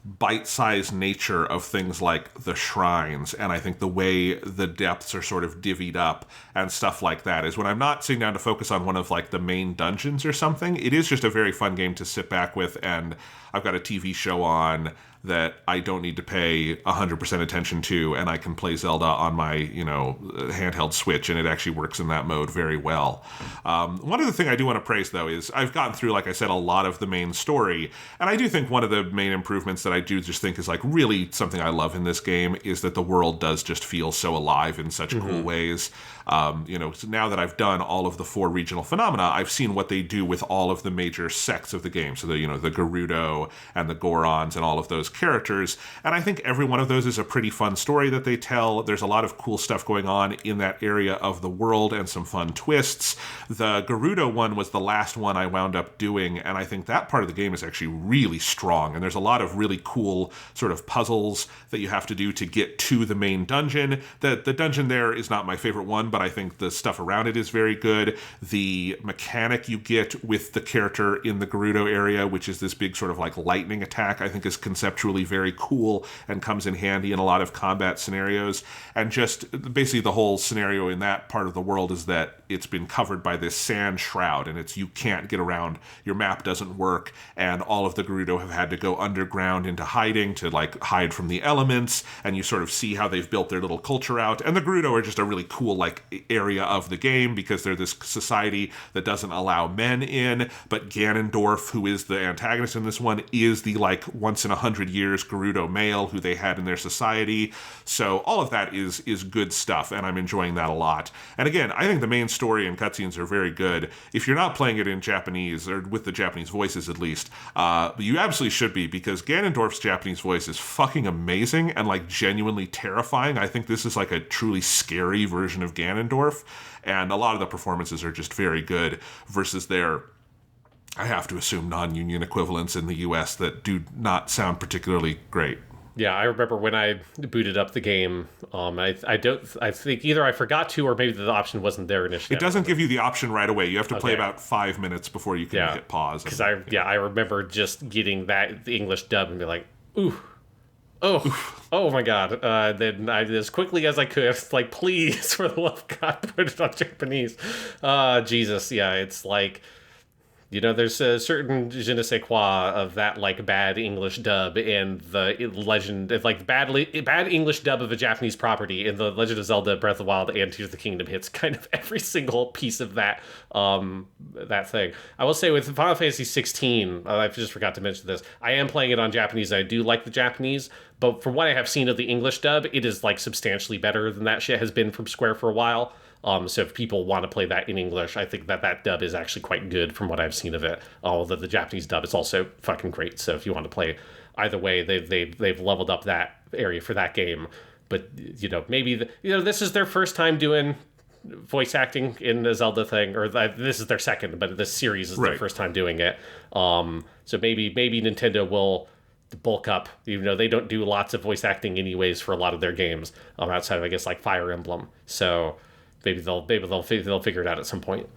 bite-sized nature of things like the shrines, and I think the way the depths are sort of divvied up and stuff like that is when I'm not sitting down to focus on one of like the main dungeons or something, it is just a very fun game to sit back with, and I've got a TV show on, that I don't need to pay 100% attention to, and I can play Zelda on my, handheld Switch, and it actually works in that mode very well. One other thing I do want to praise, though, is I've gotten through, like I said, a lot of the main story, and I do think one of the main improvements that I do just think is like really something I love in this game is that the world does just feel so alive in such cool ways. So now that I've done all of the 4 regional phenomena, I've seen what they do with all of the major sects of the game. So the Gerudo and the Gorons and all of those characters. And I think every one of those is a pretty fun story that they tell. There's a lot of cool stuff going on in that area of the world and some fun twists. The Gerudo one was the last one I wound up doing, and I think that part of the game is actually really strong. And there's a lot of really cool sort of puzzles that you have to do to get to the main dungeon. The dungeon there is not my favorite one, but I think the stuff around it is very good. The mechanic you get with the character in the Gerudo area, which is this big sort of like lightning attack, I think is conceptually very cool and comes in handy in a lot of combat scenarios. And just basically the whole scenario in that part of the world is that it's been covered by this sand shroud, and you can't get around. Your map doesn't work, and all of the Gerudo have had to go underground into hiding to like hide from the elements, and you sort of see how they've built their little culture out. And the Gerudo are just a really cool like area of the game because they're this society that doesn't allow men in, but Ganondorf, who is the antagonist in this one, is the like once in 100 years Gerudo male who they had in their society. So all of that is good stuff, and I'm enjoying that a lot. And again, I think the main story and cutscenes are very good. If you're not playing it in Japanese, or with the Japanese voices at least, you absolutely should be, because Ganondorf's Japanese voice is fucking amazing and like genuinely terrifying. I think this is like a truly scary version of Ganondorf, and a lot of the performances are just very good versus their, I have to assume, non-union equivalents in the US that do not sound particularly great. Yeah, I remember when I booted up the game, I think either I forgot to, or maybe the option wasn't there initially. It doesn't give you the option right away. You have to play about 5 minutes before you can hit pause. Because I remember just getting the English dub and be like, ooh. Oh my God. Then as quickly as I could, I was like, please, for the love of God, put it on Japanese. Jesus, yeah, it's like, there's a certain je ne sais quoi of that, like, bad English dub and the Legend, like, bad English dub of a Japanese property in the Legend of Zelda, Breath of the Wild, and Tears of the Kingdom hits kind of every single piece of that thing. I will say with Final Fantasy XVI, I just forgot to mention this, I am playing it on Japanese. I do like the Japanese, but from what I have seen of the English dub, it is, like, substantially better than that shit has been from Square for a while. So if people want to play that in English, I think that dub is actually quite good from what I've seen of it. Although the Japanese dub is also fucking great. So if you want to play either way, they've leveled up that area for that game. But maybe this is their first time doing voice acting in the Zelda thing, or this is their second, but this series is their first time doing it. So maybe Nintendo will bulk up, even though they don't do lots of voice acting anyways for a lot of their games, outside of, I guess, like Fire Emblem. So maybe they'll figure it out at some point.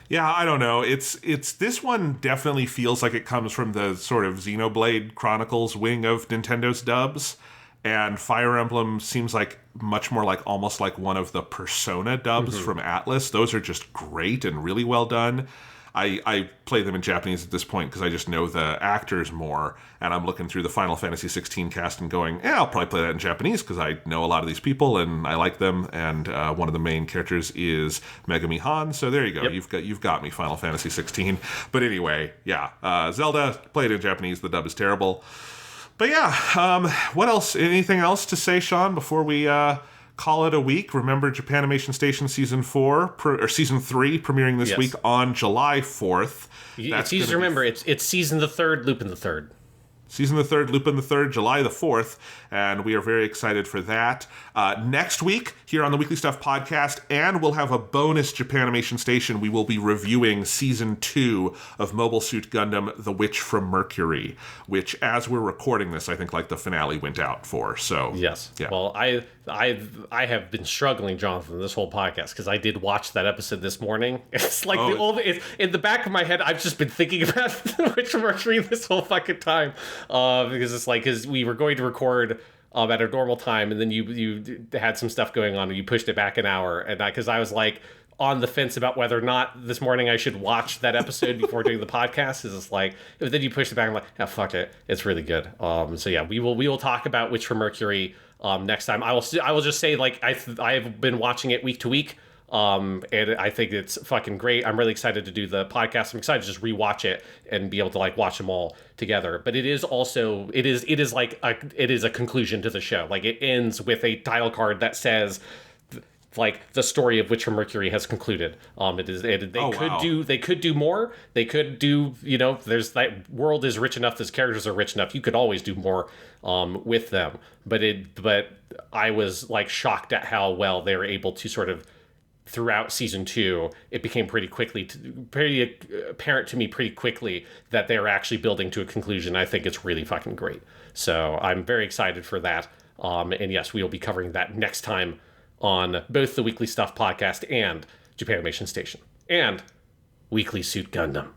Yeah, I don't know. It's this one definitely feels like it comes from the sort of Xenoblade Chronicles wing of Nintendo's dubs, and Fire Emblem seems like much more like almost like one of the Persona dubs from Atlas. Those are just great and really well done. I play them in Japanese at this point because I just know the actors more, and I'm looking through the Final Fantasy XVI cast and going, I'll probably play that in Japanese because I know a lot of these people and I like them, and one of the main characters is Megami Han, so there you go. Yep. You've got me, Final Fantasy XVI. But anyway, Zelda, play it in Japanese, the dub is terrible. But what else? Anything else to say, Sean, before we call it a week? Remember, Japanimation Station Season 3 premiering this week on July 4th. It's easy to remember. It's Season the 3rd, Lupin the 3rd. Season the 3rd, Lupin the 3rd, July the 4th, and we are very excited for that. Next week, here on the Weekly Stuff Podcast, and we'll have a bonus Japanimation Station. We will be reviewing Season 2 of Mobile Suit Gundam, The Witch from Mercury, which, as we're recording this, I think, like, the finale went out for, so... Yes. Yeah. Well, I have been struggling, Jonathan, this whole podcast, because I did watch that episode this morning. It's like in the back of my head, I've just been thinking about The Witch from Mercury this whole fucking time. Because it's like, because we were going to record at a normal time, and then you had some stuff going on, and you pushed it back an hour, and because I was like, on the fence about whether or not this morning I should watch that episode before doing the podcast. Is it's like, but then you push it back. I'm like, yeah, fuck it, it's really good. So yeah, we will talk about Witch from Mercury next time. I will just say, like, I've been watching it week to week. And I think it's fucking great. I'm really excited to do the podcast. I'm excited to just rewatch it and be able to like watch them all together. But it is also it is a conclusion to the show. Like, it ends with a title card that says, like, the story of Witch from Mercury has concluded. They could do more. They could do, there's that world is rich enough, those characters are rich enough. You could always do more with them. But I was like shocked at how well they were able to sort of, throughout season 2, it became pretty apparent to me pretty quickly that they're actually building to a conclusion. I think it's really fucking great. So I'm very excited for that. And yes, we will be covering that next time on both the Weekly Stuff podcast and Japanimation Station and Weekly Suit Gundam.